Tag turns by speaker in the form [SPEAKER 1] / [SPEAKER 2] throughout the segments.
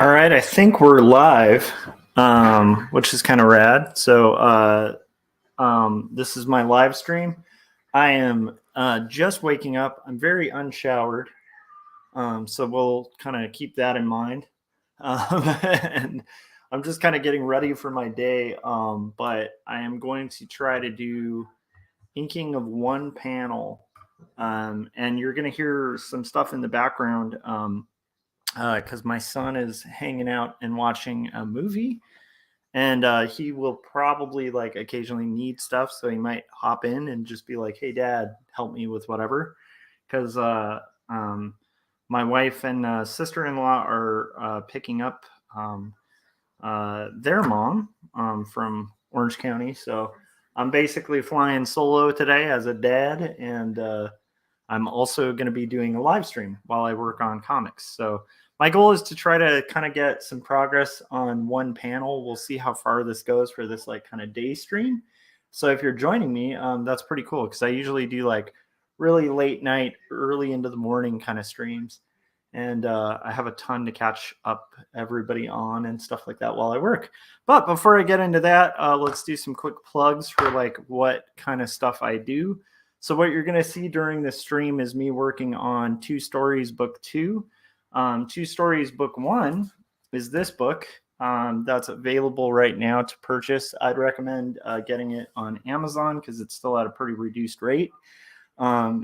[SPEAKER 1] All right, I think we're live, which is kind of rad. So this is my live stream. I am just waking up. I'm very unshowered, so we'll kind of keep that in mind. And I'm just kind of getting ready for my day, but I am going to try to do inking of one panel, and you're going to hear some stuff in the background. Because my son is hanging out and watching a movie, and he will probably like occasionally need stuff, so he might hop in and just be like, "Hey, Dad, help me with whatever." Because my wife and sister-in-law are picking up their mom from Orange County, so I'm basically flying solo today as a dad, and I'm also going to be doing a live stream while I work on comics. So my goal is to try to kind of get some progress on one panel. We'll see how far this goes for this like kind of day stream. So if you're joining me, that's pretty cool because I usually do like really late night, early into the morning kind of streams. And I have a ton to catch up everybody on and stuff like that while I work. But before I get into that, let's do some quick plugs for like what kind of stuff I do. So what you're going to see during this stream is me working on Two Stories Book 2. Two Stories Book 1 is this book that's available right now to purchase. I'd recommend getting it on Amazon because it's still at a pretty reduced rate. I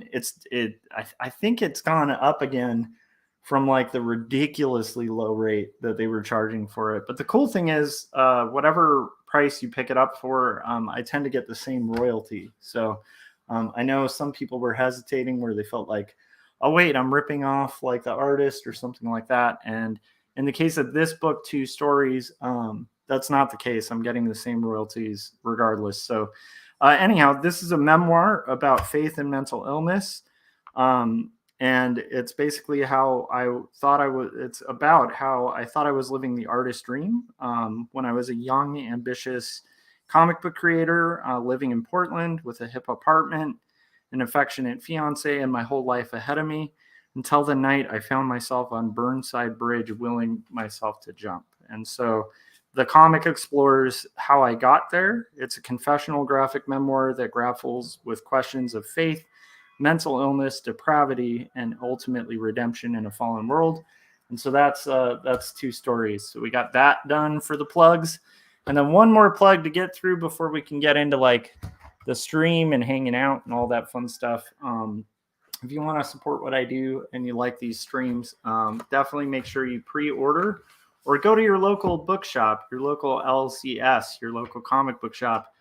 [SPEAKER 1] think it's gone up again from like the ridiculously low rate that they were charging for it. But the cool thing is, whatever price you pick it up for, I tend to get the same royalty. So I know some people were hesitating where they felt like, oh, wait, I'm ripping off like the artist or something like that. And in the case of this book, Two Stories, that's not the case. I'm getting the same royalties regardless. So anyhow, this is a memoir about faith and mental illness. And it's basically how I thought it's about how I thought I was living the artist dream when I was a young, ambitious comic book creator living in Portland with a hip apartment, an affectionate fiance, and my whole life ahead of me until the night I found myself on Burnside Bridge, willing myself to jump. And so the comic explores how I got there. It's a confessional graphic memoir that grapples with questions of faith, mental illness, depravity, and ultimately redemption in a fallen world. And so that's Two Stories. So we got that done for the plugs. And then one more plug to get through before we can get into like the stream and hanging out and all that fun stuff. If you want to support what I do and you like these streams, definitely make sure you pre-order or go to your local bookshop, your local LCS, your local comic book shop.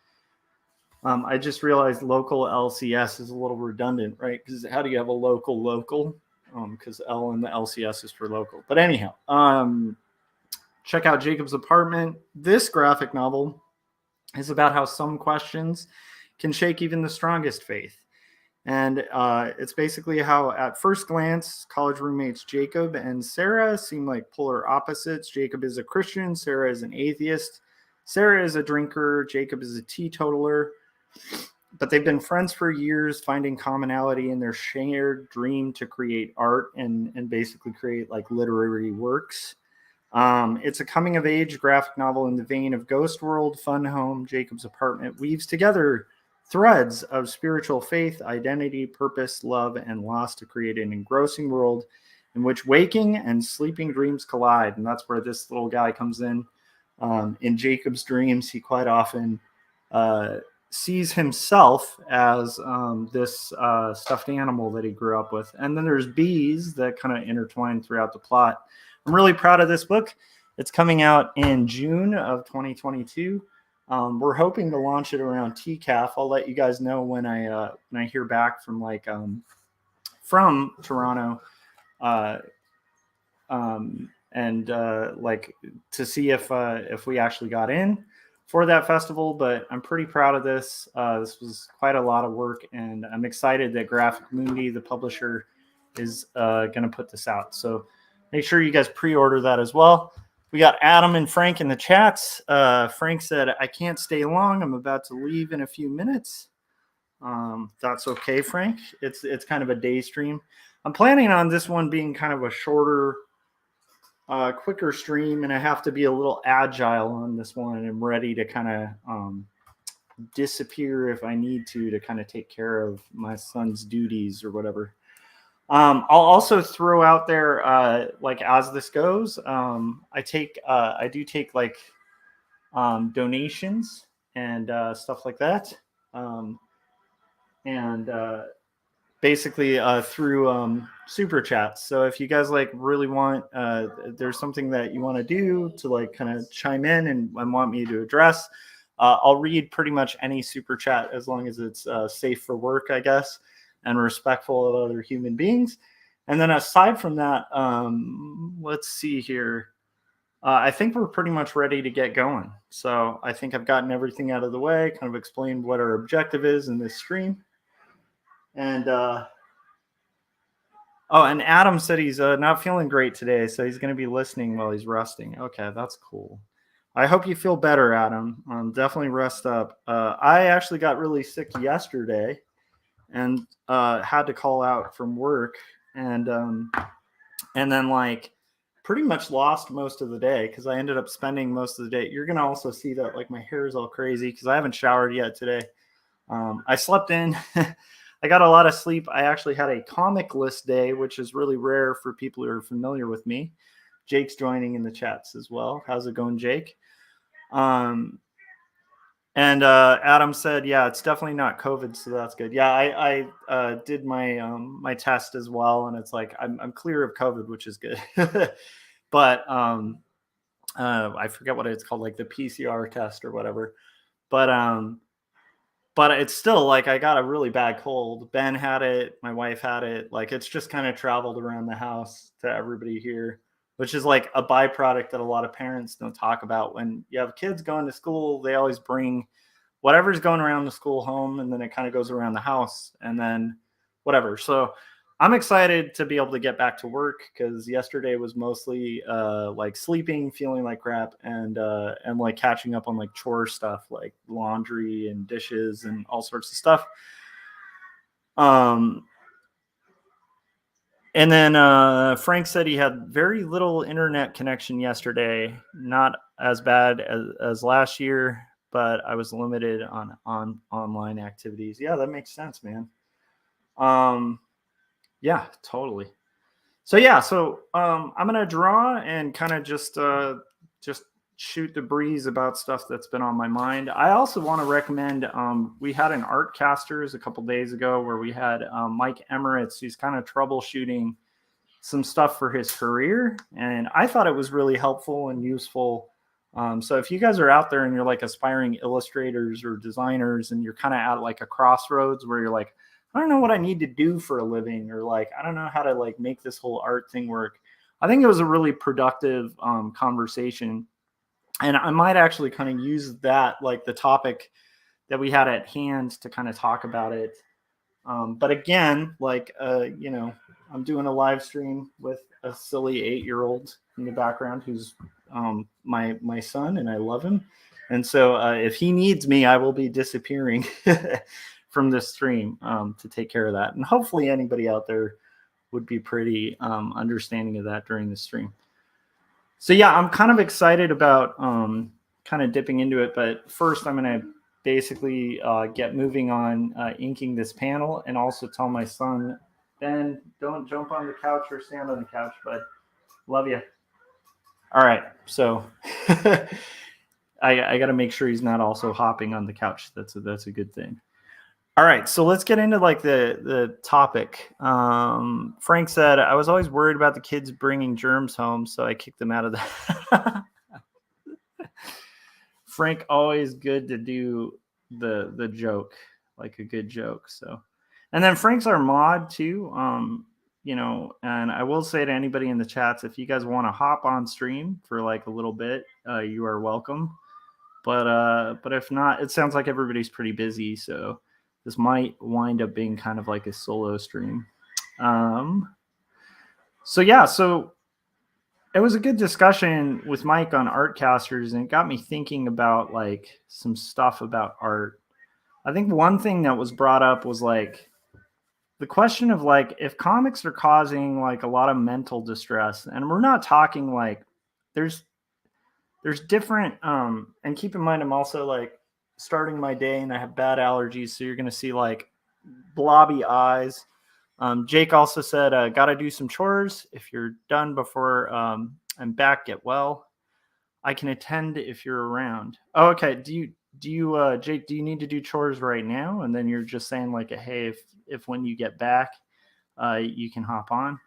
[SPEAKER 1] I just realized local LCS is a little redundant, right? Because how do you have a local? Because L in the LCS is for local. But anyhow, check out Jacob's Apartment. This graphic novel is about how some questions can shake even the strongest faith. And it's basically how, at first glance, college roommates Jacob and Sarah seem like polar opposites. Jacob is a Christian, Sarah is an atheist. Sarah is a drinker, Jacob is a teetotaler. But they've been friends for years, finding commonality in their shared dream to create art and basically create like literary works. It's a coming-of-age graphic novel in the vein of Ghost World, Fun Home, Jacob's Apartment, weaves together threads of spiritual faith, identity, purpose, love, and loss to create an engrossing world in which waking and sleeping dreams collide. And that's where this little guy comes in. In Jacob's dreams, he quite often sees himself as this stuffed animal that he grew up with. And then there's bees that kind of intertwine throughout the plot. I'm really proud of this book. It's coming out in June of 2022. We're hoping to launch it around TCAF. I'll let you guys know when I hear back from like from Toronto, and like to see if we actually got in for that festival. But I'm pretty proud of this. This was quite a lot of work, and I'm excited that Graphic Mundi, the publisher, is going to put this out. So make sure you guys pre-order that as well. We got Adam and Frank in the chats. Frank said, I can't stay long. I'm about to leave in a few minutes. That's okay, Frank. It's kind of a day stream. I'm planning on this one being kind of a shorter quicker stream, and I have to be a little agile on this one and ready to kind of disappear if I need to kind of take care of my son's duties or whatever. I'll also throw out there, like as this goes, I do take like donations and stuff like that, and basically through super chats. So if you guys like really want, there's something that you want to do to like kind of chime in and want me to address, I'll read pretty much any super chat as long as it's safe for work, I guess, and respectful of other human beings. And then aside from that, let's see here. I think we're pretty much ready to get going. So I think I've gotten everything out of the way, kind of explained what our objective is in this stream. And and Adam said he's not feeling great today, so he's going to be listening while he's resting. Okay, that's cool. I hope you feel better, Adam. Definitely rest up. I actually got really sick yesterday and had to call out from work, and then like pretty much lost most of the day because I ended up spending most of the day. You're going to also see that like my hair is all crazy because I haven't showered yet today. I slept in. I got a lot of sleep. I actually had a comic list day, which is really rare for people who are familiar with me. Jake's joining in the chats as well. How's it going, Jake? And Adam said, yeah, it's definitely not COVID, so that's good. Yeah, I did my my test as well, and it's like I'm clear of COVID, which is good. But I forget what it's called, like the PCR test or whatever. But it's still like I got a really bad cold. Ben had it. My wife had it. Like it's just kind of traveled around the house to everybody here, which is like a byproduct that a lot of parents don't talk about. When you have kids going to school, they always bring whatever's going around the school home, and then it kind of goes around the house and then whatever. So I'm excited to be able to get back to work because yesterday was mostly like sleeping, feeling like crap, and like catching up on like chore stuff like laundry and dishes and all sorts of stuff. And then Frank said he had very little internet connection yesterday, not as bad as last year, but I was limited on online activities. Yeah, that makes sense, man. Yeah, totally. So yeah, I'm gonna draw and kind of just shoot the breeze about stuff that's been on my mind. I also want to recommend. We had an art casters a couple days ago where we had Mike Emirates, who's kind of troubleshooting some stuff for his career, and I thought it was really helpful and useful. So if you guys are out there and you're like aspiring illustrators or designers, and you're kind of at like a crossroads where you're like, I don't know what I need to do for a living, or like, I don't know how to like make this whole art thing work. I think it was a really productive conversation. And I might actually kind of use that, like the topic that we had at hand to kind of talk about it. But again, like, I'm doing a live stream with a silly 8-year-old in the background who's my son, and I love him. And so if he needs me, I will be disappearing from this stream to take care of that. And hopefully anybody out there would be pretty understanding of that during the stream. So yeah, I'm kind of excited about kind of dipping into it. But first, I'm going to basically get moving on inking this panel, and also tell my son, Ben, don't jump on the couch or stand on the couch, bud. Love you. All right. So I got to make sure he's not also hopping on the couch. That's a good thing. All right, so let's get into like the topic. Frank said, I was always worried about the kids bringing germs home, so I kicked them out of the. Frank, always good to do the joke, like a good joke. So, and then Frank's our mod too. And I will say to anybody in the chats, if you guys want to hop on stream for like a little bit, you are welcome. But if not, it sounds like everybody's pretty busy, so this might wind up being kind of like a solo stream. So it was a good discussion with Mike on Artcasters, and it got me thinking about like some stuff about art. I think one thing that was brought up was like, the question of like, if comics are causing like a lot of mental distress, and we're not talking like there's different, and keep in mind, I'm also like starting my day and I have bad allergies. So you're going to see like blobby eyes. Jake also said, got to do some chores. If you're done before I'm back, get well. I can attend if you're around. Oh, okay. Do you, Jake, do you need to do chores right now? And then you're just saying like, hey, if when you get back, you can hop on.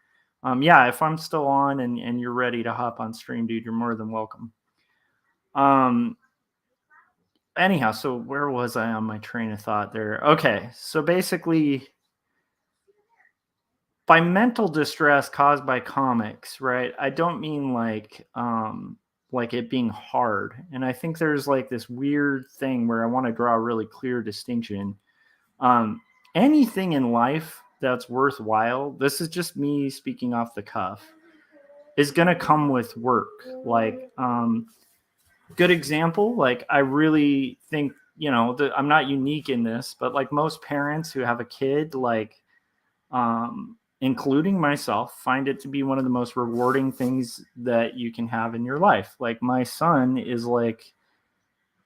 [SPEAKER 1] Yeah, if I'm still on and you're ready to hop on stream, dude, you're more than welcome. Anyhow, so where was I on my train of thought there? Okay, so basically, by mental distress caused by comics, right? I don't mean like it being hard. And I think there's like this weird thing where I want to draw a really clear distinction. Anything in life that's worthwhile, this is just me speaking off the cuff, is going to come with work. Like, good example, like I really think, I'm not unique in this, but like most parents who have a kid, like, including myself, find it to be one of the most rewarding things that you can have in your life. Like my son is like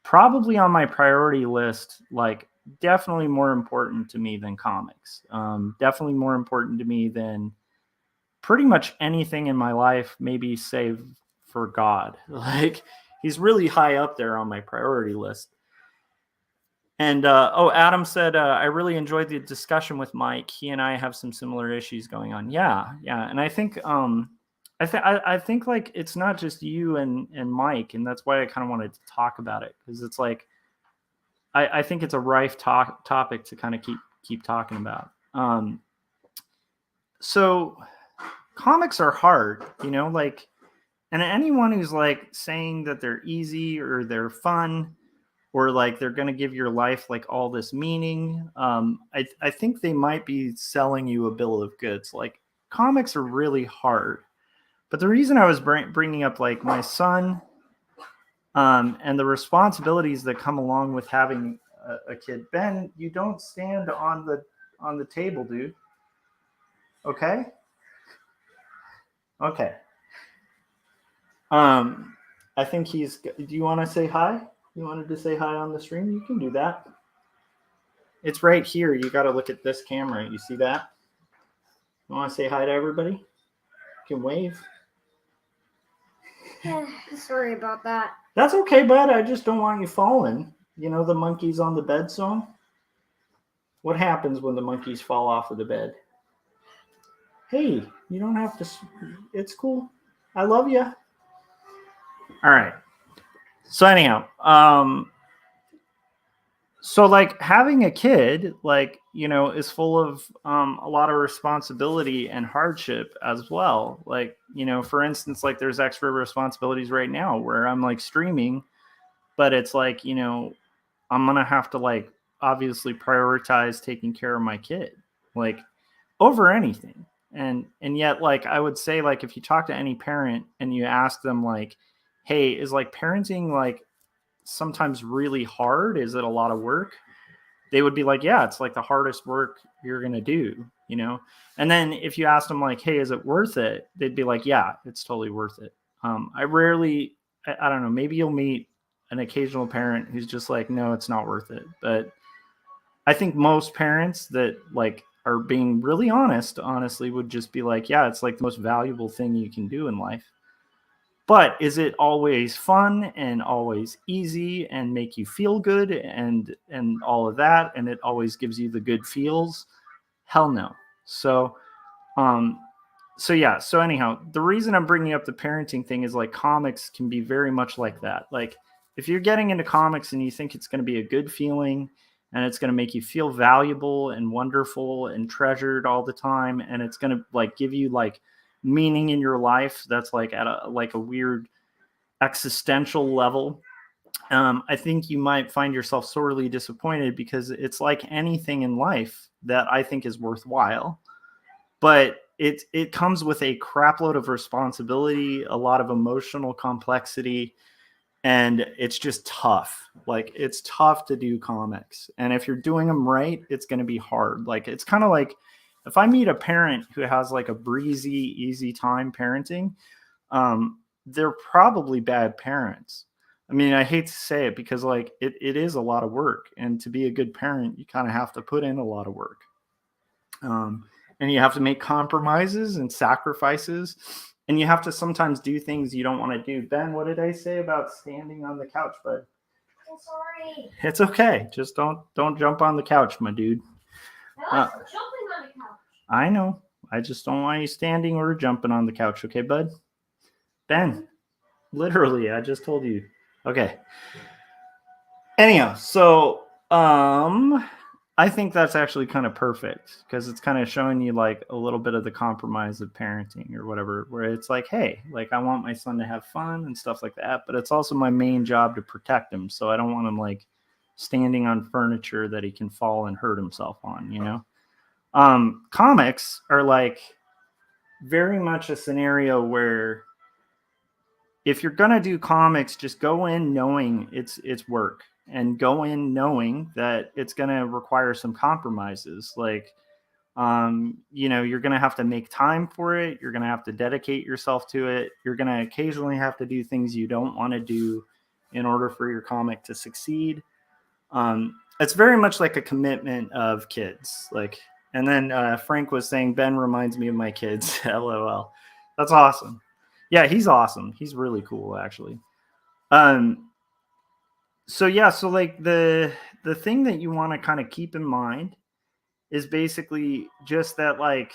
[SPEAKER 1] probably on my priority list, like definitely more important to me than comics. Definitely more important to me than pretty much anything in my life, maybe save for God. Like he's really high up there on my priority list. And Adam said, I really enjoyed the discussion with Mike. He and I have some similar issues going on. Yeah. And I think I think like it's not just you and Mike, and that's why I kind of wanted to talk about it, because it's like I think it's a rife topic to kind of keep talking about. So comics are hard, like, and anyone who's like saying that they're easy or they're fun, or like they're going to give your life like all this meaning, I think they might be selling you a bill of goods. Like comics are really hard. But the reason I was bringing up like my son, and the responsibilities that come along with having a kid. Ben, you don't stand on the table, dude. Okay. I think do you want to say hi? You wanted to say hi on the stream? You can do that. It's right here. You got to look at this camera. You see that? You want to say hi to everybody? You can wave.
[SPEAKER 2] Sorry about that.
[SPEAKER 1] That's okay, bud. I just don't want you falling. You know the monkeys on the bed song? What happens when the monkeys fall off of the bed? Hey, you don't have to. It's cool. I love you. All right. So anyhow, so like having a kid, like, is full of a lot of responsibility and hardship as well. Like, for instance, like there's extra responsibilities right now where I'm like streaming, but it's like, I'm going to have to like obviously prioritize taking care of my kid, like over anything. And yet, like, I would say, like, if you talk to any parent and you ask them like, hey, is like parenting like sometimes really hard? Is it a lot of work? They would be like, yeah, it's like the hardest work you're going to do, And then if you ask them like, hey, is it worth it? They'd be like, yeah, it's totally worth it. I don't know, maybe you'll meet an occasional parent who's just like, no, it's not worth it. But I think most parents that like are being really honestly would just be like, yeah, it's like the most valuable thing you can do in life. But is it always fun and always easy and make you feel good and all of that, and it always gives you the good feels? Hell no. So so anyhow, the reason I'm bringing up the parenting thing is like comics can be very much like that. Like if you're getting into comics and you think it's going to be a good feeling and it's going to make you feel valuable and wonderful and treasured all the time, and it's going to like give you like meaning in your life that's like at a weird existential level, I think you might find yourself sorely disappointed, because it's like anything in life that I think is worthwhile, but it comes with a crapload of responsibility, a lot of emotional complexity, and it's just tough. Like it's tough to do comics, and if you're doing them right, it's going to be hard. Like it's kind of like if I meet a parent who has like a breezy, easy time parenting, they're probably bad parents. I mean, I hate to say it because like it is a lot of work. And to be a good parent, you kind of have to put in a lot of work. And you have to make compromises and sacrifices. And you have to sometimes do things you don't want to do. Ben, what did I say about standing on the couch, bud?
[SPEAKER 2] I'm sorry.
[SPEAKER 1] It's okay. Just don't jump on the couch, my dude.
[SPEAKER 2] I like jumping on the couch.
[SPEAKER 1] I know. I just don't want you standing or jumping on the couch, okay, bud? Ben, literally, I just told you. Okay. Anyhow, so I think that's actually kind of perfect because it's kind of showing you like a little bit of the compromise of parenting or whatever, where it's like, hey, like I want my son to have fun and stuff like that, but it's also my main job to protect him. So I don't want him like standing on furniture that he can fall and hurt himself on, you know? Comics are like very much a scenario where if you're going to do comics, just go in knowing it's work and go in knowing that it's going to require some compromises. Like, you know, you're going to have to make time for it. You're going to have to dedicate yourself to it. You're going to occasionally have to do things you don't want to do in order for your comic to succeed. It's very much like a commitment of kids. Like, and then Frank was saying, Ben reminds me of my kids. LOL. That's awesome. Yeah, he's awesome. He's really cool, actually. So yeah, so like the thing that you want to kind of keep in mind is basically just that, like,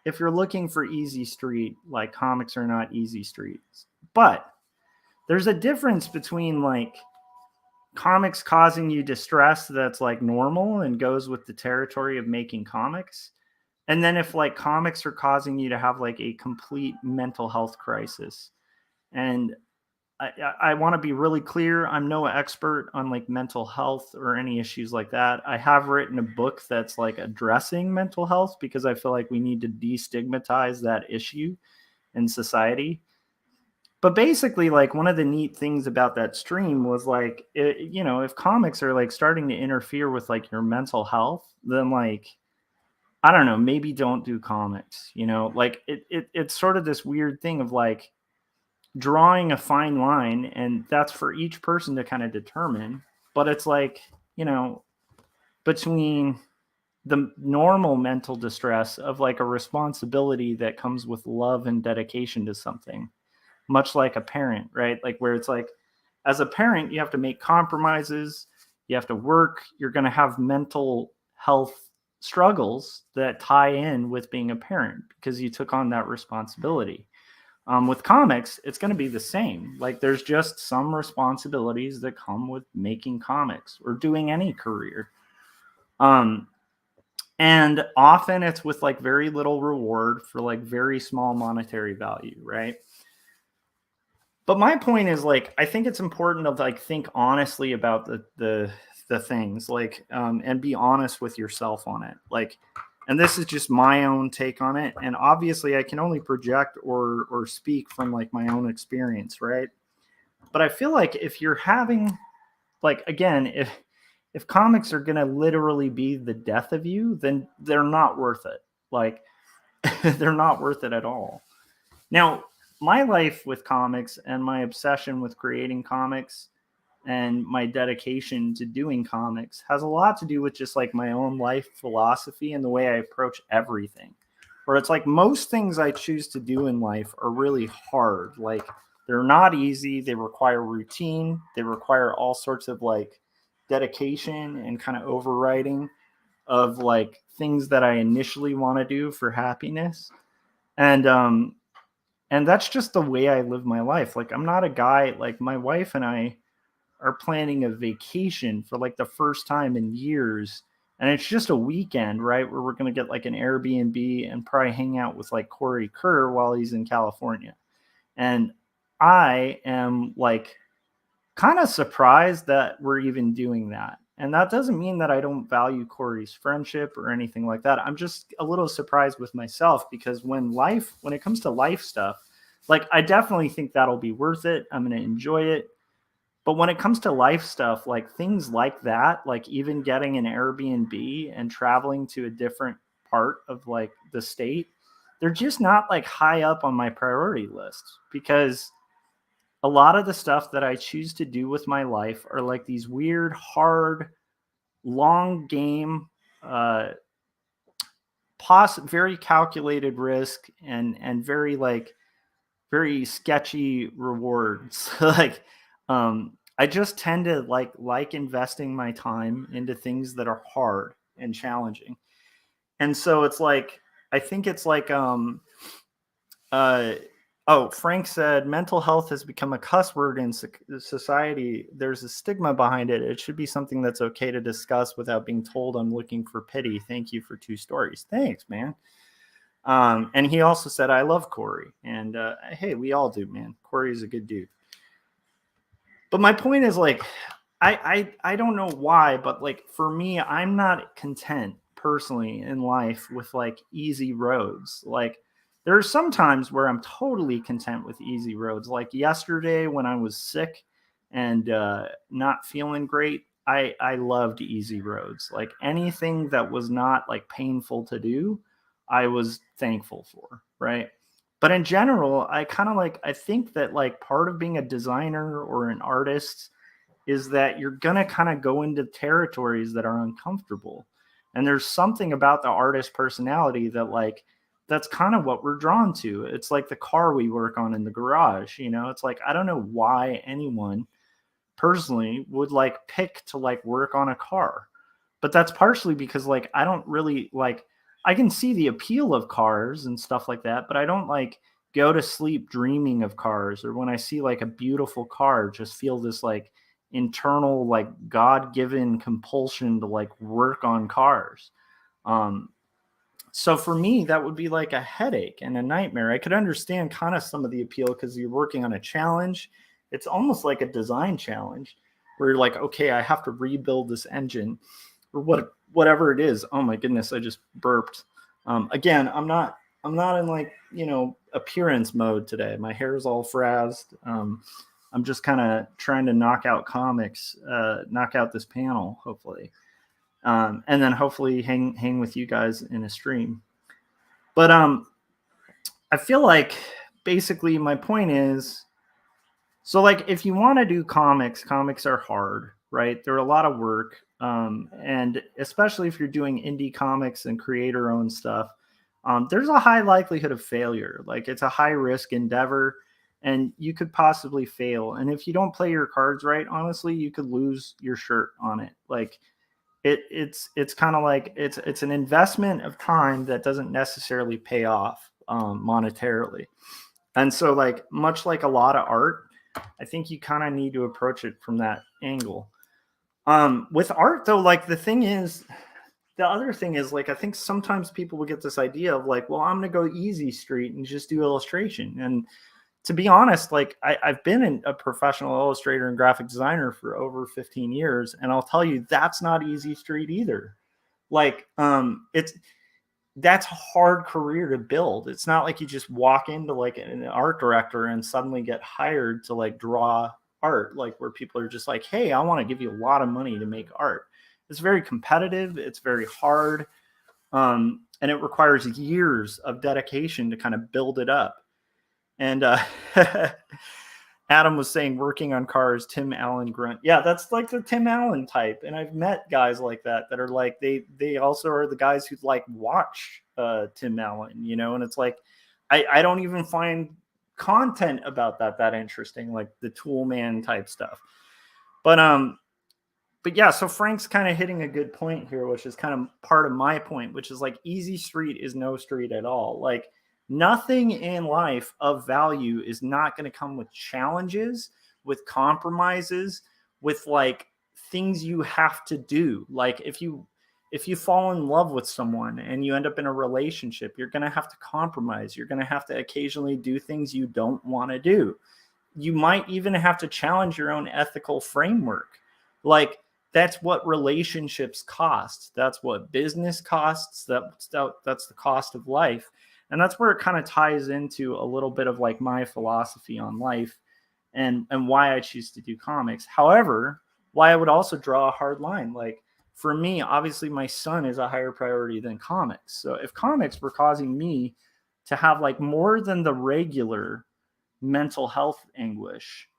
[SPEAKER 1] if you're looking for easy street, like comics are not easy streets. But there's a difference between like comics causing you distress that's like normal and goes with the territory of making comics. And then if like comics are causing you to have like a complete mental health crisis. And I want to be really clear. I'm no expert on like mental health or any issues like that. I have written a book that's like addressing mental health because I feel like we need to destigmatize that issue in society. But basically, like one of the neat things about that stream was like, you know, if comics are like starting to interfere with like your mental health, then like, I don't know, maybe don't do comics, you know, like it's sort of this weird thing of like, drawing a fine line, and that's for each person to kind of determine. But it's like, you know, between the normal mental distress of like a responsibility that comes with love and dedication to something, much like a parent, right? Like where it's like, as a parent, you have to make compromises, you have to work, you're going to have mental health struggles that tie in with being a parent because you took on that responsibility. With comics, it's going to be the same. Like there's just some responsibilities that come with making comics or doing any career. And often it's with like very little reward for like very small monetary value, right? But my point is like, I think it's important to like think honestly about the things, like, and be honest with yourself on it. Like, and this is just my own take on it. And obviously I can only project or speak from like my own experience, right? But I feel like if you're having, like, again, if comics are going to literally be the death of you, then they're not worth it. Like, they're not worth it at all. Now, my life with comics and my obsession with creating comics and my dedication to doing comics has a lot to do with just like my own life philosophy and the way I approach everything. Where it's like most things I choose to do in life are really hard. Like they're not easy. They require routine. They require all sorts of like dedication and kind of overriding of like things that I initially want to do for happiness. And that's just the way I live my life. Like I'm not a guy, like my wife and I are planning a vacation for like the first time in years. And it's just a weekend, right? Where we're going to get like an Airbnb and probably hang out with like Corey Kerr while he's in California. And I am like kind of surprised that we're even doing that. And that doesn't mean that I don't value Corey's friendship or anything like that. I'm just a little surprised with myself because when it comes to life stuff, like I definitely think that'll be worth it. I'm going to enjoy it. But when it comes to life stuff, like things like that, like even getting an Airbnb and traveling to a different part of like the state, they're just not like high up on my priority list, because a lot of the stuff that I choose to do with my life are like these weird, hard, long game, very calculated risk and very like very sketchy rewards. Like, I just tend to like investing my time into things that are hard and challenging. And so it's like, I think it's like, Frank said mental health has become a cuss word in society. There's a stigma behind it. It should be something that's okay to discuss without being told I'm looking for pity. Thank you for 2 stories. Thanks, man. And he also said, I love Corey. And hey, we all do, man. Corey is a good dude. But my point is, like, I don't know why, but like for me, I'm not content personally in life with like easy roads. Like, there are some times where I'm totally content with easy roads. Like yesterday when I was sick and not feeling great, I loved easy roads. Like anything that was not like painful to do, I was thankful for, right? But in general, I think that like part of being a designer or an artist is that you're going to kind of go into territories that are uncomfortable. And there's something about the artist personality that like, that's kind of what we're drawn to. It's like the car we work on in the garage, you know. It's like, I don't know why anyone personally would like pick to like work on a car, but that's partially because like I don't really like, I can see the appeal of cars and stuff like that, but I don't like go to sleep dreaming of cars, or when I see like a beautiful car just feel this like internal like god-given compulsion to like work on cars. So for me, that would be like a headache and a nightmare. I could understand kind of some of the appeal because you're working on a challenge. It's almost like a design challenge where you're like, okay, I have to rebuild this engine or whatever it is. Oh my goodness, I just burped. Again, I'm not in like, you know, appearance mode today. My hair is all frazzed. I'm just kind of trying to knock out comics, knock out this panel, hopefully. And then hopefully hang with you guys in a stream. But I feel like basically my point is, so like if you want to do comics are hard, right? They're a lot of work. And especially if you're doing indie comics and creator-owned stuff, there's a high likelihood of failure. Like it's a high risk endeavor and you could possibly fail. And if you don't play your cards right, honestly, you could lose your shirt on it. Like it's kind of like it's an investment of time that doesn't necessarily pay off monetarily. And so like much like a lot of art, I think you kind of need to approach it from that angle. With art though, like the other thing is like I think sometimes people will get this idea of like, well, I'm gonna go easy street and just do illustration. And to be honest, like I've been a professional illustrator and graphic designer for over 15 years. And I'll tell you, that's not easy street either. Like, that's a hard career to build. It's not like you just walk into like an art director and suddenly get hired to like draw art, like where people are just like, hey, I want to give you a lot of money to make art. It's very competitive. It's very hard. And it requires years of dedication to kind of build it up. And Adam was saying working on cars, Tim Allen grunt. Yeah, that's like the Tim Allen type. And I've met guys like that are like, they also are the guys who like watch Tim Allen, you know, and it's like, I don't even find content about that interesting, like the tool man type stuff. But yeah, so Frank's kind of hitting a good point here, which is kind of part of my point, which is like easy street is no street at all. Like, nothing in life of value is not going to come with challenges, with compromises, with like things you have to do. Like if you fall in love with someone and you end up in a relationship, you're going to have to compromise. You're going to have to occasionally do things you don't want to do. You might even have to challenge your own ethical framework. Like that's what relationships cost. That's what business costs. That's the cost of life. And that's where it kind of ties into a little bit of like my philosophy on life and why I choose to do comics. However, why I would also draw a hard line. Like for me, obviously my son is a higher priority than comics. So if comics were causing me to have like more than the regular mental health anguish,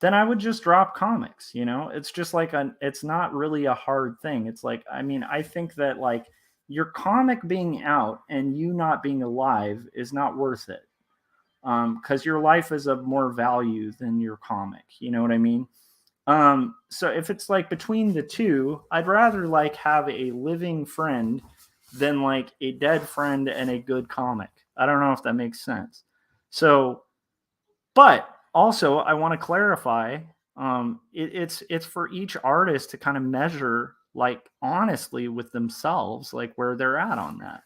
[SPEAKER 1] then I would just drop comics. It's just like it's not really a hard thing. It's like, I mean, I think that like your comic being out and you not being alive is not worth it. Because your life is of more value than your comic. You know what I mean? So if it's like between the two, I'd rather like have a living friend than like a dead friend and a good comic. I don't know if that makes sense. So, but also I want to clarify, it's for each artist to kind of measure like honestly with themselves, like where they're at on that.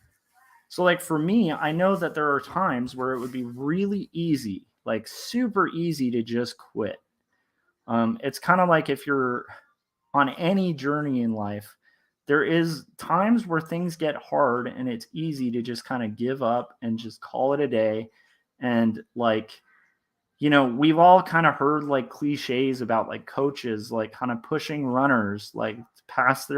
[SPEAKER 1] So like for me, I know that there are times where it would be really easy, like super easy to just quit. It's kind of like if you're on any journey in life, there is times where things get hard and it's easy to just kind of give up and just call it a day. And like, we've all kind of heard like cliches about like coaches, like kind of pushing runners, like past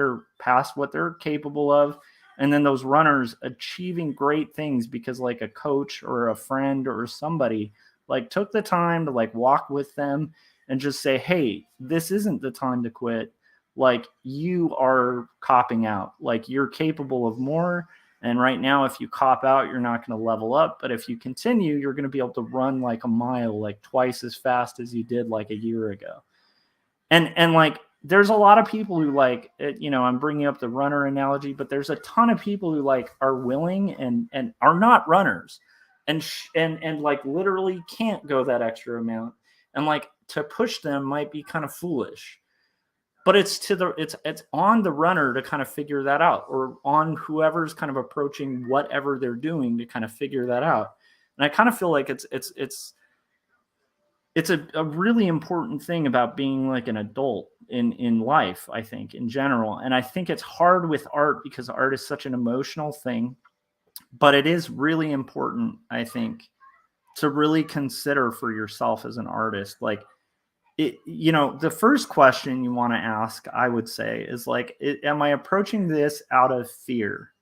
[SPEAKER 1] what they're capable of. And then those runners achieving great things because like a coach or a friend or somebody like took the time to like walk with them and just say, hey, this isn't the time to quit. Like you are copping out, like you're capable of more. And right now, if you cop out, you're not going to level up. But if you continue, you're going to be able to run like a mile, like twice as fast as you did like a year ago. And like, there's a lot of people who like, I'm bringing up the runner analogy, but there's a ton of people who like are willing and are not runners and like literally can't go that extra amount. And like to push them might be kind of foolish. But it's on the runner to kind of figure that out, or on whoever's kind of approaching whatever they're doing to kind of figure that out. And I kind of feel like it's a really important thing about being like an adult in life, I think, in general. And I think it's hard with art because art is such an emotional thing, but it is really important, I think, to really consider for yourself as an artist. Like, the first question you want to ask, I would say, is like, am I approaching this out of fear?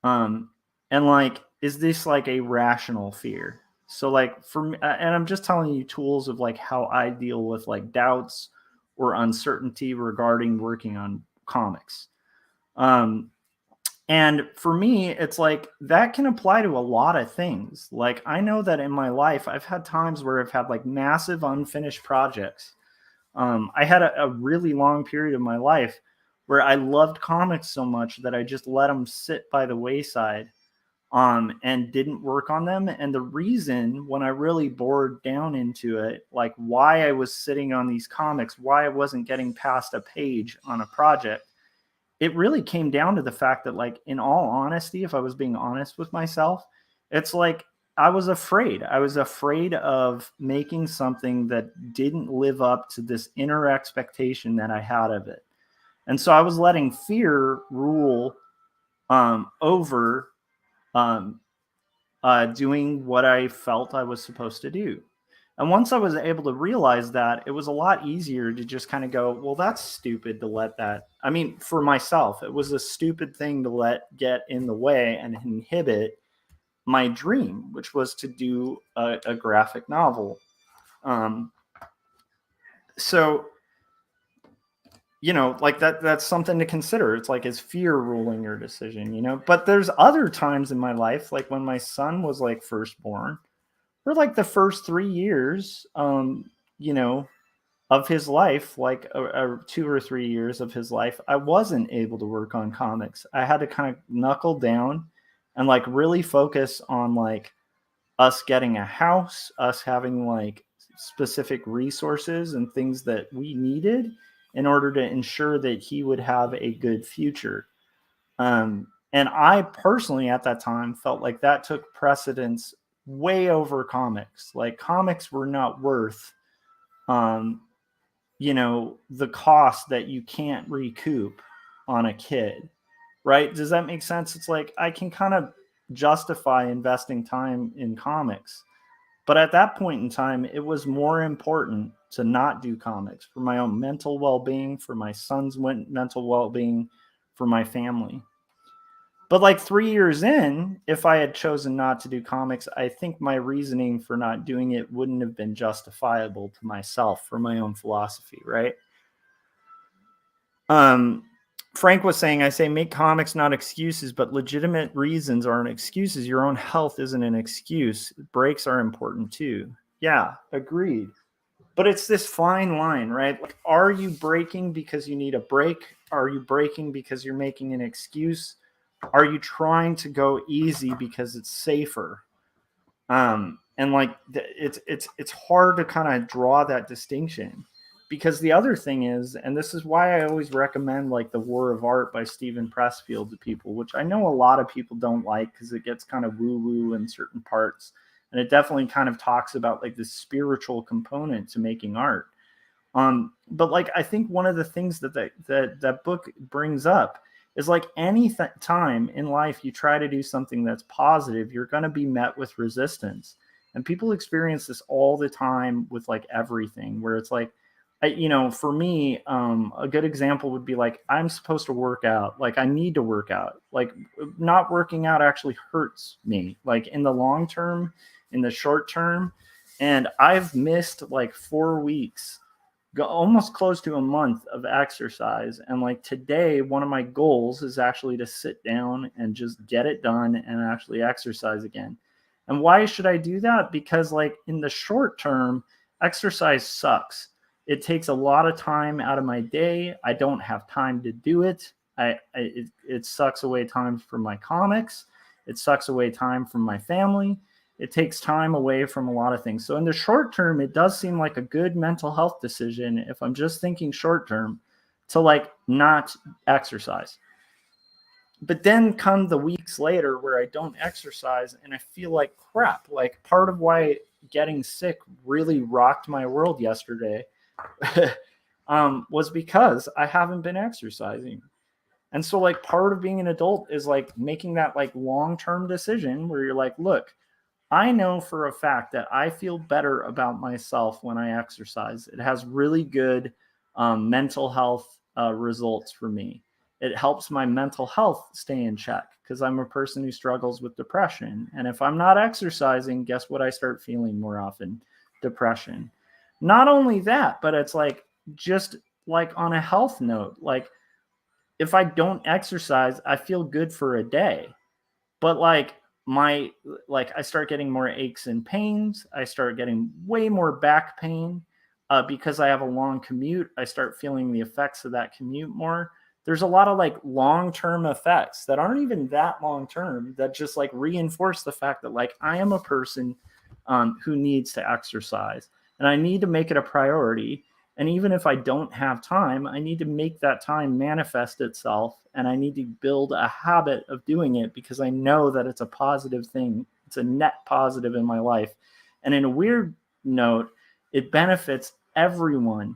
[SPEAKER 1] And like, is this like a rational fear? So like for me, and I'm just telling you tools of like how I deal with like doubts or uncertainty regarding working on comics. Um, and for me, it's like that can apply to a lot of things. Like I know that in my life, I've had times where I've had like massive unfinished projects. I had a really long period of my life where I loved comics so much that I just let them sit by the wayside, and didn't work on them. And the reason, when I really bored down into it, like why I was sitting on these comics, why I wasn't getting past a page on a project, it really came down to the fact that, like, in all honesty, if I was being honest with myself, it's like I was afraid. I was afraid of making something that didn't live up to this inner expectation that I had of it. And so I was letting fear rule over um, doing what I felt I was supposed to do. And once I was able to realize that, it was a lot easier to just kind of go, well, that's stupid to let that. I mean, for myself, it was a stupid thing to let get in the way and inhibit my dream, which was to do a graphic novel. Um, so, like that's something to consider. It's like, is fear ruling your decision? But there's other times in my life, like when my son was like first born, for like the first 3 years, of his life, like 2 or 3 years of his life, I wasn't able to work on comics. I had to kind of knuckle down and like really focus on like us getting a house, us having like specific resources and things that we needed in order to ensure that he would have a good future. And I personally at that time felt like that took precedence way over comics. Like comics were not worth, the cost that you can't recoup on a kid, right? Does that make sense? It's like I can kind of justify investing time in comics, But at that point in time, it was more important to not do comics for my own mental well-being, for my son's mental well-being, for my family. But like 3 years in, if I had chosen not to do comics, I think my reasoning for not doing it wouldn't have been justifiable to myself for my own philosophy, right? Frank was saying, I say make comics not excuses, but legitimate reasons aren't excuses. Your own health isn't an excuse. Breaks are important too. Yeah, agreed. But it's this fine line, right? Like, are you breaking because you need a break? Are you breaking because you're making an excuse? Are you trying to go easy because it's safer? And like it's hard to kind of draw that distinction, because the other thing is, and this is why I always recommend like The War of Art by Stephen Pressfield to people, which I know a lot of people don't like because it gets kind of woo woo in certain parts, and it definitely kind of talks about like the spiritual component to making art. But like I think one of the things that book brings up is like any time in life you try to do something that's positive, you're going to be met with resistance. And people experience this all the time with like everything, where it's like, for me, a good example would be like, I'm supposed to work out. Like I need to work out. Like not working out actually hurts me, like in the long term, in the short term. And I've missed like 4 weeks, almost close to a month of exercise. And like today, one of my goals is actually to sit down and just get it done and actually exercise again. And why should I do that? Because like in the short term, exercise sucks. It takes a lot of time out of my day. I don't have time to do it. It sucks away time from my comics. It sucks away time from my family. It takes time away from a lot of things. So in the short term, it does seem like a good mental health decision, if I'm just thinking short term, to like not exercise. But then come the weeks later where I don't exercise and I feel like crap. Like part of why getting sick really rocked my world yesterday was because I haven't been exercising. And so like part of being an adult is like making that like long-term decision where you're like, look, I know for a fact that I feel better about myself when I exercise. It has really good mental health results for me. It helps my mental health stay in check because I'm a person who struggles with depression. And if I'm not exercising, guess what I start feeling more often? Depression. Not only that, but it's like just like on a health note, like if I don't exercise, I feel good for a day. But like I start getting more aches and pains. I start getting way more back pain because I have a long commute. I start feeling the effects of that commute more. There's a lot of like long-term effects that aren't even that long-term that just like reinforce the fact that like I am a person who needs to exercise, and I need to make it a priority. And even if I don't have time, I need to make that time manifest itself, and I need to build a habit of doing it because I know that it's a positive thing. It's a net positive in my life. And in a weird note, it benefits everyone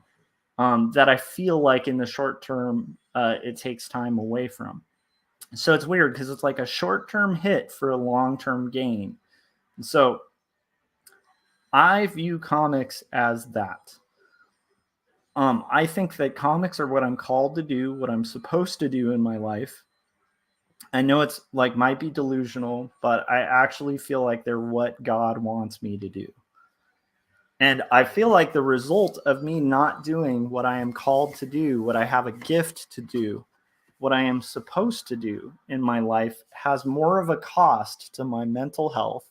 [SPEAKER 1] that I feel like in the short term, it takes time away from. So it's weird because it's like a short-term hit for a long-term gain. So I view comics as that. I think that comics are what I'm called to do, what I'm supposed to do in my life. I know it's like might be delusional, but I actually feel like they're what God wants me to do. And I feel like the result of me not doing what I am called to do, what I have a gift to do, what I am supposed to do in my life has more of a cost to my mental health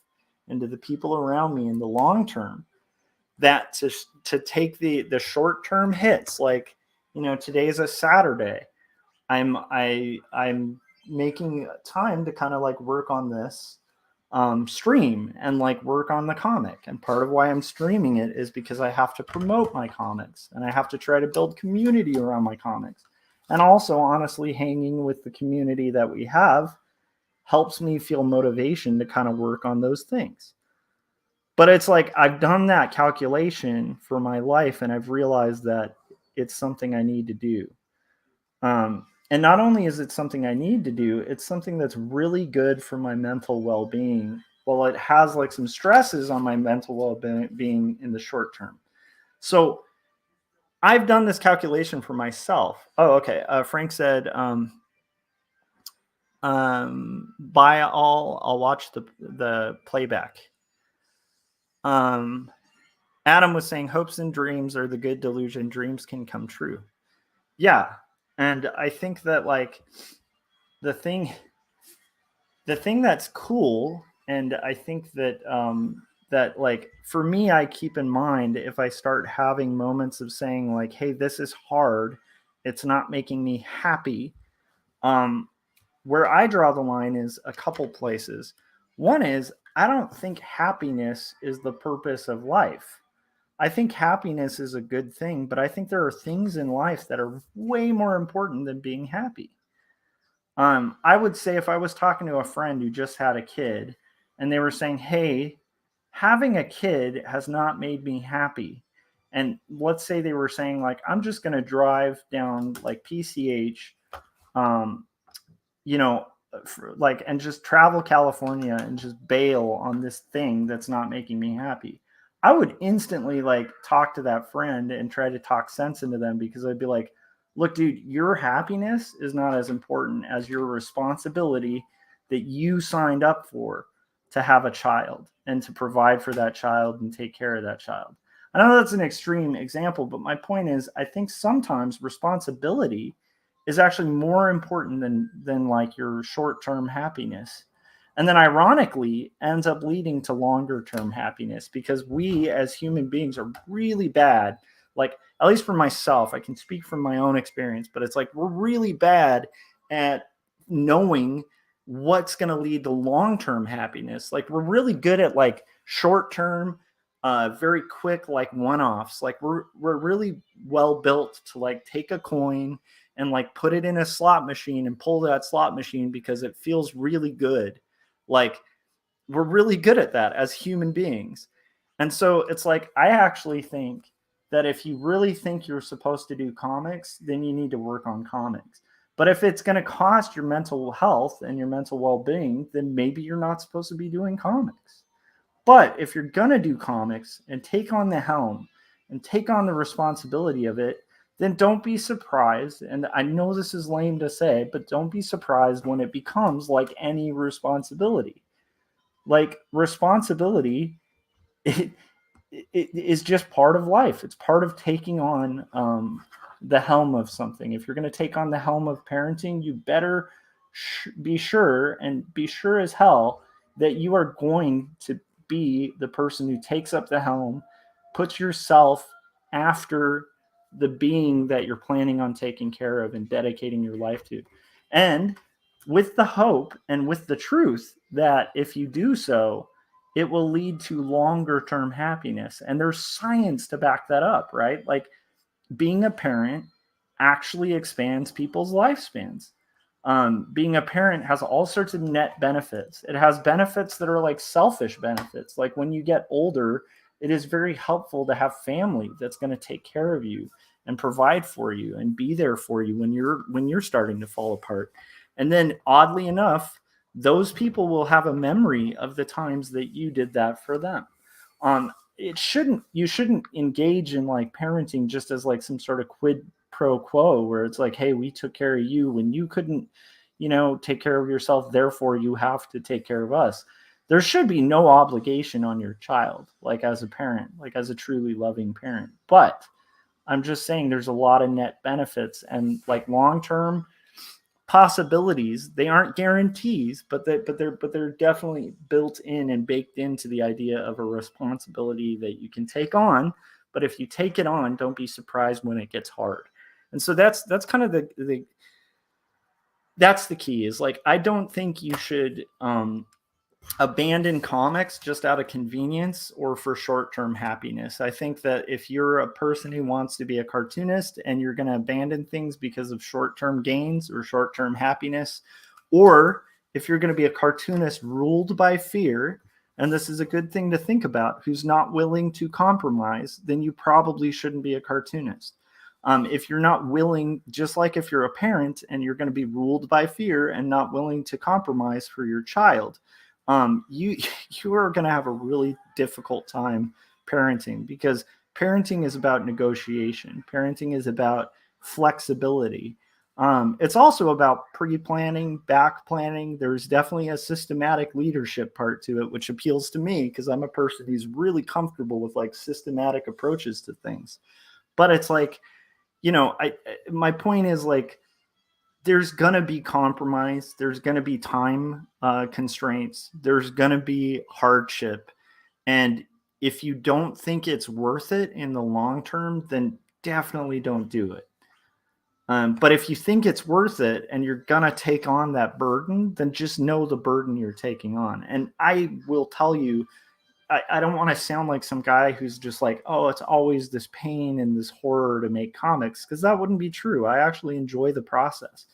[SPEAKER 1] and to the people around me in the long term. That to take the short term hits, like today's a Saturday. I'm making time to kind of like work on this stream and like work on the comic. And part of why I'm streaming it is because I have to promote my comics and I have to try to build community around my comics. And also, honestly, hanging with the community that we have helps me feel motivation to kind of work on those things. But it's like I've done that calculation for my life, and I've realized that it's something I need to do. And not only is it something I need to do, it's something that's really good for my mental well-being well, it has like some stresses on my mental well-being in the short term. So I've done this calculation for myself. Oh, okay. Frank said, buy all, I'll watch the playback. Adam was saying hopes and dreams are the good delusion. Dreams can come true. Yeah. And I think that like the thing that's cool, and I think that that like for me, I keep in mind if I start having moments of saying like, hey, this is hard, it's not making me happy. Where I draw the line is a couple places. One is I don't think happiness is the purpose of life. I think happiness is a good thing, but I think there are things in life that are way more important than being happy. I would say if I was talking to a friend who just had a kid and they were saying, hey, having a kid has not made me happy. And let's say they were saying, like, I'm just going to drive down like PCH, um, you know, like, and just travel California and just bail on this thing that's not making me happy. I would instantly like talk to that friend and try to talk sense into them, because I'd be like, look, dude, your happiness is not as important as your responsibility that you signed up for to have a child and to provide for that child and take care of that child. I know that's an extreme example, but my point is, I think sometimes responsibility is actually more important than like your short-term happiness. And then ironically ends up leading to longer term happiness, because we as human beings are really bad. Like, at least for myself, I can speak from my own experience, but it's like we're really bad at knowing what's going to lead to long-term happiness. Like, we're really good at like short-term, very quick, like one-offs. Like, we're really well built to like take a coin and like put it in a slot machine and pull that slot machine because it feels really good. Like, we're really good at that as human beings. And so it's like, I actually think that if you really think you're supposed to do comics, then you need to work on comics. But if it's going to cost your mental health and your mental well-being, then maybe you're not supposed to be doing comics. But if you're going to do comics and take on the helm and take on the responsibility of it, then don't be surprised. And I know this is lame to say, but don't be surprised when it becomes like any responsibility. Like, responsibility, it is just part of life. It's part of taking on the helm of something. If you're going to take on the helm of parenting, you better be sure as hell that you are going to be the person who takes up the helm, puts yourself after the being that you're planning on taking care of and dedicating your life to. And with the hope and with the truth that if you do so, it will lead to longer term happiness. And there's science to back that up, right? Like, being a parent actually expands people's lifespans. Being a parent has all sorts of net benefits. It has benefits that are like selfish benefits. Like, when you get older, it is very helpful to have family that's going to take care of you and provide for you and be there for you when you're starting to fall apart. And then, oddly enough, those people will have a memory of the times that you did that for them. You shouldn't engage in like parenting just as like some sort of quid pro quo where it's like, hey, we took care of you when you couldn't, take care of yourself, therefore you have to take care of us. There should be no obligation on your child, like as a parent, like as a truly loving parent. But I'm just saying there's a lot of net benefits, and like long-term possibilities. They aren't guarantees, but they're definitely built in and baked into the idea of a responsibility that you can take on. But if you take it on, don't be surprised when it gets hard. And so that's kind of that's the key. Is like, I don't think you should abandon comics just out of convenience or for short-term happiness. I think that if you're a person who wants to be a cartoonist and you're going to abandon things because of short-term gains or short-term happiness, or if you're going to be a cartoonist ruled by fear, and this is a good thing to think about, who's not willing to compromise, then you probably shouldn't be a cartoonist. If you're not willing, just like if you're a parent and you're going to be ruled by fear and not willing to compromise for your child, you you are going to have a really difficult time parenting, because parenting is about negotiation. Parenting is about flexibility. It's also about pre-planning, back planning. There's definitely a systematic leadership part to it, which appeals to me because I'm a person who's really comfortable with like systematic approaches to things. But it's like, my point is like, there's going to be compromise. There's going to be time constraints. There's going to be hardship. And if you don't think it's worth it in the long term, then definitely don't do it. But if you think it's worth it and you're going to take on that burden, then just know the burden you're taking on. And I will tell you, I don't want to sound like some guy who's just like, oh, it's always this pain and this horror to make comics, because that wouldn't be true. I actually enjoy the process.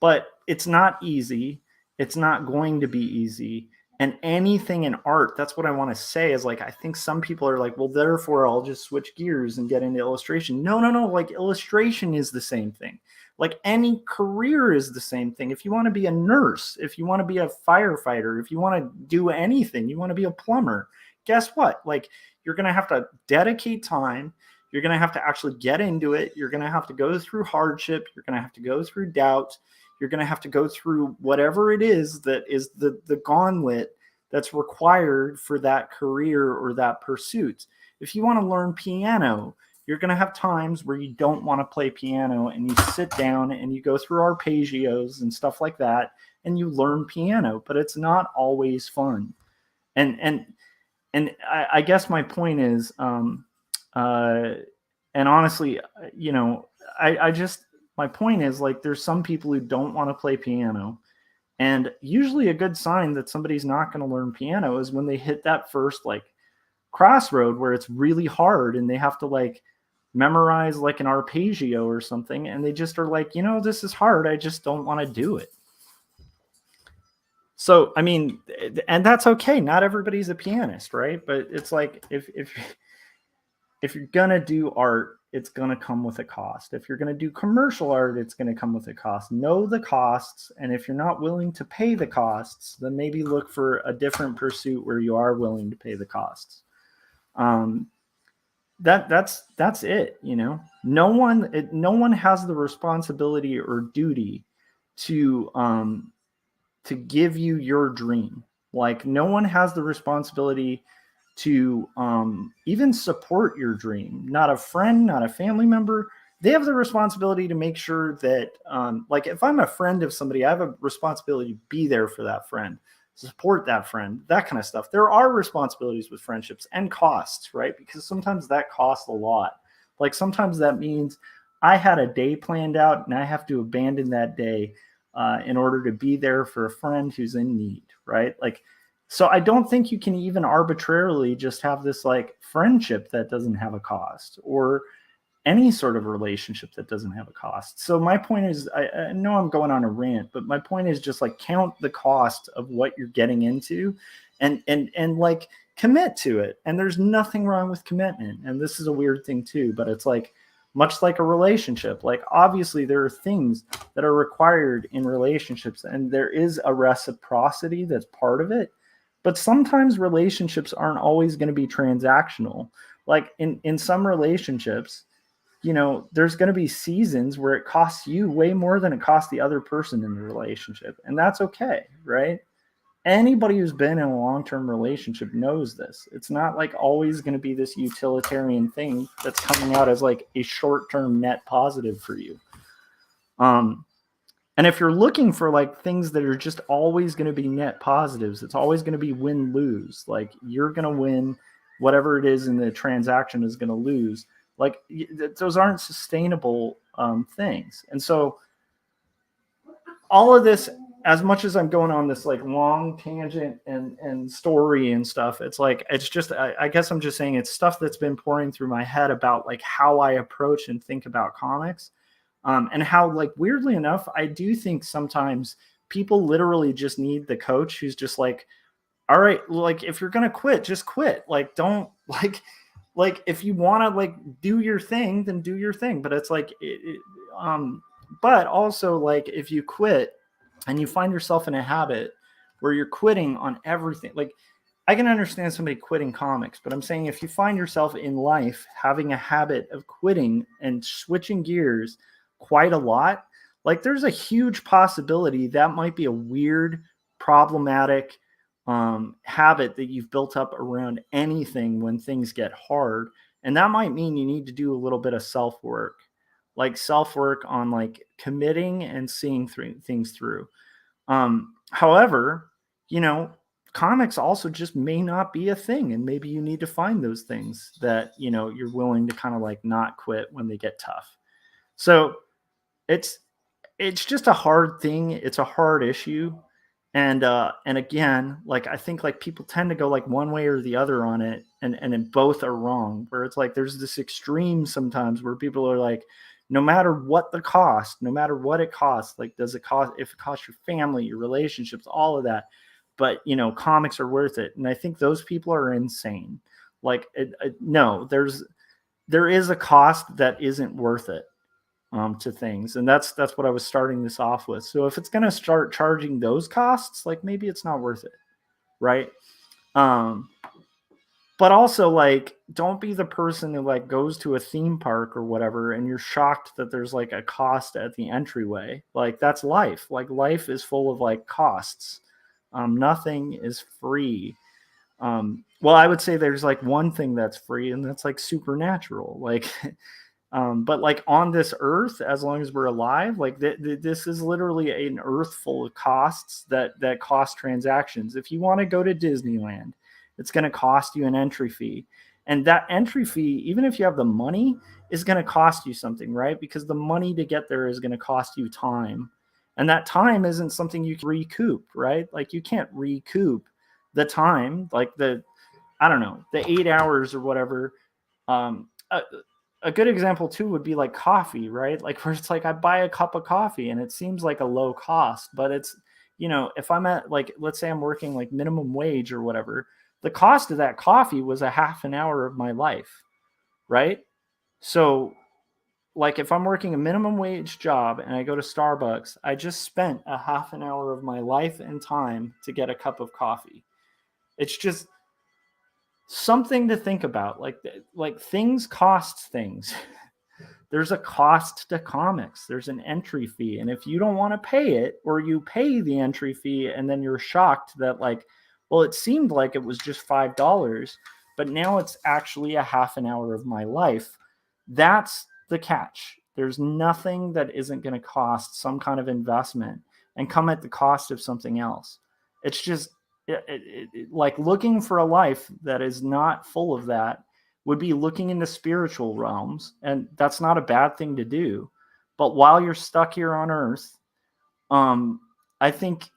[SPEAKER 1] But it's not easy. It's not going to be easy. And anything in art, that's what I want to say, is like, I think some people are like, well, therefore I'll just switch gears and get into illustration. No. Like, illustration is the same thing. Like, any career is the same thing. If you want to be a nurse, if you want to be a firefighter, if you want to do anything, you want to be a plumber, guess what? Like, you're going to have to dedicate time. You're going to have to actually get into it. You're going to have to go through hardship. You're going to have to go through doubt. You're going to have to go through whatever it is that is the gauntlet that's required for that career or that pursuit. If you want to learn piano, you're going to have times where you don't want to play piano, and you sit down and you go through arpeggios and stuff like that, and you learn piano, but it's not always fun. And I guess my point is, and honestly, my point is, like, there's some people who don't want to play piano. And usually a good sign that somebody's not going to learn piano is when they hit that first like crossroad where it's really hard and they have to like memorize like an arpeggio or something. And they just are like, this is hard. I just don't want to do it. So, I mean, and that's okay. Not everybody's a pianist, right? But it's like, if you're going to do art, it's going to come with a cost. If you're going to do commercial art, it's going to come with a cost. Know the costs. And if you're not willing to pay the costs, then maybe look for a different pursuit where you are willing to pay the costs. That's it. No one has the responsibility or duty to give you your dream. Like, no one has the responsibility to even support your dream. Not a friend, not a family member. They have the responsibility to make sure that, like, if I'm a friend of somebody, I have a responsibility to be there for that friend, support that friend, that kind of stuff. There are responsibilities with friendships and costs, right? Because sometimes that costs a lot. Like, sometimes that means I had a day planned out and I have to abandon that day in order to be there for a friend who's in need, right? Like, so I don't think you can even arbitrarily just have this like friendship that doesn't have a cost, or any sort of relationship that doesn't have a cost. So my point is, I know I'm going on a rant, but my point is just like, count the cost of what you're getting into and like commit to it. And there's nothing wrong with commitment. And this is a weird thing too, but it's like, much like a relationship, like obviously there are things that are required in relationships, and there is a reciprocity that's part of it. But sometimes relationships aren't always going to be transactional. Like in some relationships, there's going to be seasons where it costs you way more than it costs the other person in the relationship. And that's okay, right? Anybody who's been in a long-term relationship knows this. It's not like always going to be this utilitarian thing that's coming out as like a short-term net positive for you. And if you're looking for like things that are just always going to be net positives, it's always going to be win-lose. Like, you're going to win whatever it is in the transaction is going to lose. Like, those aren't sustainable things. And so all of this, as much as I'm going on this like long tangent and story and stuff, it's like, it's just, I guess I'm just saying it's stuff that's been pouring through my head about like how I approach and think about comics. And how, like, weirdly enough, I do think sometimes people literally just need the coach who's just like, all right, like, if you're going to quit, just quit. Like, don't like, if you want to like do your thing, then do your thing. But it's like, but also like, if you quit and you find yourself in a habit where you're quitting on everything. Like, I can understand somebody quitting comics, but I'm saying if you find yourself in life having a habit of quitting and switching gears quite a lot, like there's a huge possibility that might be a weird, problematic habit that you've built up around anything when things get hard. And that might mean you need to do a little bit of self-work, like self-work on like committing and seeing things through. However, comics also just may not be a thing, and maybe you need to find those things that you're willing to kind of like not quit when they get tough. So it's just a hard thing. It's a hard issue. And again, like I think like people tend to go like one way or the other on it, and then both are wrong, where it's like there's this extreme sometimes where people are like, no matter what the cost, no matter what it costs, like does it cost, if it costs your family, your relationships, all of that, but comics are worth it. And I think those people are insane. Like no, there is a cost that isn't worth it to things, and that's what I was starting this off with. So if it's going to start charging those costs, like maybe it's not worth it, right? But also, like, don't be the person who like goes to a theme park or whatever and you're shocked that there's like a cost at the entryway. Like, that's life. Like, life is full of like costs. Nothing is free. Well, I would say there's like one thing that's free, and that's like supernatural. Like, but like on this earth, as long as we're alive, like this is literally an earth full of costs that cost transactions. If you want to go to Disneyland, it's going to cost you an entry fee. And that entry fee, even if you have the money, is going to cost you something, right? Because the money to get there is going to cost you time. And that time isn't something you can recoup, right? Like you can't recoup the time, like the 8 hours or whatever. A good example too would be like coffee, right? Like where it's like I buy a cup of coffee and it seems like a low cost, but it's, if I'm at like, let's say I'm working like minimum wage or whatever, the cost of that coffee was a half an hour of my life, right? So like if I'm working a minimum wage job and I go to Starbucks, I just spent a half an hour of my life and time to get a cup of coffee. It's just something to think about. Like things cost things. There's a cost to comics. There's an entry fee. And if you don't want to pay it, or you pay the entry fee and then you're shocked that like, well, it seemed like it was just $5, but now it's actually a half an hour of my life. That's the catch. There's nothing that isn't going to cost some kind of investment and come at the cost of something else. It's just like looking for a life that is not full of that would be looking into spiritual realms, and that's not a bad thing to do. But while you're stuck here on earth, I think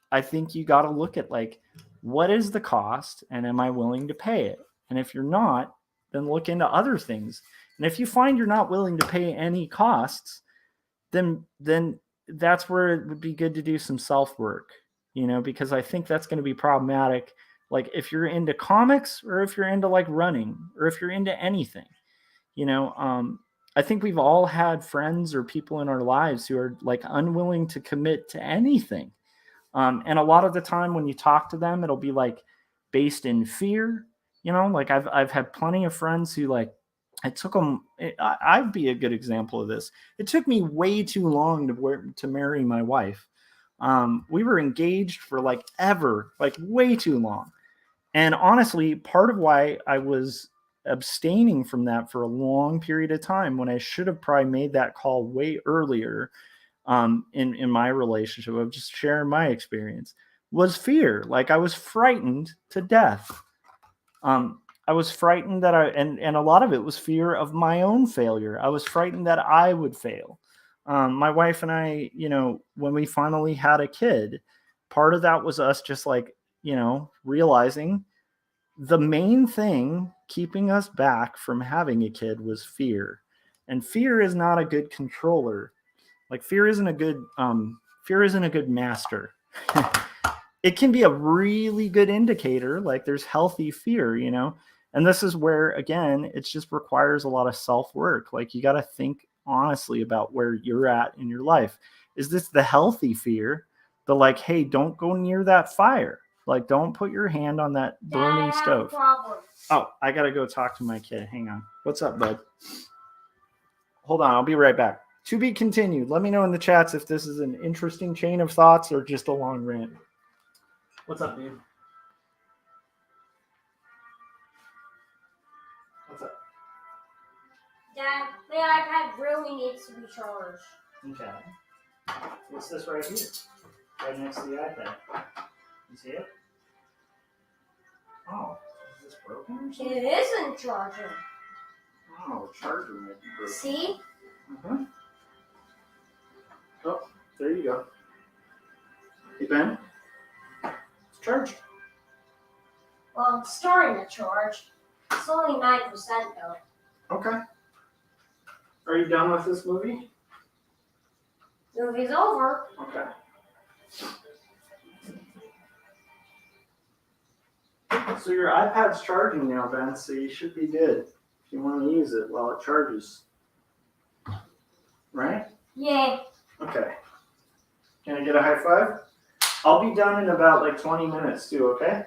[SPEAKER 1] you got to look at like, what is the cost, and am I willing to pay it? And if you're not, then look into other things. And if you find you're not willing to pay any costs, then that's where it would be good to do some self-work, because I think that's going to be problematic. Like if you're into comics, or if you're into like running, or if you're into anything, I think we've all had friends or people in our lives who are like unwilling to commit to anything. And a lot of the time when you talk to them, it'll be like based in fear, like I've had plenty of friends who like, it took them, I'd be a good example of this. It took me way too long to marry my wife. We were engaged for like ever, like way too long. And honestly, part of why I was abstaining from that for a long period of time, when I should have probably made that call way earlier, in my relationship of just sharing my experience, was fear. Like I was frightened to death. I was frightened that and a lot of it was fear of my own failure. I was frightened that I would fail. My wife and I, when we finally had a kid, part of that was us just like, realizing the main thing keeping us back from having a kid was fear. And fear is not a good controller. Like fear isn't a good master. It can be a really good indicator. Like there's healthy fear, and this is where, again, it just requires a lot of self-work. Like you got to think honestly about where you're at in your life. Is this the healthy fear? The like, hey, don't go near that fire. Like, don't put your hand on that
[SPEAKER 2] Dad, I
[SPEAKER 1] burning
[SPEAKER 2] have a
[SPEAKER 1] stove.
[SPEAKER 2] problem.
[SPEAKER 1] Oh, I gotta go talk to my kid. Hang on. What's up, bud? Hold on, I'll be right back. To be continued. Let me know in the chats if this is an interesting chain of thoughts or just a long rant. What's up, dude? What's up?
[SPEAKER 2] Dad, my iPad really needs to be charged.
[SPEAKER 1] Okay. What's this right here? Right next to the iPad. You see it? Oh, is this broken or something?
[SPEAKER 2] It isn't charging.
[SPEAKER 1] Oh, charger might be broken.
[SPEAKER 2] See?
[SPEAKER 1] Uh-huh. Oh, there you go. Hey, Ben. It's charged.
[SPEAKER 2] Well, it's starting to charge. It's only 9% though.
[SPEAKER 1] Okay. Are you done with this movie?
[SPEAKER 2] Movie's over.
[SPEAKER 1] Okay. So your iPad's charging now, Ben, so you should be good if you want to use it while it charges. Right?
[SPEAKER 2] Yeah.
[SPEAKER 1] Okay. Can I get a high five? I'll be done in about like 20 minutes too, okay?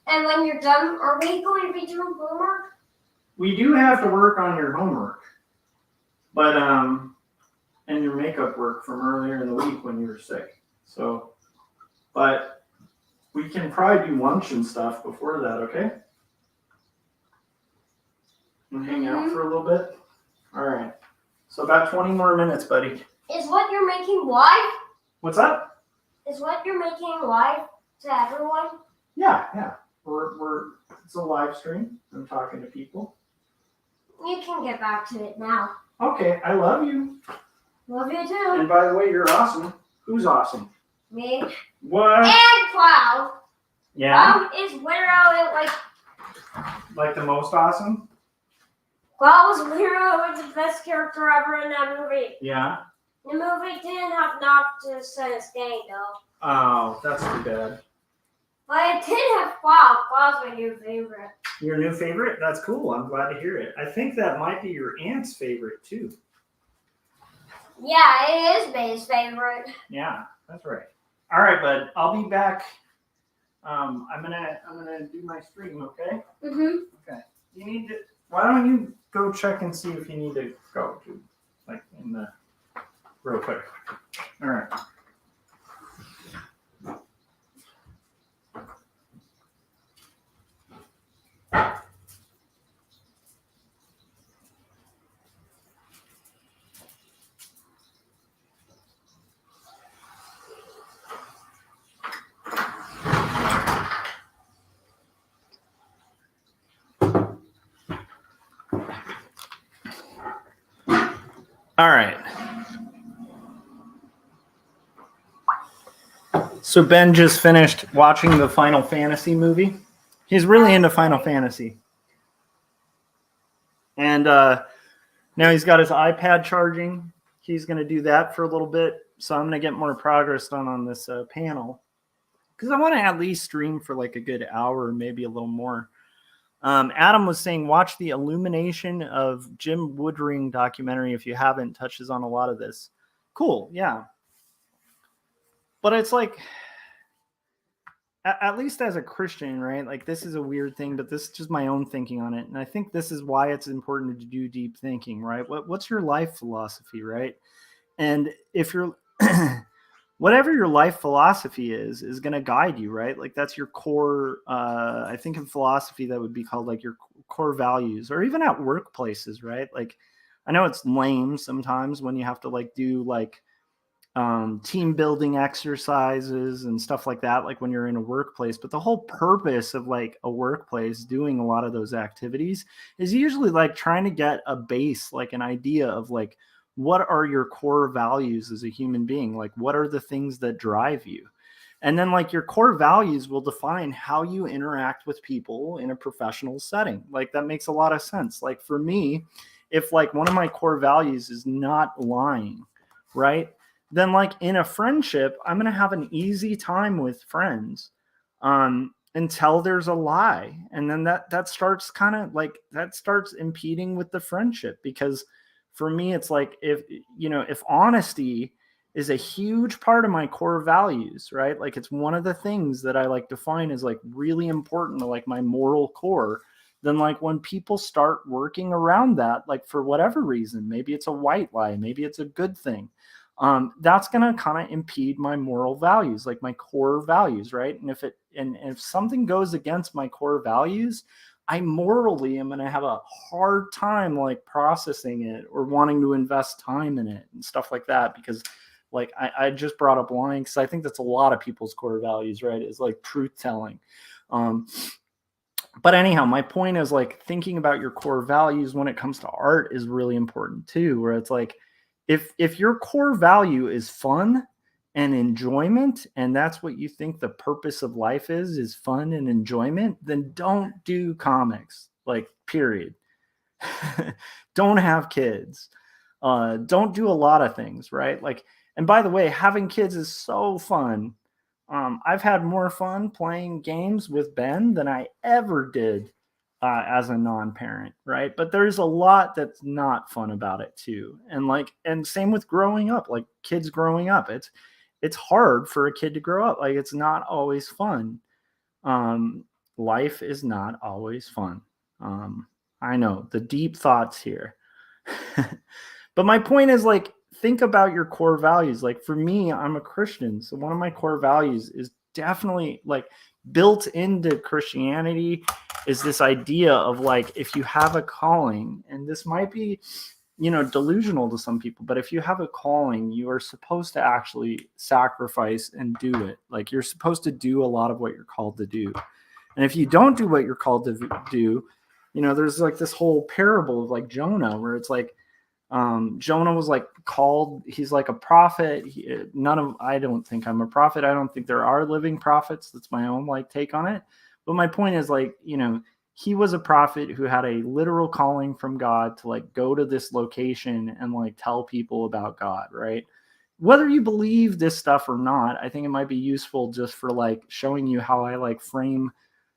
[SPEAKER 2] And when you're done, are we going to be doing homework?
[SPEAKER 1] We do have to work on your homework. But and your makeup work from earlier in the week when you were sick. So, but we can probably do lunch and stuff before that, okay? And hang out for a little bit. All right. So about 20 more minutes, buddy.
[SPEAKER 2] Is what you're making live?
[SPEAKER 1] What's up?
[SPEAKER 2] Is what you're making live to everyone?
[SPEAKER 1] Yeah. We're it's a live stream. I'm talking to people.
[SPEAKER 2] You can get back to it now.
[SPEAKER 1] Okay, I love you.
[SPEAKER 2] Love you too.
[SPEAKER 1] And by the way, you're awesome. Who's awesome?
[SPEAKER 2] Me.
[SPEAKER 1] What?
[SPEAKER 2] And Cloud.
[SPEAKER 1] Yeah?
[SPEAKER 2] Cloud is literally
[SPEAKER 1] Like the most awesome?
[SPEAKER 2] Cloud was literally the best character ever in that movie.
[SPEAKER 1] Yeah.
[SPEAKER 2] The movie didn't have Noctis and his gang though.
[SPEAKER 1] Oh, that's too bad.
[SPEAKER 2] But it did have Cloud. Cloud's my new favorite.
[SPEAKER 1] Your new favorite? That's cool. I'm glad to hear it. I think that might be your aunt's favorite too.
[SPEAKER 2] Yeah, it is May's favorite.
[SPEAKER 1] Yeah, that's right. All right, bud. I'll be back. I'm gonna do my stream, okay? Okay. You need to. Why don't you go check and see if you need to go to, like, in the real quick. All right. All right. So Ben just finished watching the Final Fantasy movie. He's really into Final Fantasy. And now he's got his iPad charging. He's going to do that for a little bit. So I'm going to get more progress done on this panel. Because I want to at least stream for like a good hour, maybe a little more. Adam was saying, watch the Illumination of Jim Woodring documentary if you haven't. Touches on a lot of this. Cool, yeah. But it's like, at least as a Christian, right? Like, this is a weird thing, but this is just my own thinking on it. And I think this is why it's important to do deep thinking, right? What's your life philosophy, right? And if you're, whatever your life philosophy is going to guide you, right? Like, that's your core, I think in philosophy that would be called like your core values, or even at workplaces, right? Like, I know it's lame sometimes when you have to like do like team building exercises and stuff like that, like when you're in a workplace. But the whole purpose of like a workplace doing a lot of those activities is usually like trying to get a base, like an idea of like, what are your core values as a human being? Like, what are the things that drive you? And then like your core values will define how you interact with people in a professional setting. Like, that makes a lot of sense. Like, for me, if like one of my core values is not lying, right? Then like in a friendship, I'm going to have an easy time with friends until there's a lie. And then that starts kind of like, that starts impeding with the friendship. Because for me, it's like, if honesty is a huge part of my core values, right? Like it's one of the things that I like define as like really important to like my moral core. Then like when people start working around that, like for whatever reason, maybe it's a white lie, maybe it's a good thing, that's going to kind of impede my moral values, like my core values, right? And if something goes against my core values, I morally am going to have a hard time like processing it or wanting to invest time in it and stuff like that. Because like I just brought up lying because I think that's a lot of people's core values, right? Is like truth telling. But anyhow, my point is like thinking about your core values when it comes to art is really important too, where it's like if your core value is fun and enjoyment, and that's what you think the purpose of life is fun and enjoyment, then don't do comics, like period. Don't have kids. Don't do a lot of things, right? Like, and by the way, having kids is so fun. I've had more fun playing games with Ben than I ever did as a non-parent, right? But there's a lot that's not fun about it too. And like, and same with growing up, like kids growing up, it's hard for a kid to grow up. Like it's not always fun. Life is not always fun. I know the deep thoughts here. But my point is like, think about your core values. Like for me, I'm a Christian. So one of my core values is definitely like built into Christianity is this idea of like, if you have a calling, and this might be, delusional to some people, but if you have a calling, you are supposed to actually sacrifice and do it. Like you're supposed to do a lot of what you're called to do. And if you don't do what you're called to do, there's like this whole parable of like Jonah, where it's like, Jonah was like called, he's like a prophet. I don't think I'm a prophet. I don't think there are living prophets. That's my own like take on it. But my point is like, he was a prophet who had a literal calling from God to like go to this location and like tell people about God, right? Whether you believe this stuff or not, I think it might be useful just for like showing you how I like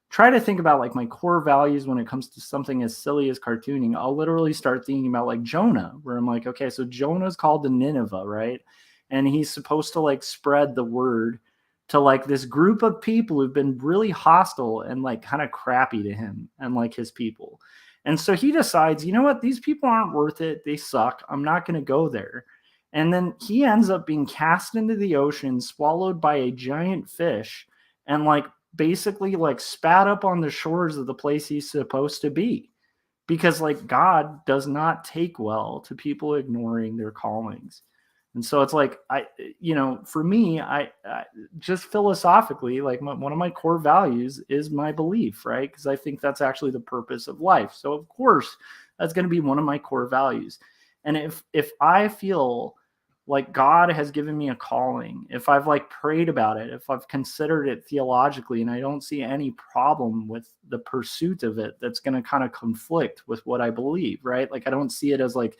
[SPEAKER 1] try to think about like my core values when it comes to something as silly as cartooning. I'll literally start thinking about like Jonah, where I'm like, okay, so Jonah's called to Nineveh, right? And he's supposed to like spread the word to like this group of people who've been really hostile and like kind of crappy to him and like his people. And so he decides, you know what? These people aren't worth it. They suck. I'm not going to go there. And then he ends up being cast into the ocean, swallowed by a giant fish, and like basically like spat up on the shores of the place he's supposed to be, because like God does not take well to people ignoring their callings. And so it's like, for me, I just philosophically, like one of my core values is my belief, right? Because I think that's actually the purpose of life. So of course that's going to be one of my core values. And if I feel like God has given me a calling, if I've like prayed about it, if I've considered it theologically, and I don't see any problem with the pursuit of it, that's going to kind of conflict with what I believe, right? Like I don't see it as like,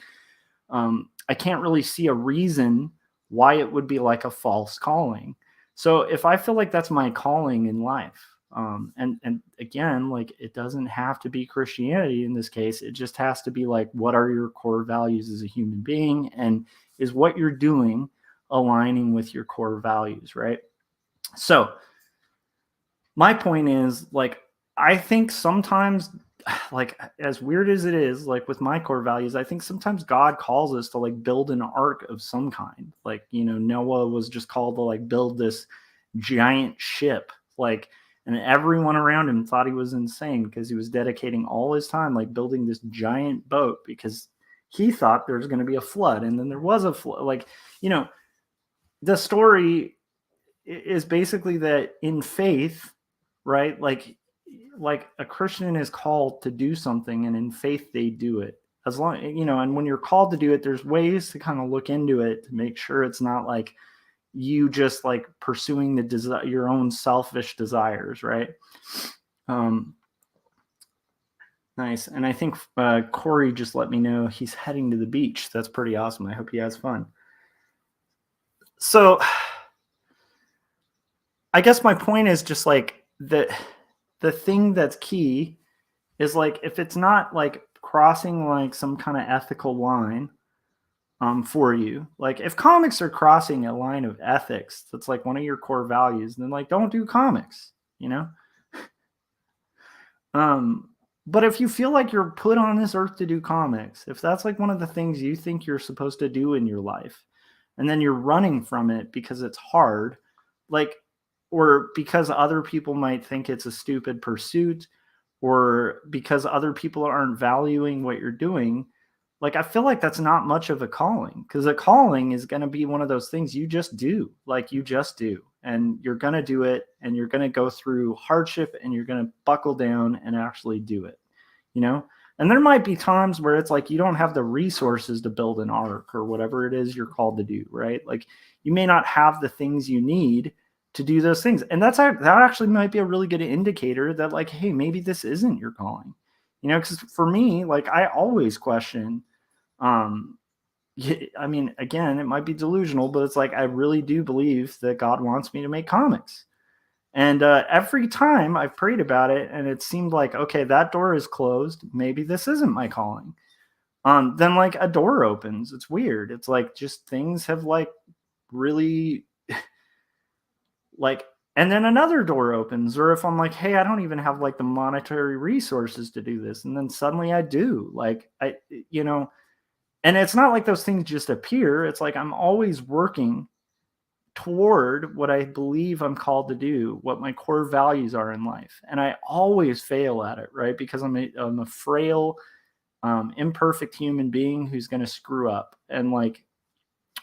[SPEAKER 1] I can't really see a reason why it would be like a false calling. So if I feel like that's my calling in life, and again, like it doesn't have to be Christianity in this case. It just has to be like, what are your core values as a human being? And is what you're doing aligning with your core values, right? So my point is like, I think sometimes, like as weird as it is, like with my core values, I think sometimes God calls us to like build an ark of some kind. Like, Noah was just called to like build this giant ship, like, and everyone around him thought he was insane because he was dedicating all his time like building this giant boat, because he thought there was going to be a flood, and then there was a flood. Like, the story is basically that in faith, right? Like a Christian is called to do something, and in faith they do it. As long, and when you're called to do it, there's ways to kind of look into it to make sure it's not like you just like pursuing your own selfish desires, right? Nice. And I think Corey just let me know he's heading to the beach. That's pretty awesome. I hope he has fun. So I guess my point is just like the thing that's key is like, if it's not like crossing like some kind of ethical line, for you. Like if comics are crossing a line of ethics, that's like one of your core values, then like don't do comics, you know? But if you feel like you're put on this earth to do comics, if that's like one of the things you think you're supposed to do in your life, and then you're running from it because it's hard, like, or because other people might think it's a stupid pursuit, or because other people aren't valuing what you're doing, like I feel like that's not much of a calling, because a calling is going to be one of those things you just do, like you just do, and you're going to do it, and you're going to go through hardship, and you're going to buckle down and actually do it, you know? And there might be times where it's like you don't have the resources to build an arc or whatever it is you're called to do, right? Like you may not have the things you need to do those things, and that actually might be a really good indicator that like, hey, maybe this isn't your calling, you know? Because for me, like I always question, I mean, again, it might be delusional, but it's like I really do believe that God wants me to make comics. And every time I've prayed about it and it seemed like, okay, that door is closed, maybe this isn't my calling. Then like a door opens. It's weird. It's like just things have like really like, and then another door opens. Or if I'm like, hey, I don't even have like the monetary resources to do this, and then suddenly I do. Like you know, and it's not like those things just appear. It's like I'm always working toward what I believe I'm called to do, what my core values are in life. And I always fail at it, right? Because I'm a frail, imperfect human being who's going to screw up. And like,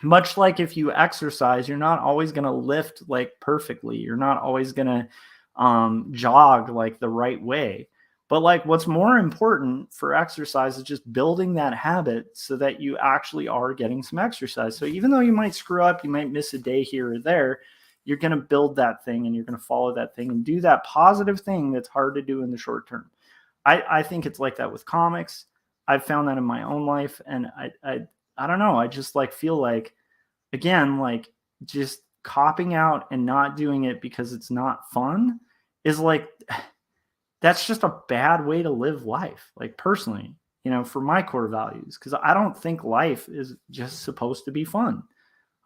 [SPEAKER 1] much like if you exercise, you're not always going to lift like perfectly. You're not always going to jog like the right way. But like what's more important for exercise is just building that habit so that you actually are getting some exercise. So even though you might screw up, you might miss a day here or there, you're going to build that thing and you're going to follow that thing and do that positive thing that's hard to do in the short term. I think it's like that with comics. I've found that in my own life. And I don't know. I just like feel like, again, like just copping out and not doing it because it's not fun is like, that's just a bad way to live life. Like personally, you know, for my core values, because I don't think life is just supposed to be fun.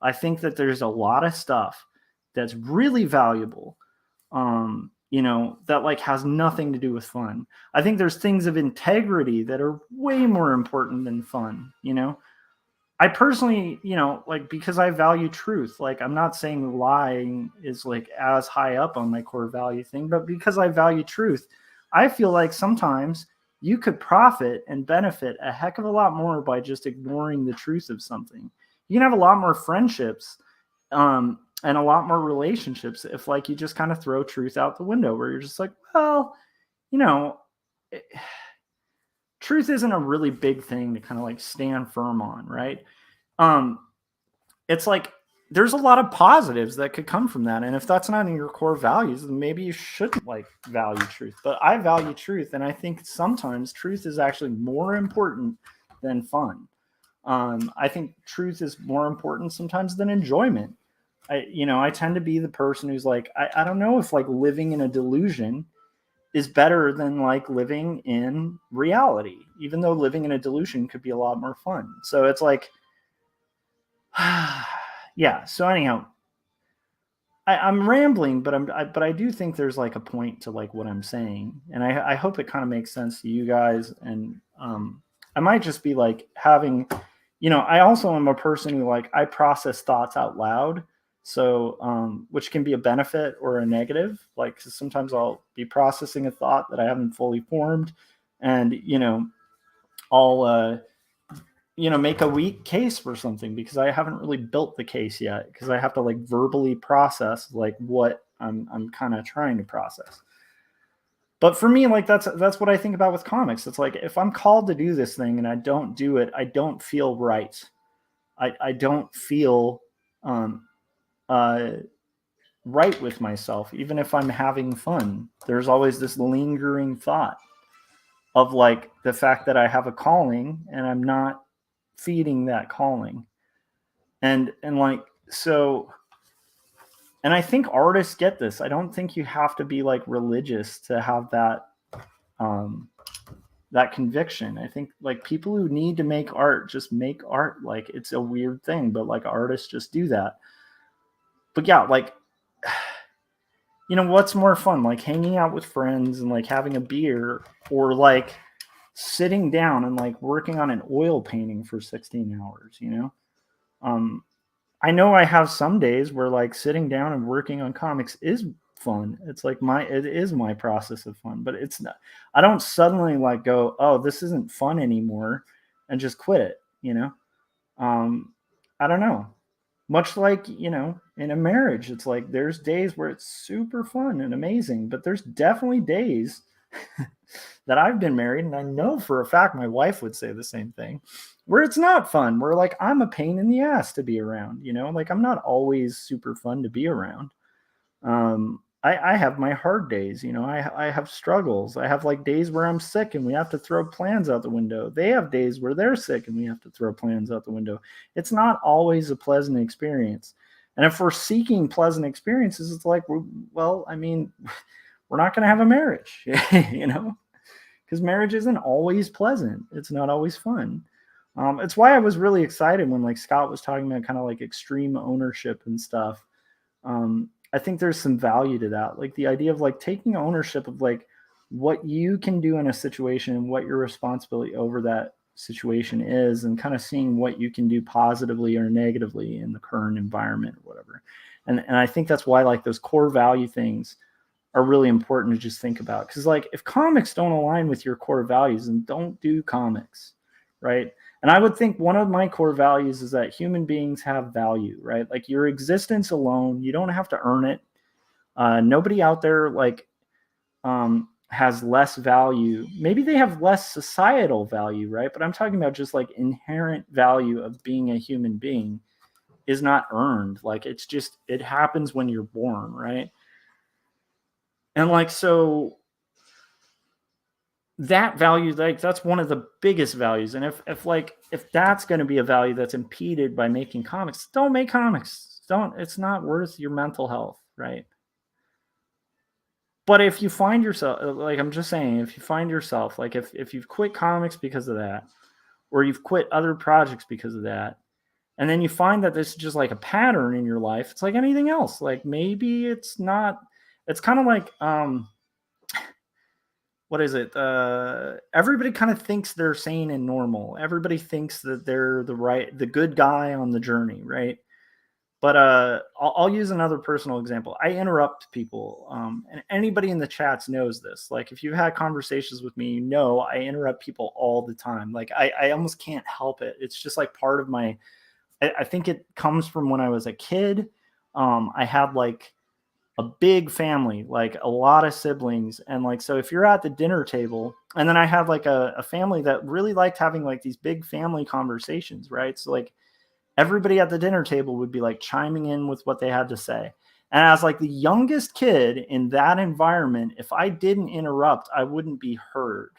[SPEAKER 1] I think that there's a lot of stuff that's really valuable, you know, that like has nothing to do with fun. I think there's things of integrity that are way more important than fun, you know. I personally, you know, like because I value truth, like I'm not saying lying is like as high up on my core value thing, but because I value truth, I feel like sometimes you could profit and benefit a heck of a lot more by just ignoring the truth of something. You can have a lot more friendships, and a lot more relationships if like you just kind of throw truth out the window, where you're just like, well, you know, truth isn't a really big thing to kind of like stand firm on, right? It's like there's a lot of positives that could come from that, and if that's not in your core values, then maybe you shouldn't like value truth. But I value truth, and I think sometimes truth is actually more important than fun. I think truth is more important sometimes than enjoyment. I tend to be the person who's like, I don't know if like living in a delusion is better than like living in reality, even though living in a delusion could be a lot more fun. So it's like, yeah. So anyhow, I'm rambling, but I do think there's like a point to like what I'm saying, and I hope it kind of makes sense to you guys. And I might just be like having, I also am a person who like I process thoughts out loud. So, which can be a benefit or a negative. Like 'cause sometimes I'll be processing a thought that I haven't fully formed, and I'll make a weak case for something because I haven't really built the case yet, because I have to like verbally process like what I'm kind of trying to process. But for me, like that's what I think about with comics. It's like if I'm called to do this thing and I don't do it, I don't feel right. I don't feel uh, right with myself, even if I'm having fun. There's always this lingering thought of like the fact that I have a calling and I'm not feeding that calling. And like, so, and I think artists get this. I don't think you have to be like religious to have that, that conviction. I think like people who need to make art just make art. Like it's a weird thing, but like artists just do that. But yeah, like what's more fun, like hanging out with friends and like having a beer, or like sitting down and like working on an oil painting for 16 hours, I know I have some days where like sitting down and working on comics is fun. It's like it is my process of fun, but it's not, I don't suddenly like go, oh, this isn't fun anymore and just quit it, I don't know. Much like, in a marriage, it's like there's days where it's super fun and amazing, but there's definitely days that I've been married, and I know for a fact my wife would say the same thing, where it's not fun, where like I'm a pain in the ass to be around, like I'm not always super fun to be around. I have my hard days, I have struggles. I have like days where I'm sick and we have to throw plans out the window. They have days where they're sick and we have to throw plans out the window. It's not always a pleasant experience. And if we're seeking pleasant experiences, it's like, well, I mean, we're not going to have a marriage, because marriage isn't always pleasant. It's not always fun. It's why I was really excited when like Scott was talking about kind of like extreme ownership and stuff. I think there's some value to that. Like the idea of like taking ownership of like what you can do in a situation and what your responsibility over that situation is, and kind of seeing what you can do positively or negatively in the current environment or whatever. And I think that's why like those core value things are really important to just think about. Because like if comics don't align with your core values, then don't do comics, right? And I would think one of my core values is that human beings have value, right? Like your existence alone, you don't have to earn it. Nobody out there like has less value. Maybe they have less societal value, right? But I'm talking about just like inherent value of being a human being is not earned. Like it's just, it happens when you're born, right? And like, so that value, like that's one of the biggest values. And if that's going to be a value that's impeded by making comics, don't make comics. It's not worth your mental health, right? But if you find yourself, like I'm just saying, if you find yourself, like if you've quit comics because of that, or you've quit other projects because of that, and then you find that this is just like a pattern in your life, it's like anything else. Like maybe it's not, it's kind of like, what is it? Everybody kind of thinks they're sane and normal. Everybody thinks that they're the good guy on the journey, right? But I'll use another personal example. I interrupt people, and anybody in the chats knows this. Like if you've had conversations with me, I interrupt people all the time. Like I almost can't help it. It's just like part of my. I think it comes from when I was a kid. I had like a big family, like a lot of siblings. And like, so if you're at the dinner table, and then I had like a family that really liked having like these big family conversations, right? So like everybody at the dinner table would be like chiming in with what they had to say. And as like the youngest kid in that environment, if I didn't interrupt, I wouldn't be heard.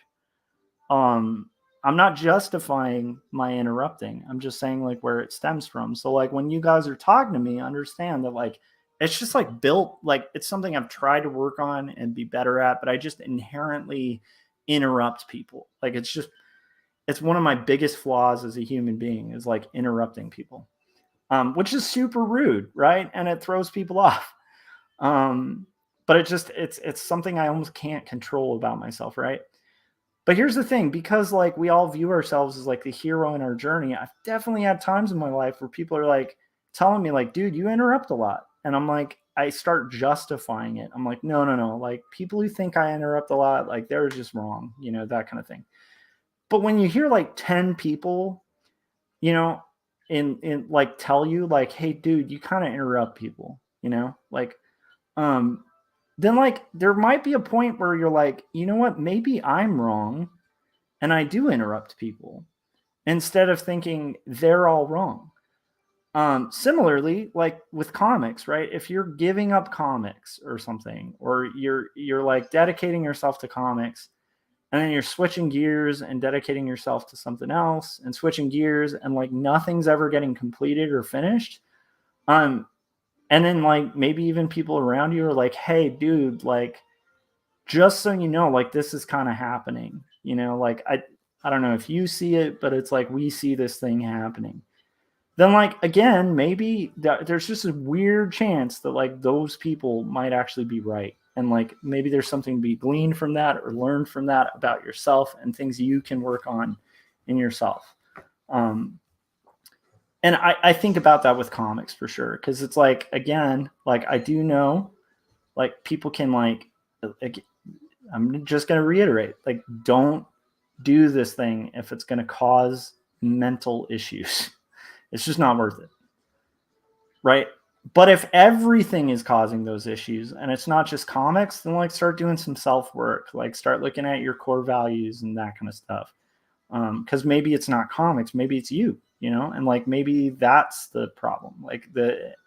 [SPEAKER 1] I'm not justifying my interrupting. I'm just saying like where it stems from. So like when you guys are talking to me, understand that like it's just like built, like it's something I've tried to work on and be better at, but I just inherently interrupt people. Like it's one of my biggest flaws as a human being is like interrupting people, which is super rude, right? And it throws people off. But it's something I almost can't control about myself, right? But here's the thing, because like we all view ourselves as like the hero in our journey, I've definitely had times in my life where people are like telling me like, dude, you interrupt a lot. And I'm like, I start justifying it. I'm like, no. Like people who think I interrupt a lot, like they're just wrong, that kind of thing. But when you hear like 10 people, in like tell you like, hey, dude, you kind of interrupt people, like, then like there might be a point where you're like, you know what, maybe I'm wrong and I do interrupt people instead of thinking they're all wrong. Similarly, like with comics, right? If you're giving up comics or something, or you're like dedicating yourself to comics, and then you're switching gears and dedicating yourself to something else and switching gears, and like nothing's ever getting completed or finished. And then like maybe even people around you are like, hey, dude, like, just so you know, like this is kind of happening. You know, like I don't know if you see it, but it's like we see this thing happening. Then like again, maybe there's just a weird chance that like those people might actually be right. And like maybe there's something to be gleaned from that or learned from that about yourself and things you can work on in yourself. And I think about that with comics for sure. Cause it's like, again, like I do know like people can like I'm just going to reiterate, like, don't do this thing if it's going to cause mental issues. It's just not worth it. Right. But if everything is causing those issues and it's not just comics, then like start doing some self work, like start looking at your core values and that kind of stuff. Because maybe it's not comics, maybe it's you, you know, and like maybe that's the problem. Like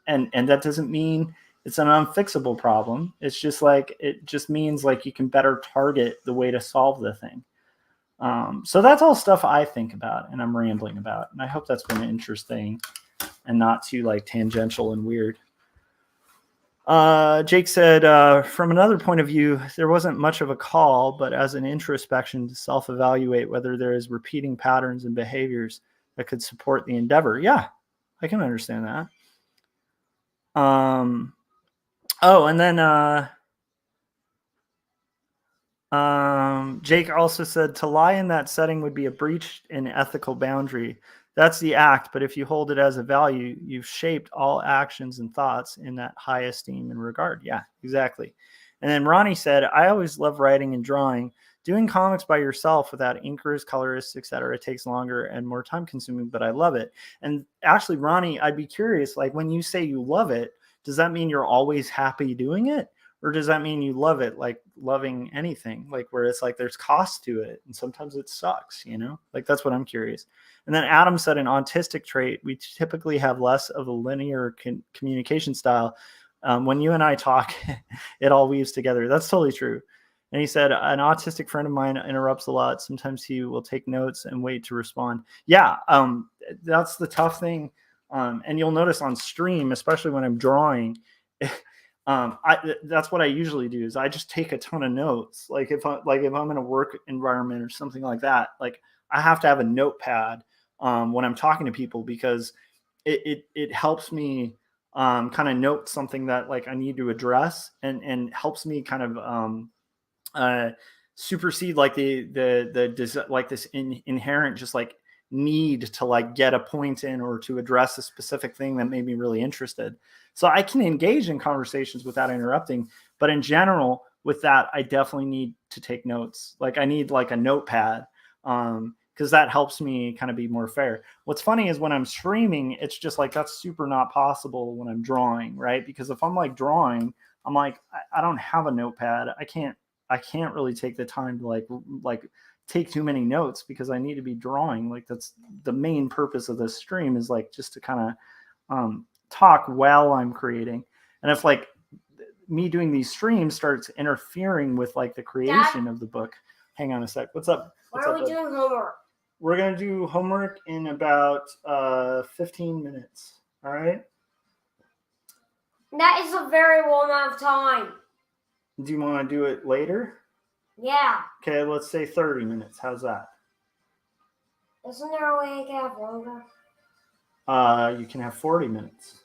[SPEAKER 1] and that doesn't mean it's an unfixable problem. It's just like it just means like you can better target the way to solve the thing. So that's all stuff I think about and I'm rambling about, and I hope that's been interesting and not too like tangential and weird. Jake said, from another point of view, there wasn't much of a call, but as an introspection to self-evaluate whether there is repeating patterns and behaviors that could support the endeavor. Yeah, I can understand that. Oh, and then Jake also said to lie in that setting would be a breach in ethical boundary. That's the act, but if you hold it as a value, you've shaped all actions and thoughts in that high esteem and regard. Yeah, exactly. And then Ronnie said, I always love writing and drawing. Doing comics by yourself without inkers, colorists, etc. takes longer and more time consuming, but I love it. And actually, Ronnie, I'd be curious, like when you say you love it, does that mean you're always happy doing it? Or does that mean you love it, like loving anything, like where it's like there's cost to it and sometimes it sucks, you know? Like that's what I'm curious. And then Adam said an autistic trait, we typically have less of a linear communication style. When you and I talk, it all weaves together. That's totally true. And he said, an autistic friend of mine interrupts a lot. Sometimes he will take notes and wait to respond. Yeah, that's the tough thing. And you'll notice on stream, especially when I'm drawing, that's what I usually do is I just take a ton of notes. Like if I'm in a work environment or something like that, like I have to have a notepad when I'm talking to people because it helps me kind of note something that like I need to address and helps me kind of supersede like the like this inherent just like need to like get a point in or to address a specific thing that made me really interested. So I can engage in conversations without interrupting, but in general with that, I definitely need to take notes. Like I need like a notepad because that helps me kind of be more fair. What's funny is when I'm streaming, it's just like that's super not possible when I'm drawing, right? Because if I'm like drawing, I'm like I don't have a notepad. I can't really take the time to like take too many notes because I need to be drawing. Like that's the main purpose of this stream is like just to kind of talk while I'm creating. And if like me doing these streams starts interfering with like the creation of the book, hang on a sec. What's up?
[SPEAKER 2] Why are we doing homework?
[SPEAKER 1] We're going to do homework in about 15 minutes. All right.
[SPEAKER 2] That is a very long amount of time.
[SPEAKER 1] Do you want to do it later?
[SPEAKER 2] Yeah.
[SPEAKER 1] Okay, let's say 30 minutes. How's that?
[SPEAKER 2] Isn't there a way I can have longer?
[SPEAKER 1] You can have 40 minutes.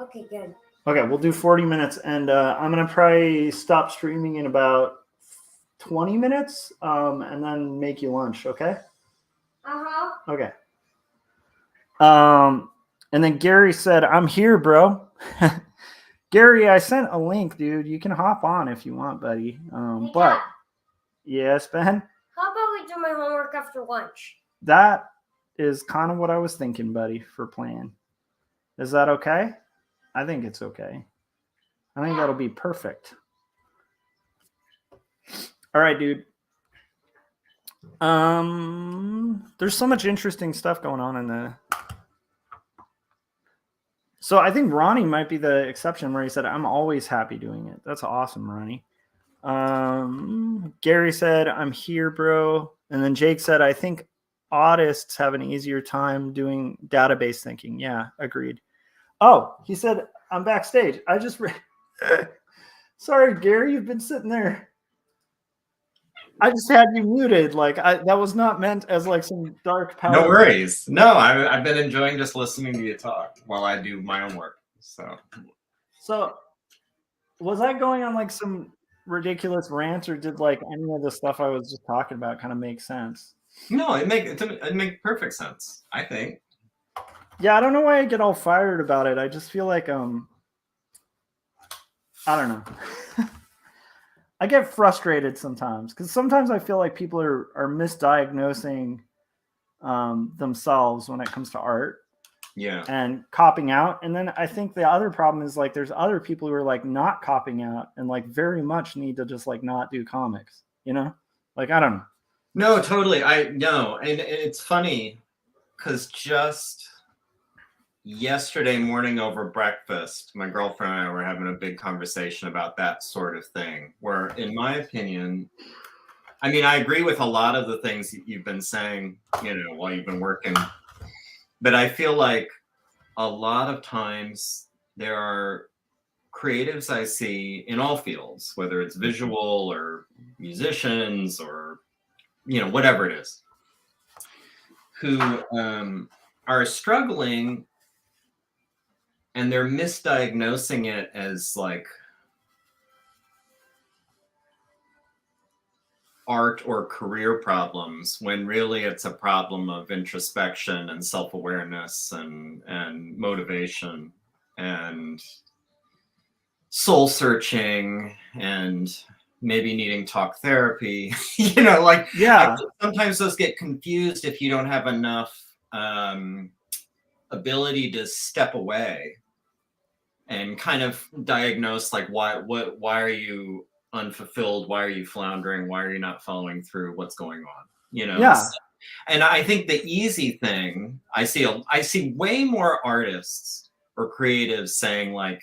[SPEAKER 2] Okay, good.
[SPEAKER 1] Okay, we'll do 40 minutes, and I'm going to probably stop streaming in about 20 minutes and then make you lunch, okay?
[SPEAKER 2] Uh-huh.
[SPEAKER 1] Okay. And then Gary said, I'm here, bro. Gary, I sent a link, dude. You can hop on if you want, buddy.
[SPEAKER 2] Hey,
[SPEAKER 1] But
[SPEAKER 2] Dad,
[SPEAKER 1] yes, Ben,
[SPEAKER 2] how about we do my homework after lunch?
[SPEAKER 1] that is kind of what I was thinking, buddy, for plan. Is that okay? I think it's okay. I think that'll be perfect. All right, dude. There's so much interesting stuff going on in the. So I think Ronnie might be the exception where he said, I'm always happy doing it. That's awesome, Ronnie. Gary said, I'm here, bro. And then Jake said, I think autists have an easier time doing database thinking. Yeah, agreed. Oh, he said, I'm backstage. I just sorry, Gary, you've been sitting there. I just had you muted. Like that was not meant as like some dark power.
[SPEAKER 3] No worries. No, I've been enjoying just listening to you talk while I do my own work.
[SPEAKER 1] So was I going on like some ridiculous rant, or did like any of the stuff I was just talking about kind of make sense?
[SPEAKER 3] No, it make perfect sense, I think.
[SPEAKER 1] Yeah, I don't know why I get all fired about it. I just feel like I don't know. I get frustrated sometimes because sometimes I feel like people are misdiagnosing themselves when it comes to art.
[SPEAKER 3] Yeah.
[SPEAKER 1] And copping out. And then I think the other problem is like there's other people who are like not copping out and like very much need to just like not do comics, you know? Like I don't know.
[SPEAKER 3] No, totally. I know. And it's funny because just yesterday morning over breakfast, my girlfriend and I were having a big conversation about that sort of thing, where in my opinion, I mean, I agree with a lot of the things you've been saying, you know, while you've been working, but I feel like a lot of times there are creatives I see in all fields, whether it's visual or musicians or, you know, whatever it is, who are struggling and they're misdiagnosing it as like art or career problems when really it's a problem of introspection and self-awareness and motivation and soul searching and maybe needing talk therapy. You know, like,
[SPEAKER 1] yeah,
[SPEAKER 3] sometimes those get confused if you don't have enough ability to step away and kind of diagnose like why are you unfulfilled, why are you floundering, why are you not following through, what's going on, you know?
[SPEAKER 1] yeah.
[SPEAKER 3] So, and I think the easy thing I see way more artists or creatives saying like,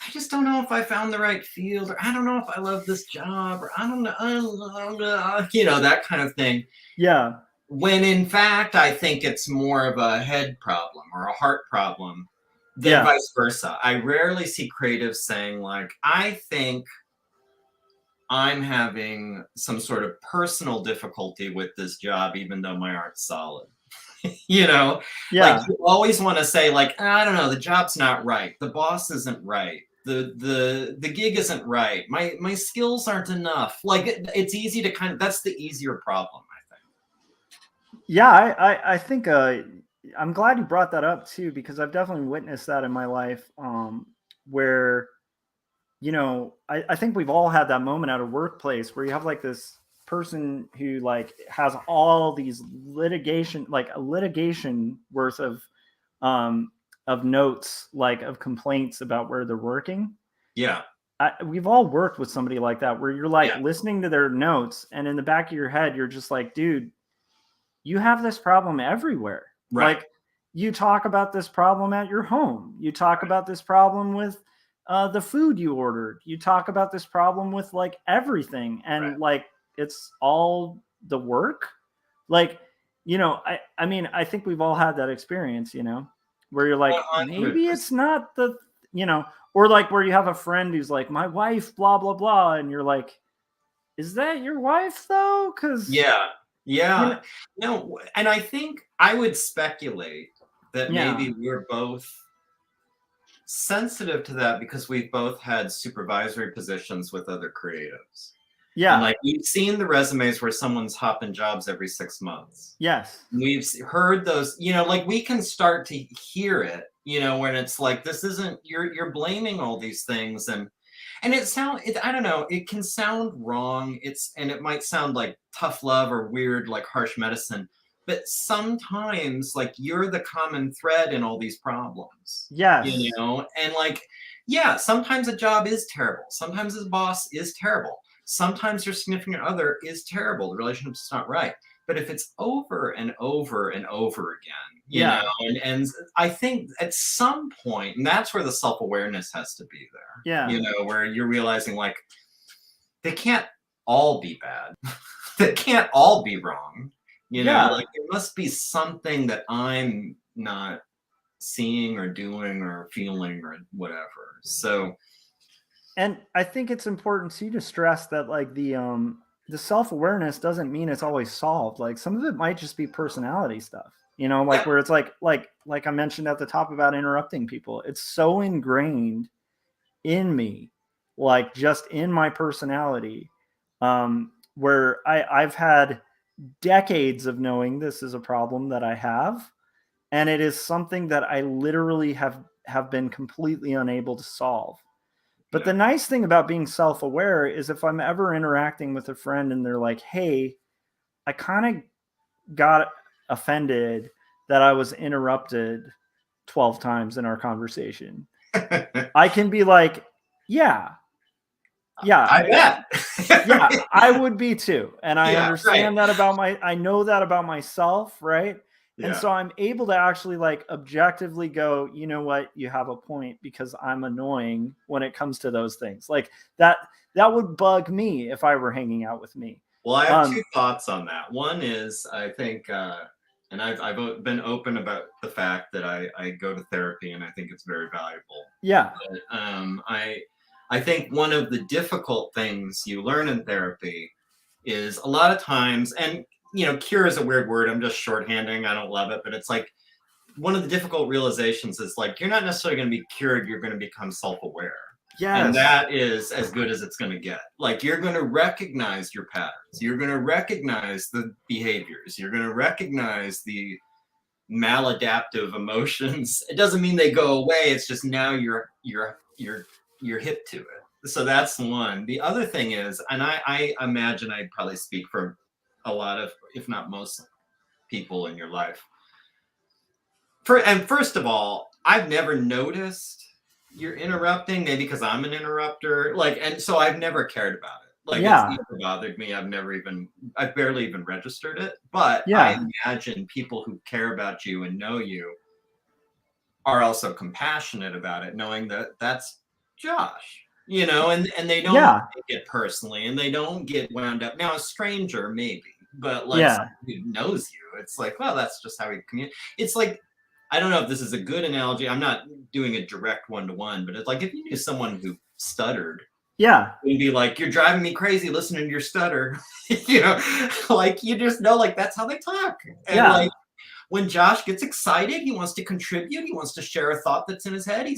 [SPEAKER 3] I just don't know if I found the right field, or I don't know if I love this job, or I don't know, you know, that kind of thing.
[SPEAKER 1] Yeah.
[SPEAKER 3] When in fact, I think it's more of a head problem or a heart problem than vice versa. I rarely see creatives saying like, I think I'm having some sort of personal difficulty with this job, even though my art's solid. You know,
[SPEAKER 1] Yeah.
[SPEAKER 3] like you always want to say like, I don't know, the job's not right, the boss isn't right, the gig isn't right, my skills aren't enough. Like it's easy to kind of, that's the easier problem, I think.
[SPEAKER 1] Yeah, I think I'm glad you brought that up too, because I've definitely witnessed that in my life, where you know, I think we've all had that moment at a workplace where you have like this person who like has all these litigation, like a litigation worth of notes, like of complaints about where they're working.
[SPEAKER 3] Yeah.
[SPEAKER 1] We've all worked with somebody like that where you're like listening to their notes and in the back of your head, you're just like, dude, you have this problem everywhere.
[SPEAKER 3] Right.
[SPEAKER 1] Like you talk about this problem at your home. You talk about this problem with the food you ordered. You talk about this problem with like everything. And like, it's all the work. Like, you know, I mean, I think we've all had that experience, you know, where you're like,
[SPEAKER 3] 100%.
[SPEAKER 1] maybe it's not the, you know, or like where you have a friend who's like, my wife, blah, blah, blah. And you're like, is that your wife though? Cause
[SPEAKER 3] yeah.
[SPEAKER 1] You know,
[SPEAKER 3] No, and I think I would speculate that maybe we're both sensitive to that because we've both had supervisory positions with other creatives.
[SPEAKER 1] Yeah.
[SPEAKER 3] And like we've seen the resumes where someone's hopping jobs every 6 months.
[SPEAKER 1] Yes.
[SPEAKER 3] We've heard those, you know, like we can start to hear it, you know, when it's like, this isn't, you're blaming all these things. And I don't know, it can sound wrong. And it might sound like tough love or weird, like harsh medicine, but sometimes like you're the common thread in all these problems.
[SPEAKER 1] Yes.
[SPEAKER 3] You know, and like, yeah, sometimes a job is terrible. Sometimes his boss is terrible. Sometimes your significant other is terrible. The relationship's not right. But if it's over and over and over again, you know, and I think at some point, and that's where the self-awareness has to be there.
[SPEAKER 1] Yeah.
[SPEAKER 3] You know, where you're realizing like, they can't all be bad. They can't all be wrong. You know, like there must be something that I'm not seeing or doing or feeling or whatever. So,
[SPEAKER 1] and I think it's important too to stress that like the the self-awareness doesn't mean it's always solved. Like some of it might just be personality stuff, you know, like where it's like I mentioned at the top about interrupting people. It's so ingrained in me, like just in my personality, where I've had decades of knowing this is a problem that I have. And it is something that I literally have been completely unable to solve. But the nice thing about being self-aware is if I'm ever interacting with a friend and they're like, hey, I kind of got offended that I was interrupted 12 times in our conversation. I can be like, yeah,
[SPEAKER 3] I bet.
[SPEAKER 1] yeah, I would be too. And I understand that about I know that about myself, right?
[SPEAKER 3] Yeah.
[SPEAKER 1] And so I'm able to actually like objectively go, you know what, you have a point, because I'm annoying when it comes to those things. Like that would bug me if I were hanging out with me.
[SPEAKER 3] Well, I have two thoughts on that. One is, I think, and I've been open about the fact that I go to therapy, and I think it's very valuable.
[SPEAKER 1] Yeah.
[SPEAKER 3] But, I think one of the difficult things you learn in therapy is a lot of times, and you know, cure is a weird word. I'm just shorthanding. I don't love it, but it's like one of the difficult realizations is like you're not necessarily going to be cured. You're going to become self-aware.
[SPEAKER 1] Yes.
[SPEAKER 3] And that is as good as it's going to get. Like you're going to recognize your patterns. You're going to recognize the behaviors. You're going to recognize the maladaptive emotions. It doesn't mean they go away. It's just now you're hip to it. So that's one. The other thing is, and I imagine I probably speak for a lot of, if not most people in your life. First of all, I've never noticed you're interrupting, maybe because I'm an interrupter, like, and so I've never cared about it. Like, it's never bothered me. I've barely even registered it. But I imagine people who care about you and know you are also compassionate about it, knowing that that's Josh, you know, and they don't take it personally, and they don't get wound up. Now, a stranger, maybe, but like someone who knows you, it's like, well, that's just how we communicate. It's like, I don't know if this is a good analogy. I'm not doing a direct one-to-one, but it's like if you knew someone who stuttered, you'd be like, you're driving me crazy listening to your stutter. You know, like you just know, like that's how they talk. And like when Josh gets excited, he wants to contribute. He wants to share a thought that's in his head.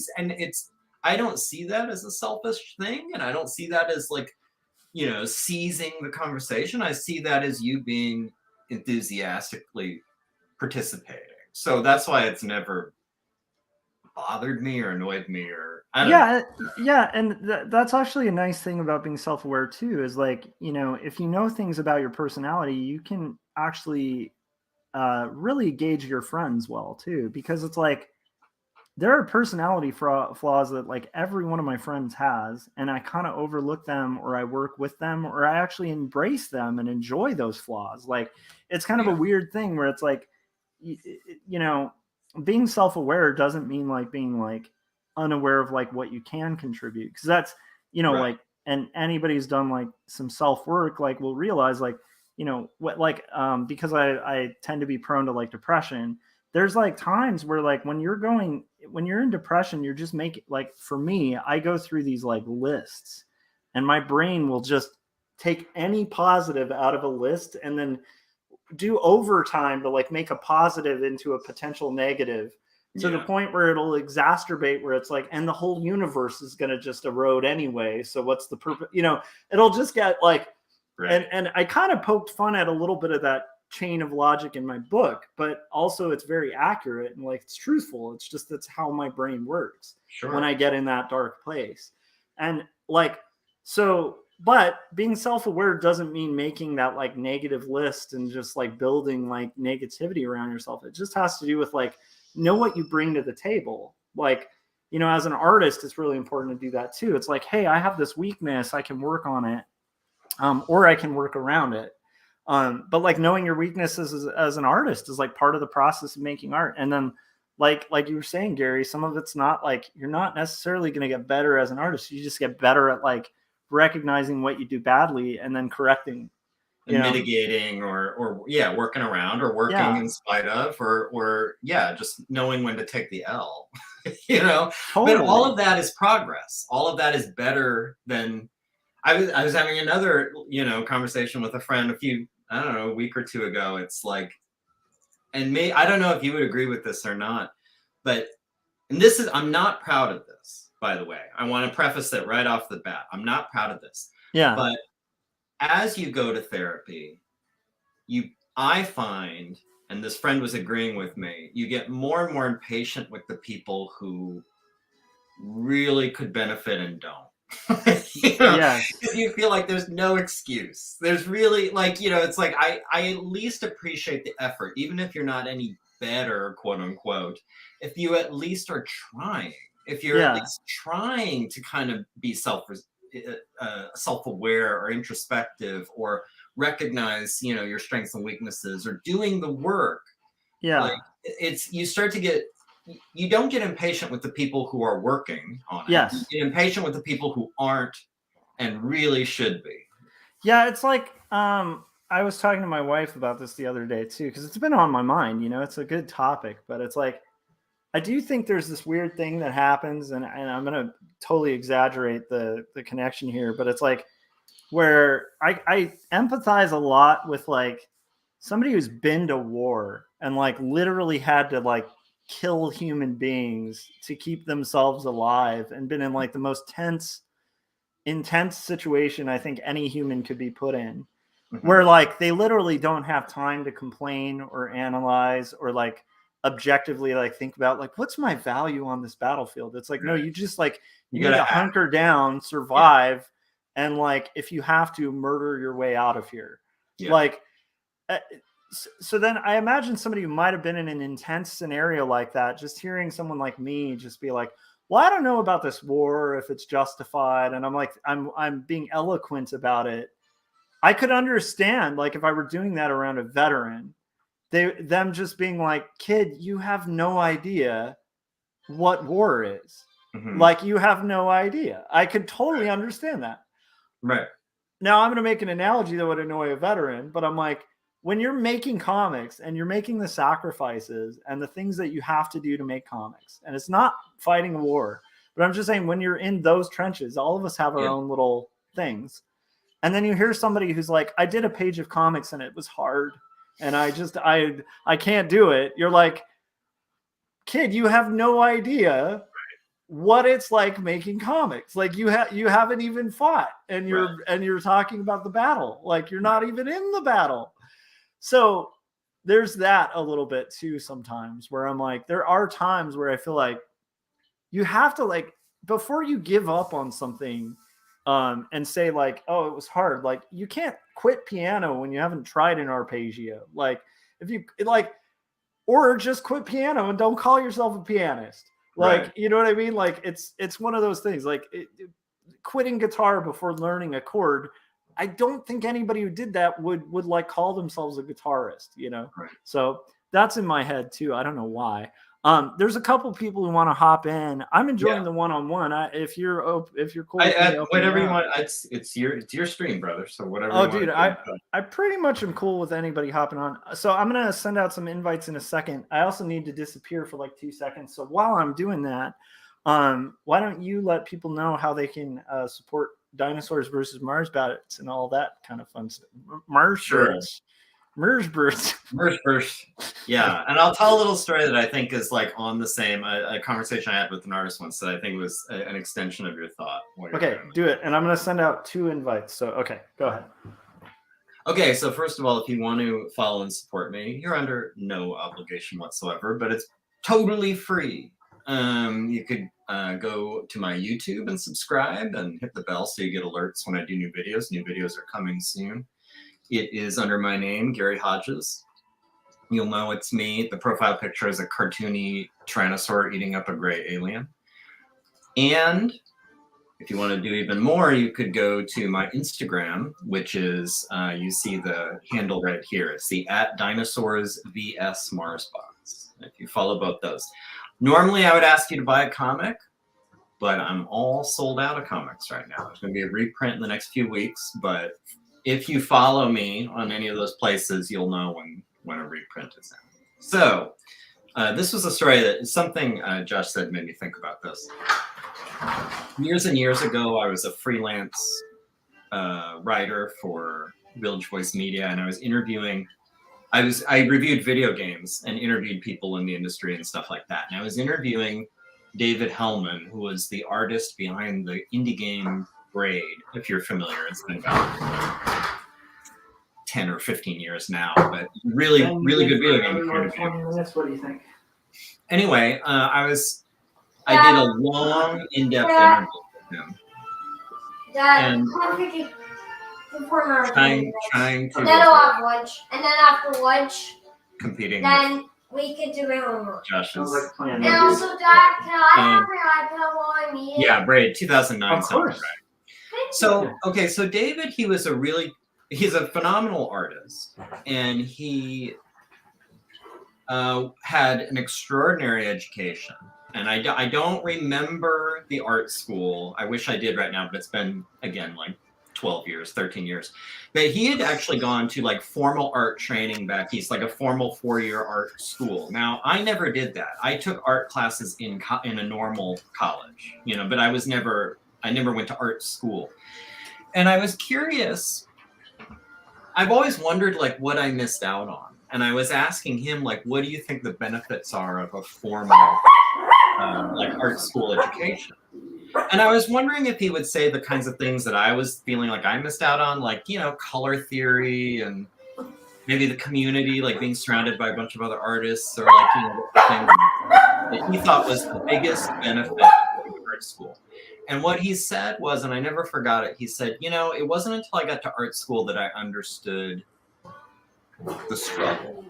[SPEAKER 3] I don't see that as a selfish thing, and I don't see that as like, you know, seizing the conversation. I see that as you being enthusiastically participating. So that's why it's never bothered me or annoyed me, or I don't know.
[SPEAKER 1] Yeah, and that's actually a nice thing about being self-aware too, is like, you know, if you know things about your personality, you can actually really gauge your friends well too, because it's like there are personality flaws that like every one of my friends has, and I kind of overlook them, or I work with them, or I actually embrace them and enjoy those flaws. Like it's kind of a weird thing where it's like, you know, being self-aware doesn't mean like being like unaware of like what you can contribute, because that's, you know, like, and anybody who's done like some self-work like will realize like, you know, what, like because I tend to be prone to like depression. There's like times where like when you're in depression, you're just making, like for me, I go through these like lists, and my brain will just take any positive out of a list and then do overtime to like make a positive into a potential negative, to the point where it'll exacerbate, where it's like, and the whole universe is going to just erode anyway. So what's the purpose? You know, it'll just get like, and I kind of poked fun at a little bit of that chain of logic in my book, but also it's very accurate and like it's truthful. It's just, that's how my brain works when I get in that dark place. And like, so, but being self-aware doesn't mean making that like negative list and just like building like negativity around yourself. It just has to do with like, know what you bring to the table. Like, you know, as an artist, it's really important to do that too. It's like, hey, I have this weakness, I can work on it, or I can work around it. But like knowing your weaknesses as an artist is like part of the process of making art. And then like you were saying, Gary, some of it's not like, you're not necessarily going to get better as an artist. You just get better at like recognizing what you do badly and then correcting,
[SPEAKER 3] and mitigating, or working around, or working in spite of, or just knowing when to take the L. You know, but all of that is progress. All of that is better than, I was having another, conversation with a friend a week or two ago. It's like, and I don't know if you would agree with this or not, but, and I'm not proud of this, by the way. I want to preface that right off the bat. I'm not proud of this.
[SPEAKER 1] Yeah.
[SPEAKER 3] But as you go to therapy, I find, and this friend was agreeing with me, you get more and more impatient with the people who really could benefit and don't.
[SPEAKER 1] Yes.
[SPEAKER 3] You feel like there's no excuse. There's really it's like I at least appreciate the effort, even if you're not any better, quote unquote, if you at least are trying, if you're at least trying to kind of be self-aware or introspective, or recognize your strengths and weaknesses, or doing the work. You don't get impatient with the people who are working on it.
[SPEAKER 1] Yes.
[SPEAKER 3] You get impatient with the people who aren't and really should be.
[SPEAKER 1] Yeah, it's like I was talking to my wife about this the other day too, because it's been on my mind. It's a good topic, but it's like I do think there's this weird thing that happens, and I'm gonna totally exaggerate the connection here, but it's like where I empathize a lot with like somebody who's been to war and like literally had to like kill human beings to keep themselves alive, and been in like the most intense situation I think any human could be put in, where like they literally don't have time to complain or analyze or like objectively like think about like, what's my value on this battlefield? It's like, no, you just like you need to hunker down, survive, and like if you have to, murder your way out of here. Like so then I imagine somebody who might have been in an intense scenario like that, just hearing someone like me just be like, well, I don't know about this war, if it's justified. And I'm like, I'm being eloquent about it. I could understand, like, if I were doing that around a veteran, them just being like, kid, you have no idea what war is. Like, you have no idea. I could totally understand that.
[SPEAKER 3] Right.
[SPEAKER 1] Now I'm going to make an analogy that would annoy a veteran, but I'm like, when you're making comics and you're making the sacrifices and the things that you have to do to make comics, and it's not fighting a war, but I'm just saying when you're in those trenches, all of us have our own little things. And then you hear somebody who's like, I did a page of comics and it was hard and I can't do it. You're like, kid, you have no idea what it's like making comics. Like you haven't even fought, and you're talking about the battle. Like you're not even in the battle. So there's that a little bit too sometimes, where I'm like, there are times where I feel like you have to, like, before you give up on something and say like, oh, it was hard. Like you can't quit piano when you haven't tried an arpeggio. Like if you like, or just quit piano and don't call yourself a pianist. Like, you know what I mean? Like it's one of those things, like quitting guitar before learning a chord. I don't think anybody who did that would like call themselves a guitarist, So that's in my head too. I don't know why. There's a couple people who want to hop in. I'm enjoying the one-on-one. If you're cool,
[SPEAKER 3] whatever you want. It's your stream, brother. So whatever.
[SPEAKER 1] Oh, dude, I pretty much am cool with anybody hopping on. So I'm gonna send out some invites in a second. I also need to disappear for like 2 seconds. So while I'm doing that, why don't you let people know how they can support Dinosaurs versus Mars Bats and all that kind of fun stuff. Mars birds.
[SPEAKER 3] Yeah, and I'll tell a little story that I think is like on the same a conversation I had with an artist once that I think was an extension of your thought.
[SPEAKER 1] Okay, do it, and I'm going to send out 2 invites. So okay, go ahead.
[SPEAKER 3] Okay, so first of all, if you want to follow and support me, you're under no obligation whatsoever, but it's totally free. You could go to my YouTube and subscribe and hit the bell so you get alerts when I do new videos. New videos are coming soon. It is under my name, Gary Hodges. You'll know it's me. The profile picture is a cartoony Tyrannosaur eating up a gray alien. And if you want to do even more, you could go to my Instagram, which is, you see the handle right here. It's the @DinosaurVSMarsBots. If you follow both those. Normally, I would ask you to buy a comic, but I'm all sold out of comics right now. There's going to be a reprint in the next few weeks, but if you follow me on any of those places, you'll know when a reprint is out. So this was a story that something Josh said made me think about this. Years and years ago, I was a freelance writer for Village Voice Media, and I was interviewing. I reviewed video games and interviewed people in the industry and stuff like that. And I was interviewing David Hellman, who was the artist behind the indie game Braid. If you're familiar, it's been about 10 or 15 years now, but really good video game.
[SPEAKER 1] 20 minutes. What do you think?
[SPEAKER 3] Anyway, I did a long, in-depth interview with him.
[SPEAKER 2] Dad,
[SPEAKER 3] And trying
[SPEAKER 2] and
[SPEAKER 3] to
[SPEAKER 2] then I'll have lunch. And then after lunch,
[SPEAKER 3] competing with
[SPEAKER 2] then we could do it homework.
[SPEAKER 3] Josh's.
[SPEAKER 1] Sounds like a plan.
[SPEAKER 2] And also, Dad, can I have your iPad while I'm eating?
[SPEAKER 3] Yeah, Braid, 2009.
[SPEAKER 1] Of
[SPEAKER 3] Sounds
[SPEAKER 1] course.
[SPEAKER 3] right. So, okay, so David, he's a phenomenal artist, and he had an extraordinary education. And I don't remember the art school. I wish I did right now, but it's been, again, like 12 years, 13 years. But he had actually gone to like formal art training back east, like a formal 4-year art school. Now, I never did that. I took art classes in a normal college, but I never went to art school. And I was curious. I've always wondered like what I missed out on. And I was asking him, like, what do you think the benefits are of a formal like art school education? And I was wondering if he would say the kinds of things that I was feeling like I missed out on, like, color theory and maybe the community, like being surrounded by a bunch of other artists, or like, the thing that he thought was the biggest benefit of art school. And what he said was, and I never forgot it, he said, it wasn't until I got to art school that I understood the struggle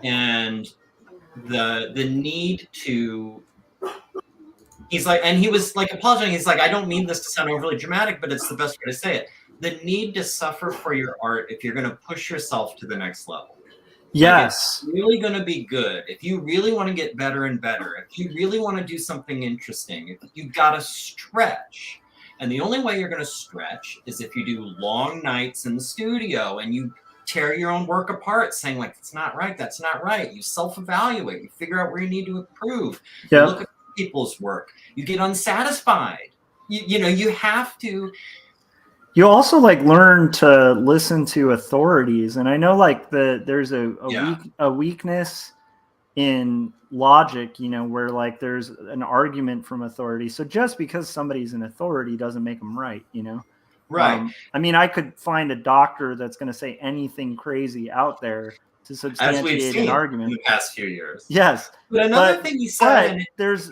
[SPEAKER 3] and the need to, he's like, and he was like apologizing, he's like, I don't mean this to sound overly dramatic, but it's the best way to say it. The need to suffer for your art if you're going to push yourself to the next level.
[SPEAKER 1] Yes.
[SPEAKER 3] Like, it's really going to be good. If you really want to get better and better, if you really want to do something interesting, you got to stretch. And the only way you're going to stretch is if you do long nights in the studio and you tear your own work apart, saying like, it's not right, that's not right. You self-evaluate, you figure out where you need to improve.
[SPEAKER 1] Yeah.
[SPEAKER 3] You look at people's work, you get unsatisfied. You have to.
[SPEAKER 1] You also like learn to listen to authorities, and I know like there's a weakness in logic, where like there's an argument from authority. So just because somebody's an authority doesn't make them right,
[SPEAKER 3] Right.
[SPEAKER 1] I mean, I could find a doctor that's going to say anything crazy out there to substantiate
[SPEAKER 3] As we've seen
[SPEAKER 1] an argument
[SPEAKER 3] in the past few years.
[SPEAKER 1] Yes.
[SPEAKER 3] But another thing he said,
[SPEAKER 1] there's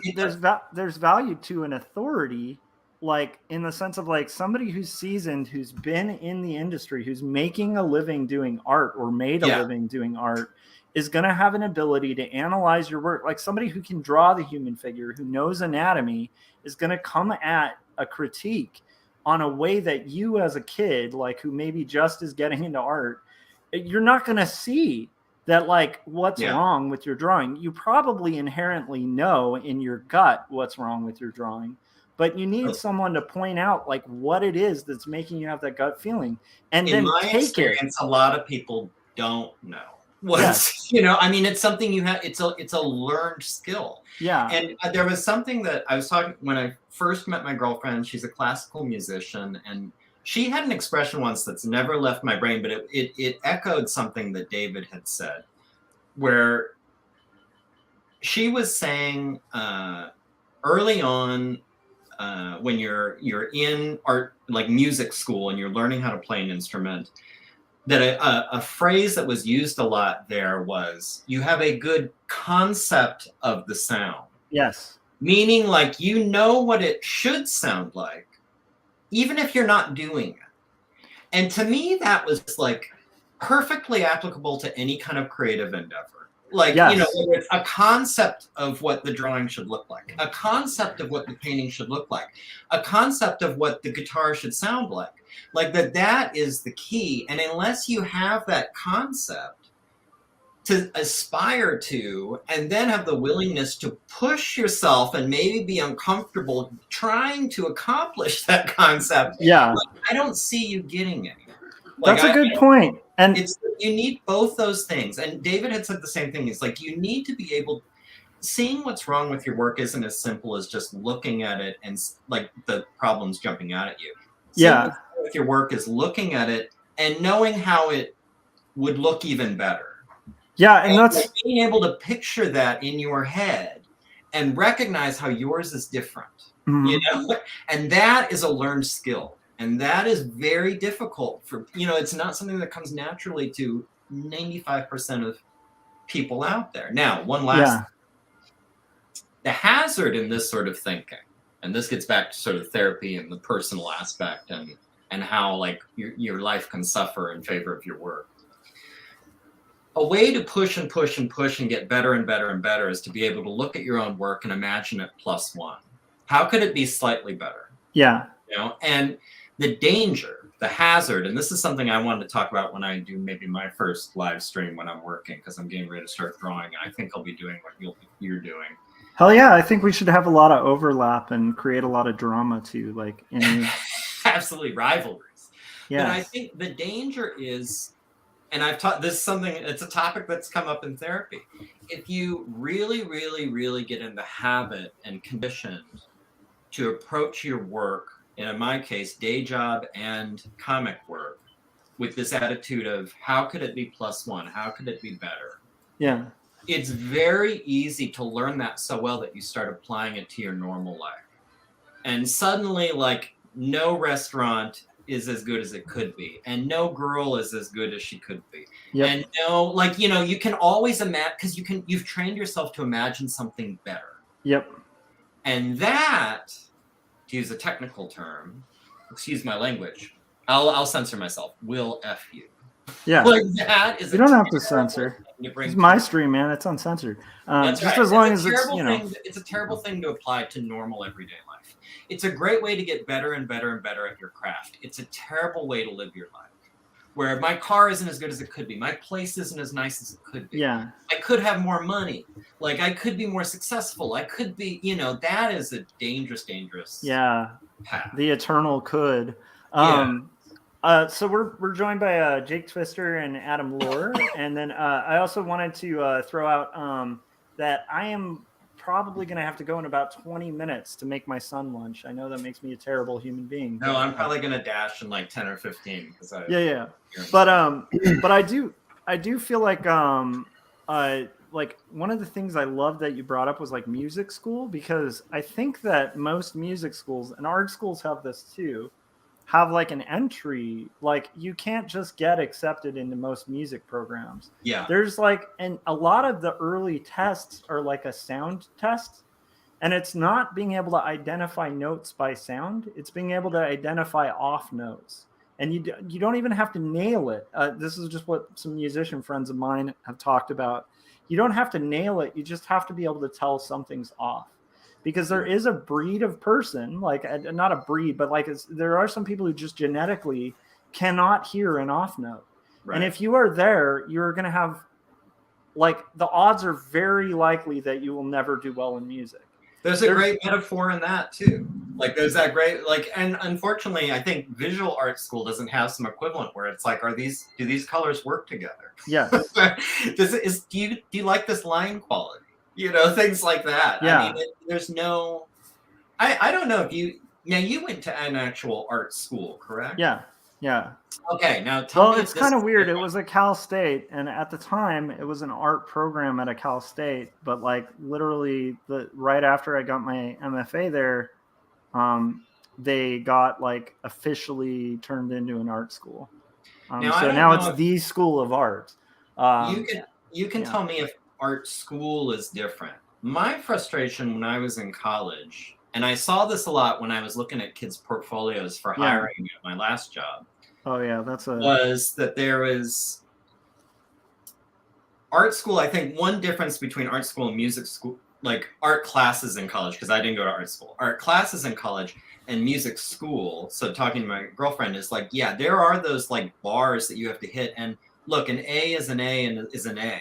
[SPEAKER 1] value to an authority, like in the sense of like somebody who's seasoned, who's been in the industry, who's making a living doing art or made a living doing art, is going to have an ability to analyze your work. Like somebody who can draw the human figure, who knows anatomy, is going to come at a critique on a way that you as a kid, like who maybe just is getting into art, you're not going to see that like what's wrong with your drawing. You probably inherently know in your gut what's wrong with your drawing, but you need someone to point out like what it is that's making you have that gut feeling. And
[SPEAKER 3] in
[SPEAKER 1] then
[SPEAKER 3] my
[SPEAKER 1] take
[SPEAKER 3] experience,
[SPEAKER 1] it.
[SPEAKER 3] a lot of people don't know. I mean, it's something you have, it's a learned skill.
[SPEAKER 1] Yeah.
[SPEAKER 3] And there was something that I was talking, when I first met my girlfriend, she's a classical musician, and she had an expression once that's never left my brain, but it echoed something that David had said, where she was saying early on, when you're in art, like music school, and you're learning how to play an instrument, that a phrase that was used a lot there was, you have a good concept of the sound.
[SPEAKER 1] Yes.
[SPEAKER 3] Meaning like, what it should sound like, even if you're not doing it. And to me, that was like perfectly applicable to any kind of creative endeavor. Like, whether it's a concept of what the drawing should look like, a concept of what the painting should look like, a concept of what the guitar should sound like that is the key. And unless you have that concept to aspire to, and then have the willingness to push yourself and maybe be uncomfortable trying to accomplish that concept, I don't see you getting anywhere.
[SPEAKER 1] That's a good point. And
[SPEAKER 3] you need both those things. And David had said the same thing. It's like, you need to be able, seeing what's wrong with your work isn't as simple as just looking at it and like the problems jumping out at you. Seeing what's with your work is looking at it and knowing how it would look even better.
[SPEAKER 1] Yeah, and that's
[SPEAKER 3] like being able to picture that in your head and recognize how yours is different. You know, and that is a learned skill, and that is very difficult for, you know, it's not something that comes naturally to 95% of people out there. Now, one last the hazard in this sort of thinking, and this gets back to sort of therapy and the personal aspect and how like your life can suffer in favor of your work. A way to push and push and push and get better and better and better is to be able to look at your own work and imagine it +1. How could it be slightly better?
[SPEAKER 1] Yeah.
[SPEAKER 3] You know, and the danger, the hazard, and this is something I wanted to talk about when I do maybe my first live stream when I'm working, because I'm getting ready to start drawing. And I think I'll be doing what you're doing.
[SPEAKER 1] Hell yeah, I think we should have a lot of overlap and create a lot of drama too, like in
[SPEAKER 3] absolutely rivalries.
[SPEAKER 1] Yeah.
[SPEAKER 3] But I think the danger is, and I've taught this something, it's a topic that's come up in therapy. If you really, really, really get in the habit and conditioned to approach your work, and in my case, day job and comic work, with this attitude of how could it be +1? How could it be better?
[SPEAKER 1] Yeah.
[SPEAKER 3] It's very easy to learn that so well that you start applying it to your normal life. And suddenly, like, no restaurant is as good as it could be, and no girl is as good as she could be.
[SPEAKER 1] Yep.
[SPEAKER 3] And no, like, you know, you can always imagine, because you've trained yourself to imagine something better.
[SPEAKER 1] Yep.
[SPEAKER 3] And that, to use a technical term, excuse my language, I'll censor myself, will F you.
[SPEAKER 1] Yeah.
[SPEAKER 3] Like that is
[SPEAKER 1] you don't have to censor. It's my stream, man. It's uncensored.
[SPEAKER 3] That's
[SPEAKER 1] just
[SPEAKER 3] right.
[SPEAKER 1] as long as it's, you know.
[SPEAKER 3] It's a terrible thing to apply to normal everyday life. It's a great way to get better and better and better at your craft. It's a terrible way to live your life. Where my car isn't as good as it could be. My place isn't as nice as it could be.
[SPEAKER 1] Yeah.
[SPEAKER 3] I could have more money. Like, I could be more successful. I could be, you know, that is a dangerous
[SPEAKER 1] yeah
[SPEAKER 3] path.
[SPEAKER 1] The eternal could. So we're joined by Jake Twister and Adam Lohr, and then I also wanted to throw out that I am probably going to have to go in about 20 minutes to make my son lunch. I know that makes me a terrible human being.
[SPEAKER 3] No, I'm probably going to dash in like 10 or 15 because
[SPEAKER 1] yeah. But I do feel like one of the things I love that you brought up was like music school, because I think that most music schools and art schools have this too, have like an entry, like you can't just get accepted into most music programs.
[SPEAKER 3] Yeah.
[SPEAKER 1] There's like, and a lot of the early tests are like a sound test, and it's not being able to identify notes by sound. It's being able to identify off notes, and you don't even have to nail it. This is just what some musician friends of mine have talked about. You don't have to nail it. You just have to be able to tell something's off. Because there is a breed of person, like not a breed, but like there are some people who just genetically cannot hear an off note. Right. And if you are there, you're going to have, like, the odds are very likely that you will never do well in music.
[SPEAKER 3] There's a great metaphor in that too. Like there's that great, like, and unfortunately, I think visual art school doesn't have some equivalent where it's like, do these colors work together?
[SPEAKER 1] Yes.
[SPEAKER 3] Do you like this line quality? You know, things like that.
[SPEAKER 1] Yeah.
[SPEAKER 3] I mean, there's no, I don't know if you went to an actual art school, correct?
[SPEAKER 1] Yeah.
[SPEAKER 3] Okay, now tell me.
[SPEAKER 1] Well, it's kind of weird. It was at Cal State, and at the time, it was an art program at a Cal State. But like literally, right after I got my MFA there, they got like officially turned into an art school. So now it's the School of Art.
[SPEAKER 3] You can tell me if art school is different. My frustration when I was in college, and I saw this a lot when I was looking at kids' portfolios for hiring at my last job.
[SPEAKER 1] Oh yeah,
[SPEAKER 3] was that there was art school. I think one difference between art school and music school, like art classes in college, because I didn't go to art school. Art classes in college and music school. So talking to my girlfriend is like, yeah, there are those like bars that you have to hit. And look, an A is an A and is an A.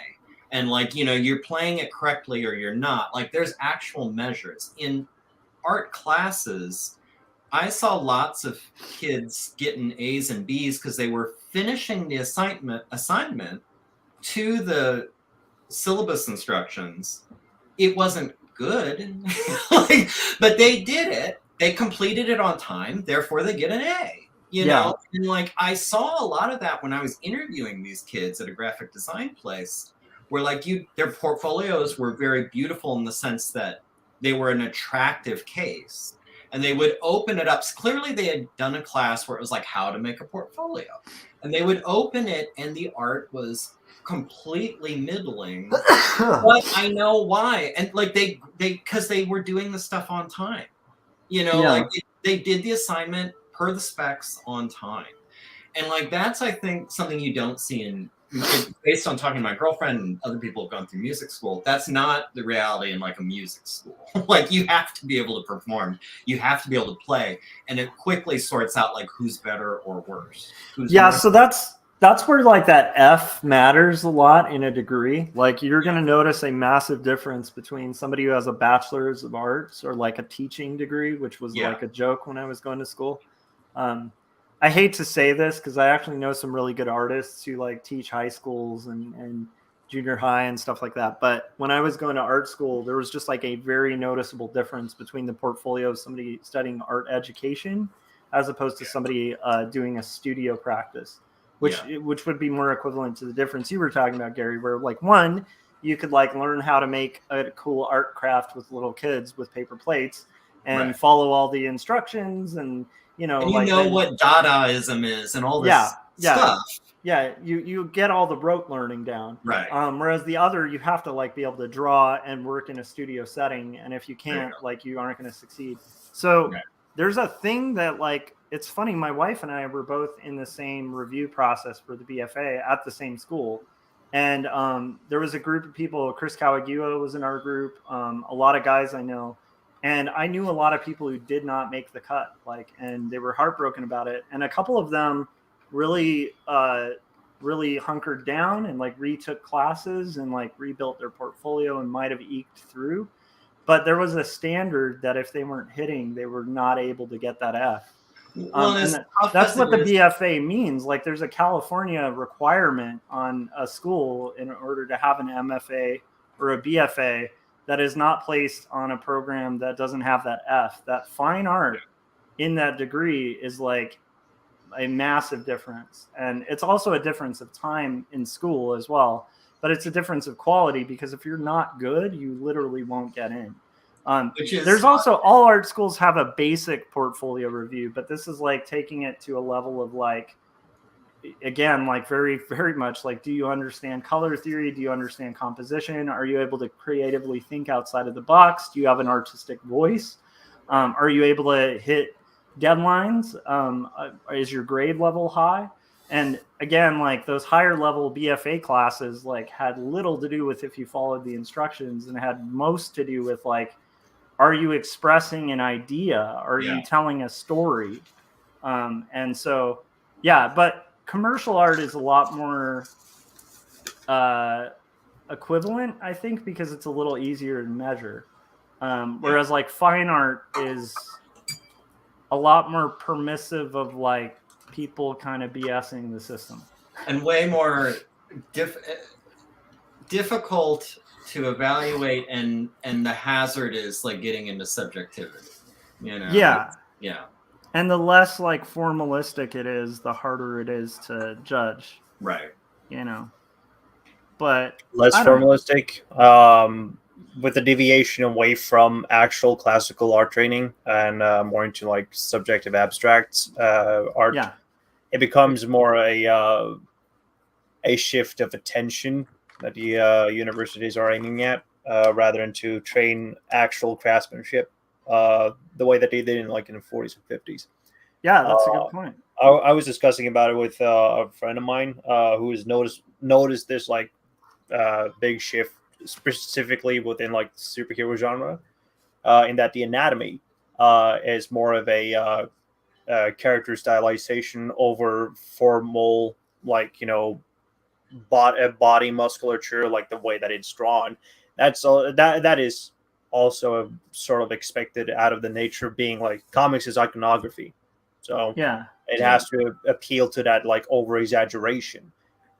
[SPEAKER 3] And like, you know, you're playing it correctly or you're not. Like there's actual measures. In art classes, I saw lots of kids getting A's and B's because they were finishing the assignment to the syllabus instructions. It wasn't good, but they did it. They completed it on time. Therefore, they get an A. You know, and like I saw a lot of that when I was interviewing these kids at a graphic design place, where like their portfolios were very beautiful in the sense that they were an attractive case, and they would open it up. Clearly, they had done a class where it was like how to make a portfolio, and they would open it, and the art was completely middling. But I know why, and like they because they were doing the stuff on time. You know, like they did the assignment per the specs on time. And like that's I think something you don't see in based on talking to my girlfriend and other people who've gone through music school. That's not the reality in like a music school. Like you have to be able to perform, you have to be able to play, and it quickly sorts out like who's better or worse.
[SPEAKER 1] So that's where like that F matters a lot in a degree. Like you're going to notice a massive difference between somebody who has a bachelor's of arts or like a teaching degree, which was like a joke when I was going to school. I hate to say this because I actually know some really good artists who like teach high schools and junior high and stuff like that. But when I was going to art school, there was just like a very noticeable difference between the portfolio of somebody studying art education as opposed to somebody doing a studio practice, which would be more equivalent to the difference you were talking about, Gary, where like one, you could like learn how to make a cool art craft with little kids with paper plates and follow all the instructions and
[SPEAKER 3] what Dadaism is and all this stuff.
[SPEAKER 1] Yeah, you get all the rote learning down.
[SPEAKER 3] Right.
[SPEAKER 1] Whereas the other, you have to like be able to draw and work in a studio setting, and if you can't, like you aren't going to succeed. So there's a thing that like it's funny. My wife and I were both in the same review process for the BFA at the same school, and there was a group of people. Chris Kawagiwa was in our group. A lot of guys I know. And I knew a lot of people who did not make the cut, and they were heartbroken about it. And a couple of them really hunkered down and like retook classes and like rebuilt their portfolio and might have eked through. But there was a standard that if they weren't hitting, they were not able to get that F. That's what the BFA means. Like there's a California requirement on a school in order to have an MFA or a BFA that is not placed on a program that doesn't have that F. That fine art in that degree is like a massive difference. And it's also a difference of time in school as well. But it's a difference of quality because if you're not good, you literally won't get in. There's also all art schools have a basic portfolio review, but this is like taking it to a level of like, again, like very, very much like, do you understand color theory? Do you understand composition? Are you able to creatively think outside of the box? Do you have an artistic voice? Are you able to hit deadlines? Is your grade level high? And again, like those higher level BFA classes like had little to do with if you followed the instructions and had most to do with like, are you expressing an idea? Are you telling a story? And so, but commercial art is a lot more equivalent, I think, because it's a little easier to measure. Whereas like fine art is a lot more permissive of like people kind of BSing the system.
[SPEAKER 3] And way more difficult to evaluate, and the hazard is like getting into subjectivity. Yeah.
[SPEAKER 1] And the less like formalistic it is, the harder it is to judge.
[SPEAKER 3] Right.
[SPEAKER 1] But
[SPEAKER 4] less formalistic, with the deviation away from actual classical art training and more into like subjective abstract art.
[SPEAKER 1] Yeah.
[SPEAKER 4] It becomes more a shift of attention that the universities are aiming at, rather than to train actual craftsmanship. The way that they did in the 40s and 50s.
[SPEAKER 1] Yeah, that's a good point.
[SPEAKER 4] I was discussing about it with a friend of mine who has noticed this big shift specifically within the superhero genre, in that the anatomy is more of a character stylization over formal body musculature, like the way that it's drawn. That is also sort of expected out of the nature of being comics is iconography, so it has to appeal to that over exaggeration.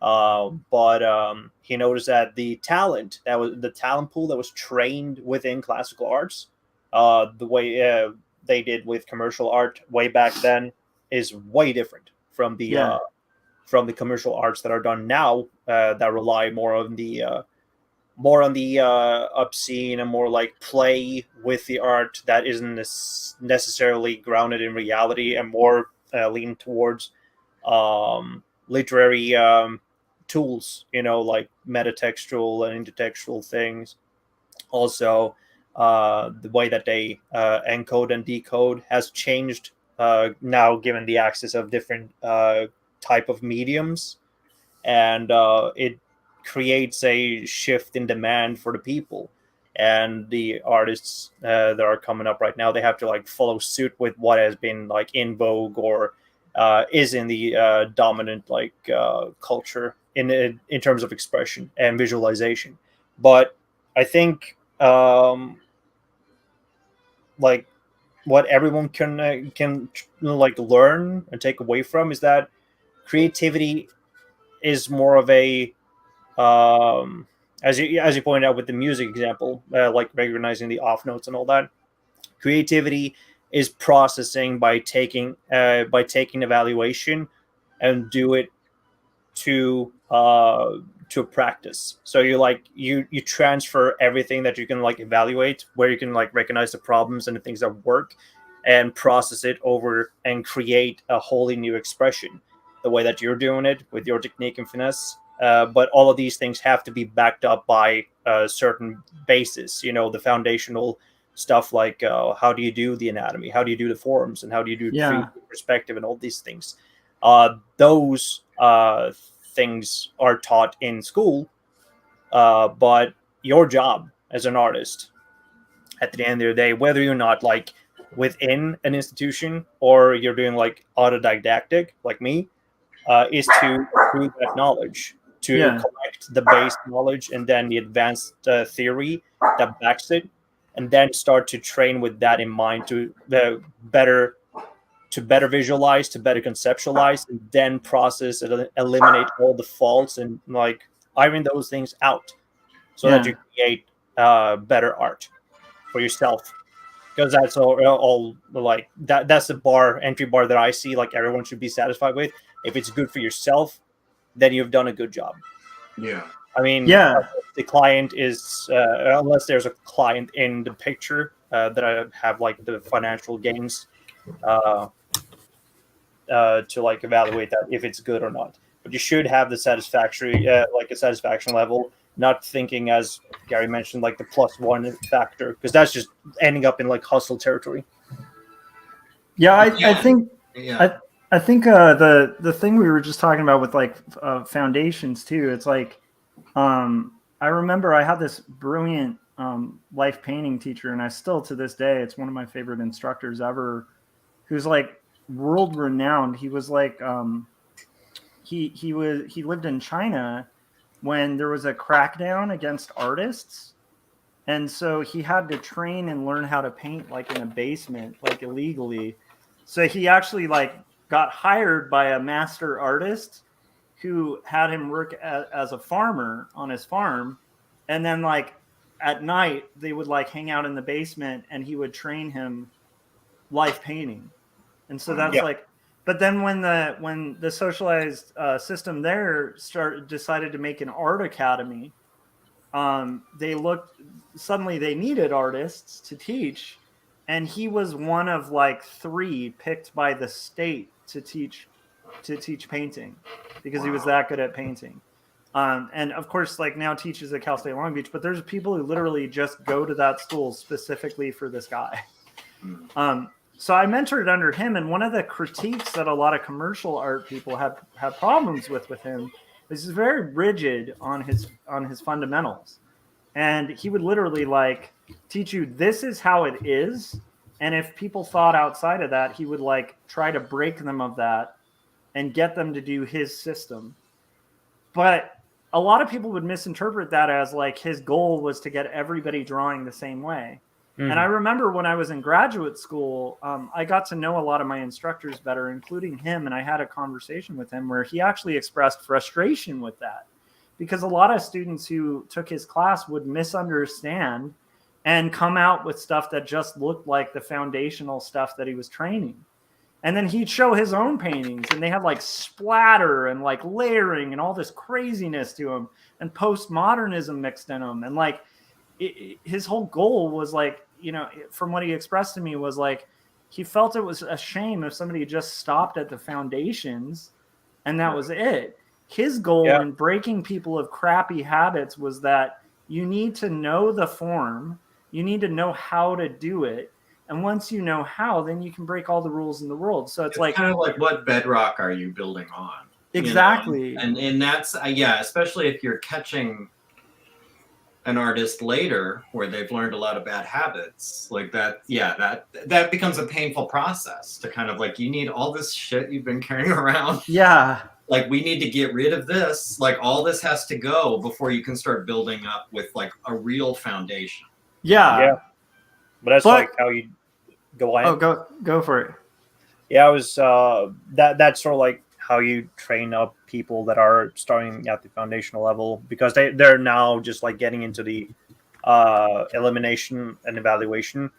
[SPEAKER 4] But he noticed that the talent pool that was trained within classical arts, the way they did with commercial art way back then, is way different from the commercial arts that are done now, that rely more on the obscene and more like play with the art that isn't necessarily grounded in reality, and more lean towards literary tools, like metatextual and intertextual things. Also, the way that they encode and decode has changed now, given the access of different type of mediums, and it creates a shift in demand for the people. And the artists that are coming up right now, they have to like follow suit with what has been like in vogue, or is in the dominant like culture in terms of expression and visualization. But I think like what everyone can like learn and take away from is that creativity is more of a as you pointed out with the music example, like recognizing the off notes and all that. Creativity is processing by taking evaluation and do it to a practice. So you transfer everything that you can like evaluate, where you can like recognize the problems and the things that work, and process it over and create a wholly new expression the way that you're doing it with your technique and finesse. But all of these things have to be backed up by a certain basis, the foundational stuff, like how do you do the anatomy, how do you do the forms, and how do you do perspective, and all these things. Those things are taught in school, but your job as an artist, at the end of the day, whether you're not like within an institution or you're doing like autodidactic like me, is to prove that knowledge, to collect the base knowledge and then the advanced theory that backs it, and then start to train with that in mind to better visualize, to better conceptualize, and then process and eliminate all the faults and like iron those things out, so that you create better art for yourself. Because that's all like that's the entry bar that I see like everyone should be satisfied with. If it's good for yourself, then you've done a good job.
[SPEAKER 3] Yeah.
[SPEAKER 4] I mean, the client is unless there's a client in the picture that I have like the financial gains to like evaluate that if it's good or not. But you should have the satisfactory like a satisfaction level, not thinking, as Gary mentioned, like the +1 factor, because that's just ending up in like hustle territory.
[SPEAKER 1] I think the thing we were just talking about with like foundations too, it's like I remember I had this brilliant life painting teacher, and I still to this day, it's one of my favorite instructors ever, who's like world renowned. He was like he lived in China when there was a crackdown against artists, and so he had to train and learn how to paint like in a basement, like illegally. So he actually like got hired by a master artist who had him work as a farmer on his farm, and then like at night they would like hang out in the basement and he would train him life painting. And so that's like, but then when the socialized system there decided to make an art academy, suddenly they needed artists to teach, and he was one of like 3 picked by the state to teach painting, because he was that good at painting. And of course, like now teaches at Cal State Long Beach, but there's people who literally just go to that school specifically for this guy. So I mentored under him, and one of the critiques that a lot of commercial art people have problems with him is he's very rigid on his fundamentals. And he would literally like teach you, this is how it is. And if people thought outside of that, he would like try to break them of that and get them to do his system. But a lot of people would misinterpret that as like his goal was to get everybody drawing the same way. Mm-hmm. And I remember when I was in graduate school, I got to know a lot of my instructors better, including him. And I had a conversation with him where he actually expressed frustration with that, because a lot of students who took his class would misunderstand and come out with stuff that just looked like the foundational stuff that he was training. And then he'd show his own paintings, and they had like splatter and like layering and all this craziness to them, and postmodernism mixed in them. And like his whole goal was like, you know, from what he expressed to me was like, he felt it was a shame if somebody just stopped at the foundations and that was it. His goal in breaking people of crappy habits was that you need to know the form, you need to know how to do it. And once you know how, then you can break all the rules in the world. So it's like
[SPEAKER 3] kind of like, what bedrock are you building on?
[SPEAKER 1] Exactly.
[SPEAKER 3] You know? And that's especially if you're catching an artist later where they've learned a lot of bad habits like that. That becomes a painful process to kind of like, you need all this shit you've been carrying around. Like, we need to get rid of this. Like, all this has to go before you can start building up with like a real foundation.
[SPEAKER 4] But that's like how you go ahead.
[SPEAKER 1] Oh, go for it.
[SPEAKER 4] Yeah, I was that's sort of like how you train up people that are starting at the foundational level, because they're now just like getting into the elimination and evaluation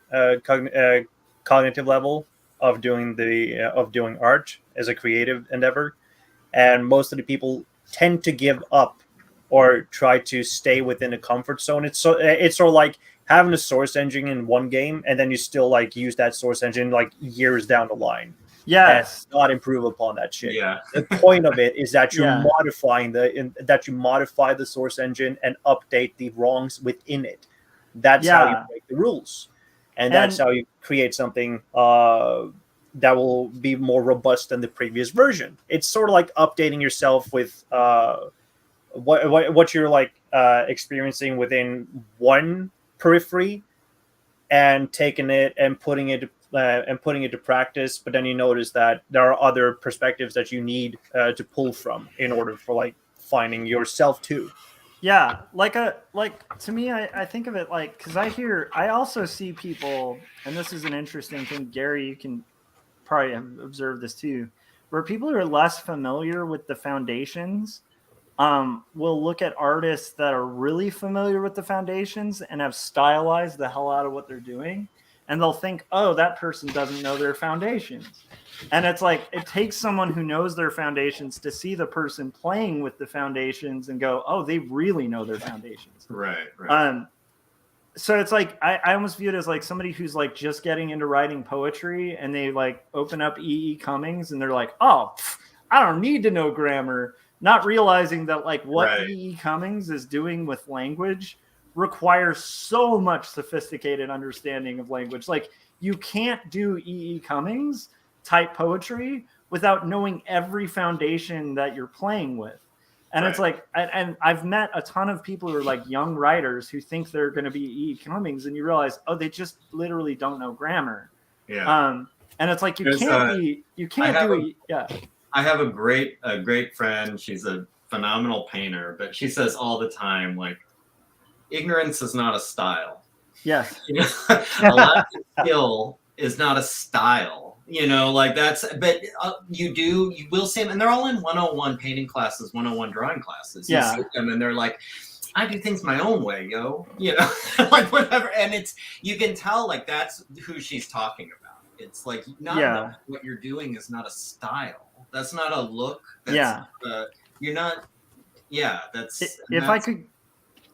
[SPEAKER 4] cognitive level of doing art as a creative endeavor. And most of the people tend to give up or try to stay within a comfort zone. It's sort of like having a source engine in one game, and then you still like use that source engine like years down the line. And not improve upon that shit. The point of it is that you're modifying that you modify the source engine and update the wrongs within it. That's how you break the rules, and that's how you create something that will be more robust than the previous version. It's sort of like updating yourself with what you're like experiencing within one periphery, and taking it and putting it to practice. But then you notice that there are other perspectives that you need to pull from in order for like finding yourself too.
[SPEAKER 1] Like to me, I think of it like, because I also see people, and this is an interesting thing, Gary, you can probably observe this too, where people who are less familiar with the foundations will look at artists that are really familiar with the foundations and have stylized the hell out of what they're doing, and they'll think, oh, that person doesn't know their foundations. And it's like, it takes someone who knows their foundations to see the person playing with the foundations and go, oh, they really know their foundations.
[SPEAKER 3] Right.
[SPEAKER 1] So it's like, I almost view it as like somebody who's like just getting into writing poetry, and they like open up E.E. Cummings and they're like, oh, I don't need to know grammar, not realizing that like what E.E. Cummings is doing with language requires so much sophisticated understanding of language. Like, you can't do E.E. Cummings type poetry without knowing every foundation that you're playing with. And it's like, and I've met a ton of people who are like young writers who think they're going to be E.E. Cummings, and you realize, oh, they just literally don't know grammar. And it's like, you can't do it.
[SPEAKER 3] I have a great friend. She's a phenomenal painter, but she says all the time, like, ignorance is not a style.
[SPEAKER 1] You
[SPEAKER 3] know, a lack of skill is not a style. You know, like that's, but you will see them, and they're all in 101 painting classes, 101 drawing classes. You see them, and they're like, I do things my own way, yo. You know, like whatever. And it's, you can tell, like, that's who she's talking about. It's like, not what you're doing is not a style. That's not a look. That's, you're not. That's.
[SPEAKER 1] If I could.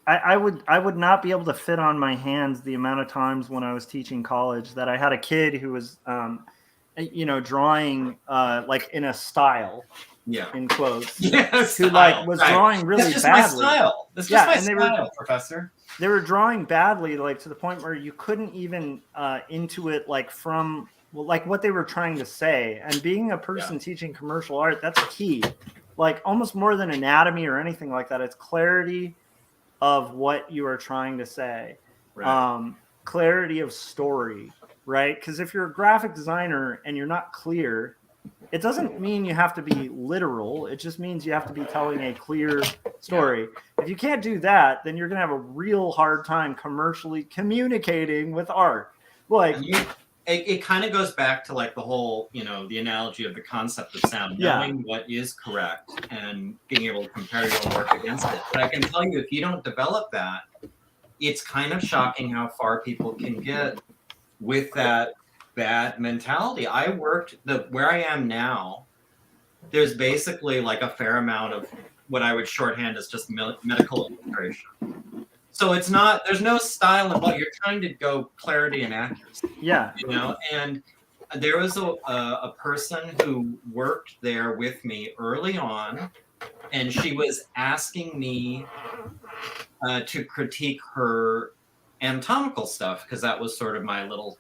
[SPEAKER 1] I would not be able to fit on my hands the amount of times when I was teaching college that I had a kid who was, drawing like in a style, in quotes, who like was drawing really badly.
[SPEAKER 3] My style. That's just my style, professor.
[SPEAKER 1] They were drawing badly, like to the point where you couldn't even intuit like from like what they were trying to say. And being a person teaching commercial art, that's key. Like almost more than anatomy or anything like that, it's clarity of what you are trying to say, clarity of story, right? Because if you're a graphic designer and you're not clear, it doesn't mean you have to be literal. It just means you have to be telling a clear story. If you can't do that, then you're going to have a real hard time commercially communicating with art. Like,
[SPEAKER 3] it kind of goes back to like the whole, the analogy of the concept of sound, knowing what is correct and being able to compare your own work against it. But I can tell you, if you don't develop that, it's kind of shocking how far people can get with that that mentality. I worked where I am now. There's basically like a fair amount of what I would shorthand as just medical illustration. So it's not, there's no style involved. You're trying to go clarity and accuracy.
[SPEAKER 1] Yeah.
[SPEAKER 3] You know, and there was a person who worked there with me early on, and she was asking me to critique her anatomical stuff because that was sort of my little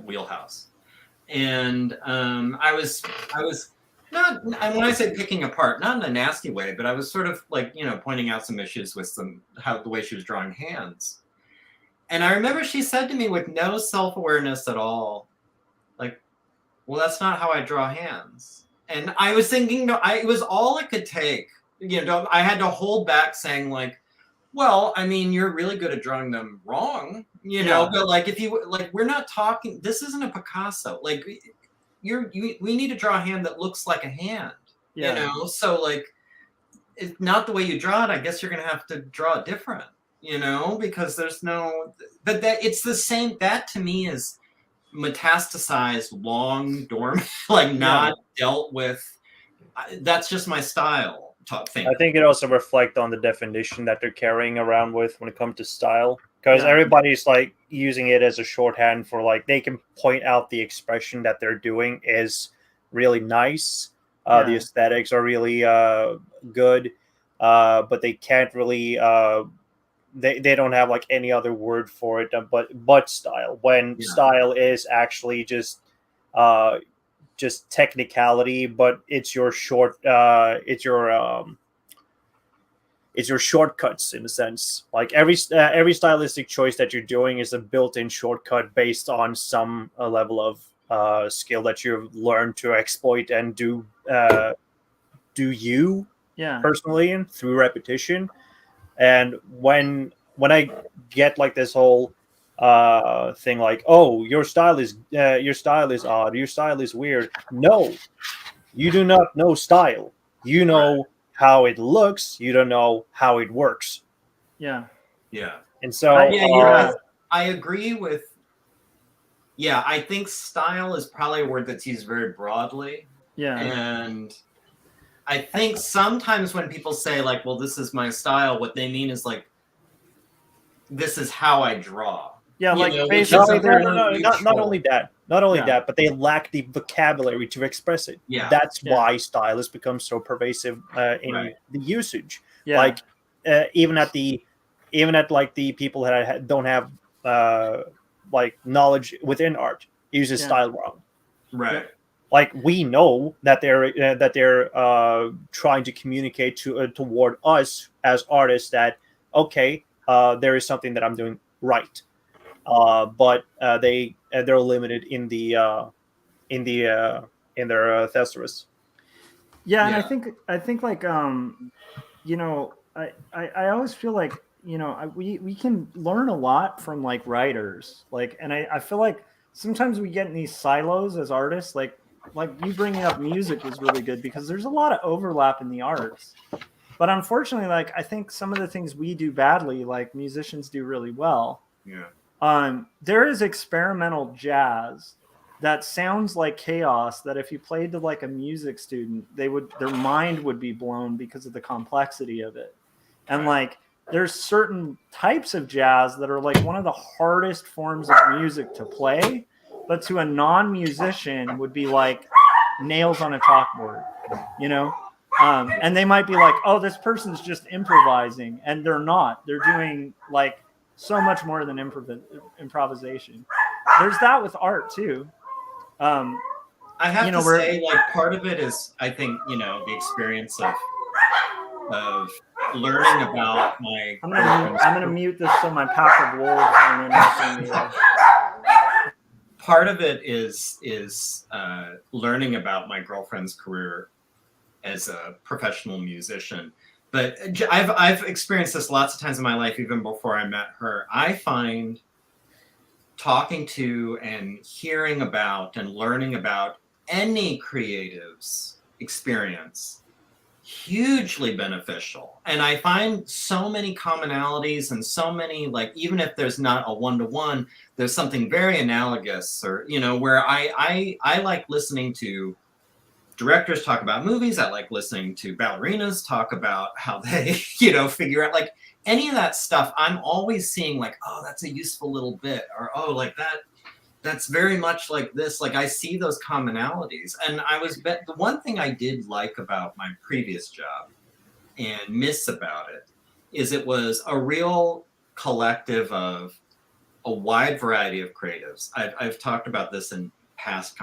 [SPEAKER 3] wheelhouse. And I was not, and when I say picking apart, not in a nasty way, but I was sort of like, you know, pointing out some issues with the way she was drawing hands. And I remember she said to me with no self-awareness at all, like, well, that's not how I draw hands. And I was thinking, no, it was all it could take. You know, I had to hold back saying like, well, I mean, you're really good at drawing them wrong, you know, but like, if you, like, we're not talking, this isn't a Picasso. Like, we need to draw a hand that looks like a hand, you know? So like, it's not the way you draw it. I guess you're going to have to draw it different, you know, because there's no, but that it's the same, that to me is metastasized, long dormant, like not dealt with. That's just my style. Thing.
[SPEAKER 4] I think it also reflects on the definition that they're carrying around with when it comes to style, because everybody's like using it as a shorthand for like they can point out the expression that they're doing is really nice. The aesthetics are really good, but they can't really they don't have like any other word for it but style. When style is actually just technicality, but it's your it's your shortcuts in a sense. Like every stylistic choice that you're doing is a built-in shortcut based on some level of skill that you've learned to exploit and do you personally and through repetition. And when I get like this whole thing like, oh, your style is odd, your style is weird. No, you do not know style. You know how it looks. You don't know how it works.
[SPEAKER 1] Yeah.
[SPEAKER 4] And so
[SPEAKER 3] I agree with. Yeah, I think style is probably a word that's used very broadly.
[SPEAKER 1] Yeah.
[SPEAKER 3] And I think sometimes when people say like, well, this is my style, what they mean is like, this is how I draw.
[SPEAKER 1] Yeah, like
[SPEAKER 4] basically, not only that, but they lack the vocabulary to express it.
[SPEAKER 3] Yeah,
[SPEAKER 4] that's why style has become so pervasive in the usage. Like even at like the people that don't have like knowledge within art uses style wrong.
[SPEAKER 3] Right.
[SPEAKER 4] Like we know that they're trying to communicate toward us as artists that okay, there is something that I'm doing right. But they're limited in their thesaurus.
[SPEAKER 1] And I think like you know, I always feel like, you know, we can learn a lot from like writers, like, and I feel like sometimes we get in these silos as artists, like you bringing up music was really good because there's a lot of overlap in the arts. But unfortunately, like I think some of the things we do badly, like musicians do really well. There is experimental jazz that sounds like chaos that if you played to like a music student, their mind would be blown because of the complexity of it. And like there's certain types of jazz that are like one of the hardest forms of music to play, but to a non-musician would be like nails on a chalkboard, you know? And they might be like, oh, this person's just improvising, and they're not. They're doing like so much more than improvisation. There's that with art too.
[SPEAKER 3] I have to say, like, part of it is, I think, you know, the experience of learning about my.
[SPEAKER 1] I'm gonna mute this so my pack of wolves aren't interesting me.
[SPEAKER 3] Part of it is learning about my girlfriend's career as a professional musician. But I've experienced this lots of times in my life, even before I met her. I find talking to and hearing about and learning about any creative's experience hugely beneficial. And I find so many commonalities and so many, like, even if there's not a one-to-one, there's something very analogous, or, you know, where I like listening to directors talk about movies. I like listening to ballerinas talk about how they, you know, figure out, like, any of that stuff. I'm always seeing like, oh, that's a useful little bit, or oh, like that's very much like this. Like, I see those commonalities. And the one thing I did like about my previous job and miss about it is it was a real collective of a wide variety of creatives. I've talked about this in past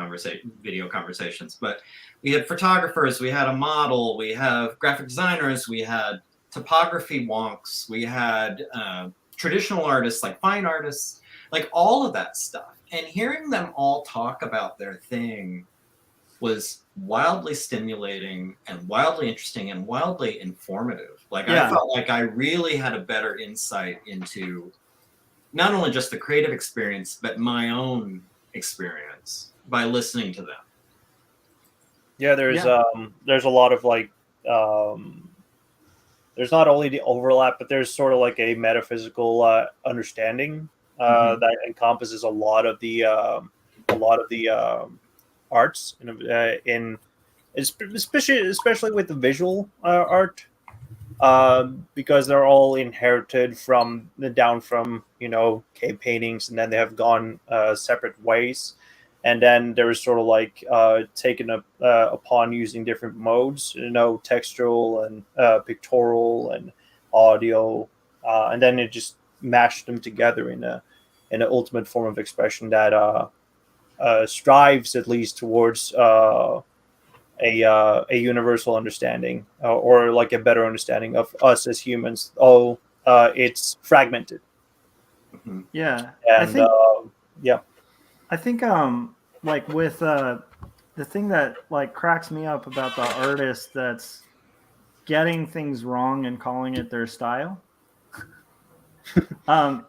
[SPEAKER 3] video conversations, but we had photographers, we had a model, we have graphic designers, we had topography wonks, we had traditional artists, like fine artists, like all of that stuff. And hearing them all talk about their thing was wildly stimulating and wildly interesting and wildly informative. Like, I felt like I really had a better insight into not only just the creative experience, but my own experience by listening to them.
[SPEAKER 4] Yeah, there's a lot of like there's not only the overlap, but there's sort of like a metaphysical understanding that encompasses a lot of the arts in especially with the visual art, because they're all inherited from you know, cave paintings, and then they have gone separate ways, and then there is sort of like taken up upon using different modes, you know, textural and pictorial and audio, and then it just mashed them together in an ultimate form of expression that strives at least towards a universal understanding, or like a better understanding of us as humans. It's fragmented.
[SPEAKER 1] Yeah,
[SPEAKER 4] and
[SPEAKER 1] I think like with the thing that like cracks me up about the artist that's getting things wrong and calling it their style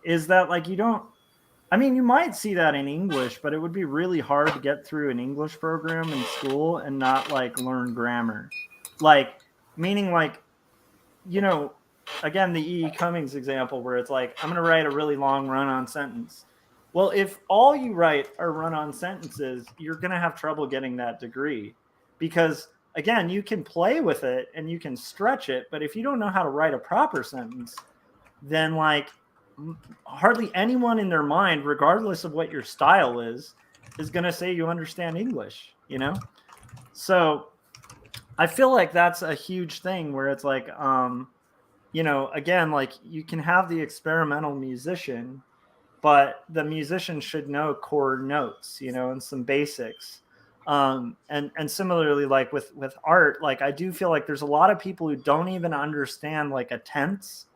[SPEAKER 1] is that, like, you might see that in English, but it would be really hard to get through an English program in school and not like learn grammar. Like, meaning, like, you know, again, the E. Cummings example where it's like, I'm going to write a really long run-on sentence. Well, if all you write are run-on sentences, you're going to have trouble getting that degree, because, again, you can play with it and you can stretch it, but if you don't know how to write a proper sentence, then, like, hardly anyone in their mind, regardless of what your style is going to say you understand English, you know? So I feel like that's a huge thing where it's like, you know, again, like, you can have the experimental musician, but the musician should know core notes, you know, and some basics. And similarly, like with art, like, I do feel like there's a lot of people who don't even understand like a tense,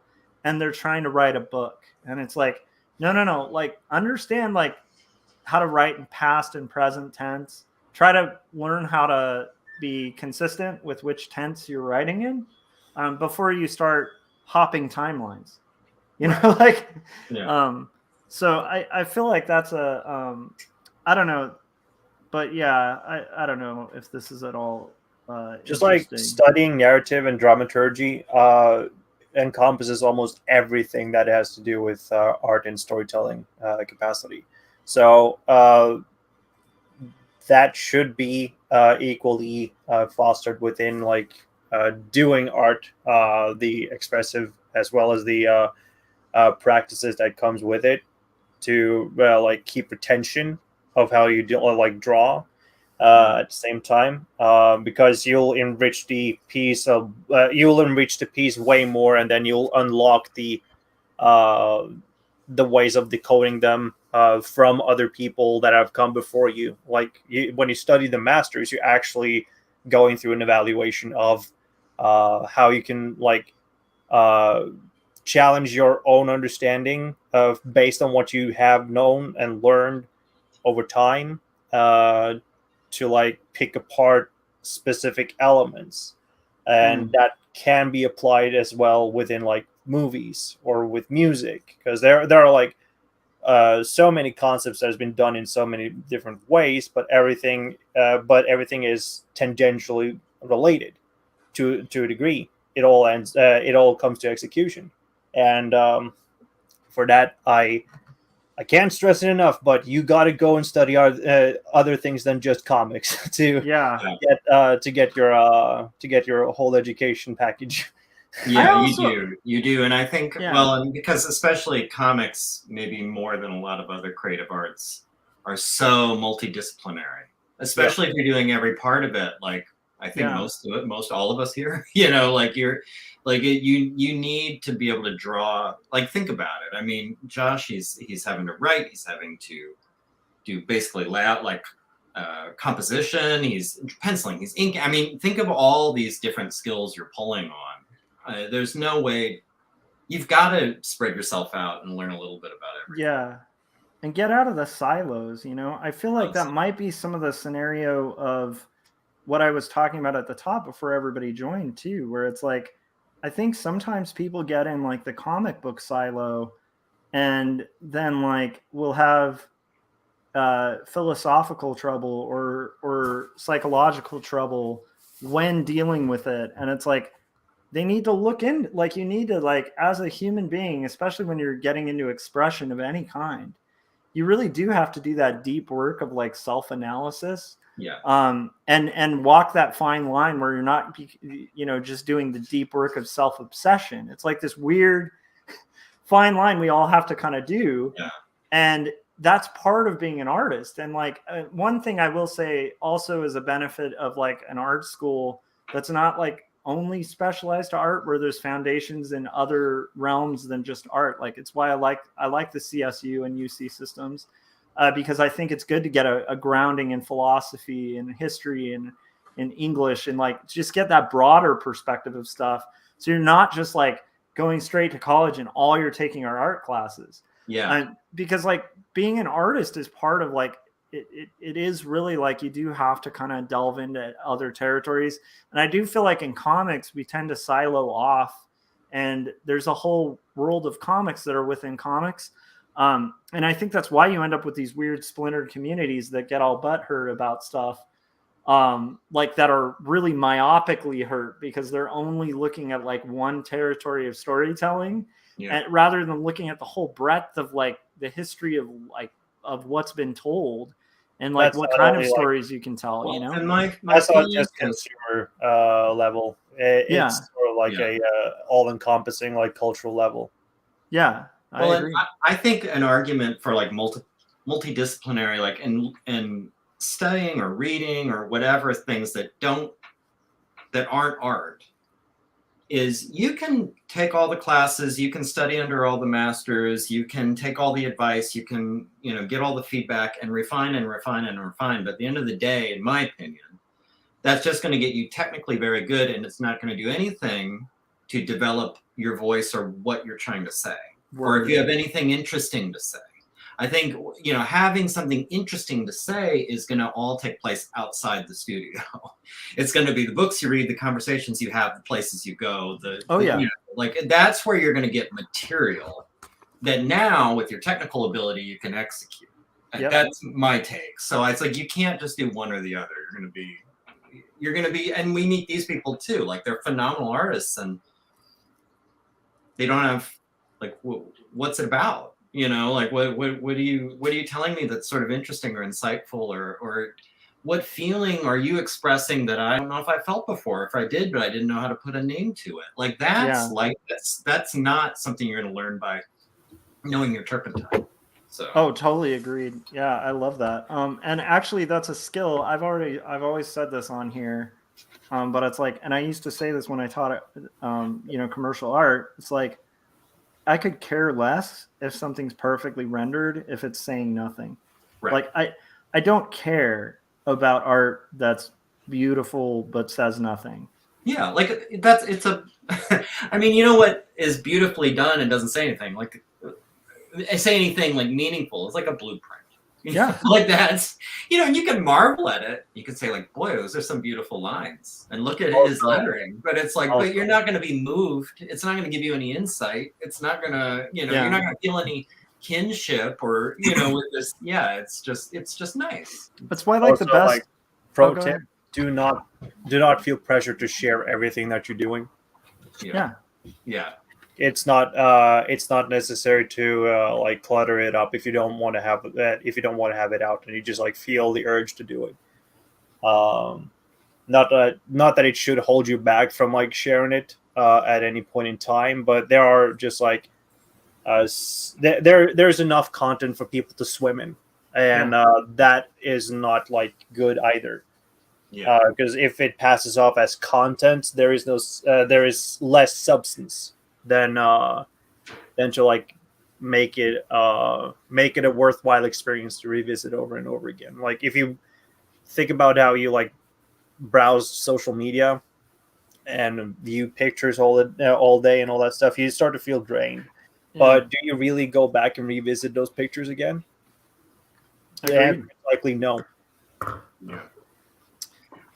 [SPEAKER 1] and they're trying to write a book. And it's like, no, like, understand like how to write in past and present tense. Try to learn how to be consistent with which tense you're writing in, before you start hopping timelines, you know, like, so I feel like that's a, I don't know, but yeah, I don't know if this is at all
[SPEAKER 4] just like studying narrative and dramaturgy encompasses almost everything that has to do with art and storytelling capacity. So that should be equally fostered within like doing art, the expressive as well as the practices that comes with it, to like keep retention of how you do, like, draw at the same time, because you'll enrich the piece way more, and then you'll unlock the ways of decoding them from other people that have come before you. Like, when you study the masters, you're actually going through an evaluation of how you can, like, challenge your own understanding of, based on what you have known and learned over time, to like pick apart specific elements, and that can be applied as well within like movies or with music, because there are like so many concepts that has been done in so many different ways, but everything is tangentially related. to a degree. It all ends. It all comes to execution, and for that, I can't stress it enough. But you got to go and study other things than just comics to get your whole education package.
[SPEAKER 3] Yeah, you do, and I think well, and because especially comics, maybe more than a lot of other creative arts, are so multidisciplinary. Especially if you're doing every part of it, like I think most all of us here, you know, like you need to be able to draw. Like think about it. I mean, Josh, he's having to write, he's having to do basically layout, like composition, he's penciling, he's inking. I mean, think of all these different skills you're pulling on. There's no way. You've got to spread yourself out and learn a little bit about everything.
[SPEAKER 1] Yeah. And get out of the silos, you know? I feel like that might be some of the scenario of what I was talking about at the top before everybody joined too, where it's like, I think sometimes people get in like the comic book silo and then like we'll have philosophical trouble or psychological trouble when dealing with it. And it's like, they need to look in, like you need to like, as a human being, especially when you're getting into expression of any kind, you really do have to do that deep work of like self-analysis. And walk that fine line where you're not, you know, just doing the deep work of self-obsession. It's like this weird fine line we all have to kind of do. And that's part of being an artist. And like one thing I will say also is a benefit of like an art school that's not like only specialized to art, where there's foundations in other realms than just art. Like it's why I like the CSU and UC systems, because I think it's good to get a grounding in philosophy and history and in English, and like just get that broader perspective of stuff. So you're not just like going straight to college and all you're taking are art classes. Because like being an artist is part of like, it is really like you do have to kind of delve into other territories. And I do feel like in comics, we tend to silo off, and there's a whole world of comics that are within comics. And I think that's why you end up with these weird splintered communities that get all butthurt about stuff, like that are really myopically hurt because they're only looking at like one territory of storytelling, and rather than looking at the whole breadth of like the history of like of what's been told and like what kind of stories you can tell, you know.
[SPEAKER 3] And my
[SPEAKER 4] that's not just consumer level. It's sort of like a all-encompassing like cultural level.
[SPEAKER 1] I agree.
[SPEAKER 3] I think an argument for like multidisciplinary, like in studying or reading or whatever things that aren't art, is you can take all the classes, you can study under all the masters, you can take all the advice, you can, you know, get all the feedback and refine and refine and refine. But at the end of the day, in my opinion, that's just going to get you technically very good, and it's not going to do anything to develop your voice or what you're trying to say, or if you have anything interesting to say. I think, you know, having something interesting to say is going to all take place outside the studio. It's going to be the books you read, the conversations you have, the places you go. You know, like that's where you're going to get material that now with your technical ability you can execute. That's my take. So it's like you can't just do one or the other. You're going to be, and we meet these people too. Like they're phenomenal artists, and they don't have like what's it about? You know, like what are you telling me that's sort of interesting or insightful, or what feeling are you expressing that I don't know if I felt before, if I did, but I didn't know how to put a name to it. Like that's that's not something you're going to learn by knowing your turpentine. So
[SPEAKER 1] totally agreed. Yeah, I love that. And actually that's a skill. I've always said this on here, but it's like, and I used to say this when I taught it, you know, commercial art. It's like, I could care less if something's perfectly rendered if it's saying nothing. Like I don't care about art that's beautiful but says nothing.
[SPEAKER 3] Yeah, like it's a I mean, you know what is beautifully done and doesn't say anything? Like say anything like meaningful. It's like a blueprint.
[SPEAKER 1] Yeah.
[SPEAKER 3] Like that's, you know, and you can marvel at it. You can say like, boy, those are some beautiful lines. And look at his lettering. But it's like, but you're not going to be moved. It's not going to give you any insight. It's not going to, you know, you're not going to feel any kinship or, you know, with this. Yeah, it's just nice.
[SPEAKER 1] That's why I like the best.
[SPEAKER 4] Like, pro tip. do not feel pressure to share everything that you're doing.
[SPEAKER 1] Yeah.
[SPEAKER 4] It's not necessary to like clutter it up if you don't want to have that, if you don't want to have it out and you just like feel the urge to do it. Not that it should hold you back from like sharing it at any point in time, but there are just like there's enough content for people to swim in, and that is not like good either. Because if it passes off as content, there is less substance than to like make it a worthwhile experience to revisit over and over again. Like if you think about how you like browse social media and view pictures all day and all that stuff, you start to feel drained. But do you really go back and revisit those pictures again? The answer is likely no.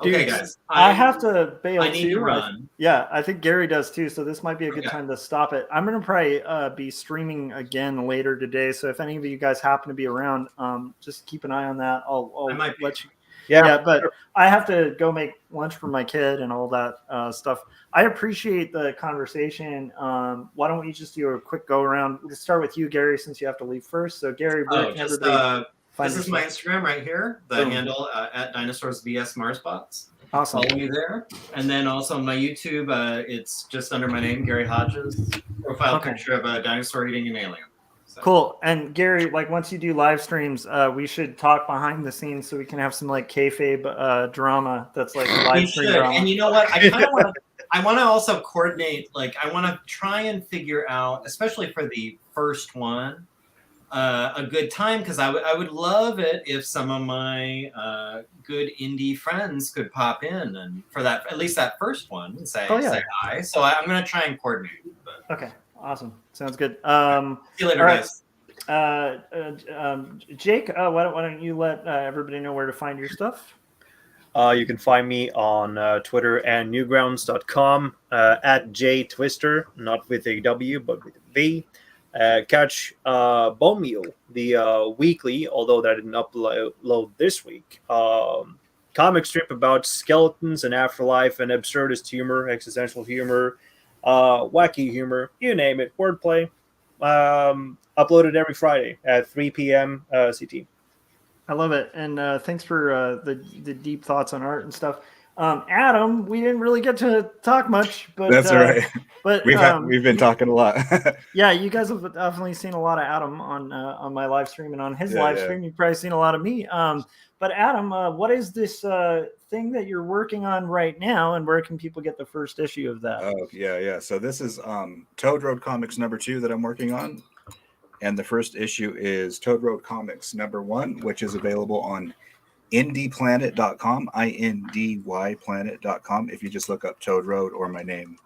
[SPEAKER 1] Dude,
[SPEAKER 3] okay, guys.
[SPEAKER 1] I have to bail
[SPEAKER 3] I need
[SPEAKER 1] too.
[SPEAKER 3] to run.
[SPEAKER 1] I think Gary does too. So this might be a good time to stop it. I'm going to probably be streaming again later today. So if any of you guys happen to be around, just keep an eye on that. I'll let you. Yeah, but I have to go make lunch for my kid and all that stuff. I appreciate the conversation. Why don't we just do a quick go around? Let's start with you, Gary, since you have to leave first. So Gary, where can everybody find
[SPEAKER 3] this is my Instagram right here. The handle at Dinosaurs vs Marsbots.
[SPEAKER 1] Awesome.
[SPEAKER 3] Follow me there. And then also my YouTube, it's just under my name, Gary Hodges. Profile picture of a dinosaur eating an alien. So.
[SPEAKER 1] Cool. And Gary, like once you do live streams, we should talk behind the scenes so we can have some like kayfabe drama that's like live stream drama.
[SPEAKER 3] And you know what? I want to also coordinate, like I want to try and figure out, especially for the first one, a good time, because I would love it if some of my good indie friends could pop in and for that, at least that first one, and say hi. So I'm going to try and coordinate. But.
[SPEAKER 1] Okay, awesome. Sounds good.
[SPEAKER 3] See you later, guys.
[SPEAKER 1] Jake, why don't you let everybody know where to find your stuff?
[SPEAKER 4] You can find me on Twitter and newgrounds.com at jtwister, not with a W, but with a V. Catch Bone Meal, the weekly, although that I didn't upload this week, comic strip about skeletons and afterlife and absurdist humor, existential humor, wacky humor, you name it, wordplay. Uploaded every Friday at 3 p.m. CT.
[SPEAKER 1] I love it, and thanks for the deep thoughts on art and stuff. Adam, we didn't really get to talk much, but
[SPEAKER 5] that's all right.
[SPEAKER 1] But
[SPEAKER 5] we've been talking a lot.
[SPEAKER 1] Yeah, you guys have definitely seen a lot of Adam on my live stream, and on his live stream, you've probably seen a lot of me. But Adam, what is this thing that you're working on right now, and where can people get the first issue of that?
[SPEAKER 5] Oh yeah. So this is Toad Road Comics #2 that I'm working on, and the first issue is Toad Road Comics #1, which is available on indieplanet.com, INDY-planet.com. If you just look up Toad Road or my name,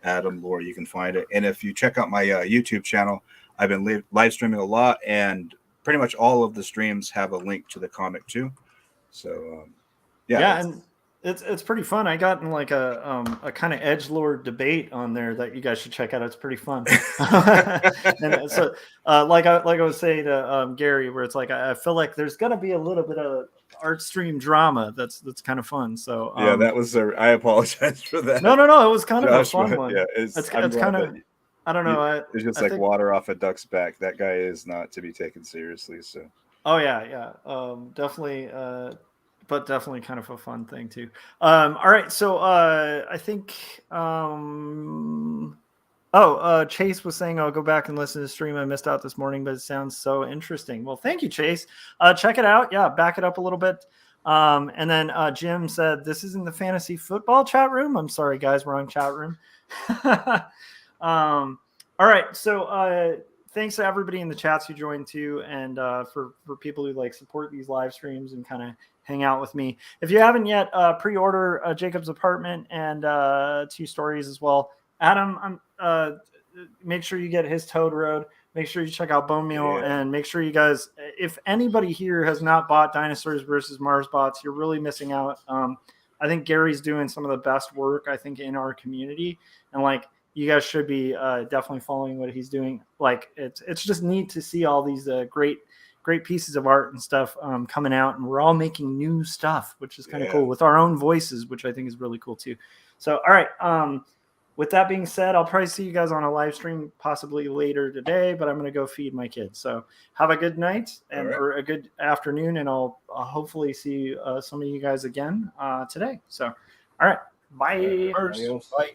[SPEAKER 5] Adam Lore, you can find it. And if you check out my YouTube channel, I've been live streaming a lot, and pretty much all of the streams have a link to the comic too. So
[SPEAKER 1] and it's pretty fun. I got in like a kind of edgelord debate on there that you guys should check out. It's pretty fun. And so like I was saying to Gary, where it's like I feel like there's gonna be a little bit of art stream drama that's kind of fun. So
[SPEAKER 5] that was I apologize for that.
[SPEAKER 1] No, it was kind of a fun one. It's kind of I don't know.
[SPEAKER 5] It's just like water off a duck's back. That guy is not to be taken seriously. So
[SPEAKER 1] definitely but definitely kind of a fun thing too. All right, so I think Chase was saying I'll go back and listen to the stream I missed out this morning, but it sounds so interesting. Well, thank you, Chase. Check it out. Yeah, back it up a little bit. And then Jim said, this isn't the fantasy football chat room. I'm sorry, guys, wrong chat room. All right, so thanks to everybody in the chats who joined too, and for people who like support these live streams and kind of hang out with me. If you haven't yet, pre-order Jacob's Apartment and 2 Stories as well. Adam, make sure you get his Toad Road. Make sure you check out Bone Meal, and make sure you guys, if anybody here has not bought Dinosaurs versus Marsbots, you're really missing out. I think Gary's doing some of the best work, I think, in our community, and like you guys should be definitely following what he's doing. Like it's just neat to see all these great great pieces of art and stuff coming out, and we're all making new stuff, which is kind of
[SPEAKER 5] Yeah.
[SPEAKER 1] cool with our own voices, which I think is really cool too. So, all right. With that being said, I'll probably see you guys on a live stream possibly later today, but I'm going to go feed my kids. So have a good night and
[SPEAKER 5] right.
[SPEAKER 1] or a good afternoon, and I'll hopefully see some of you guys again today. So, all right. Bye.
[SPEAKER 5] Adios.
[SPEAKER 4] Bye.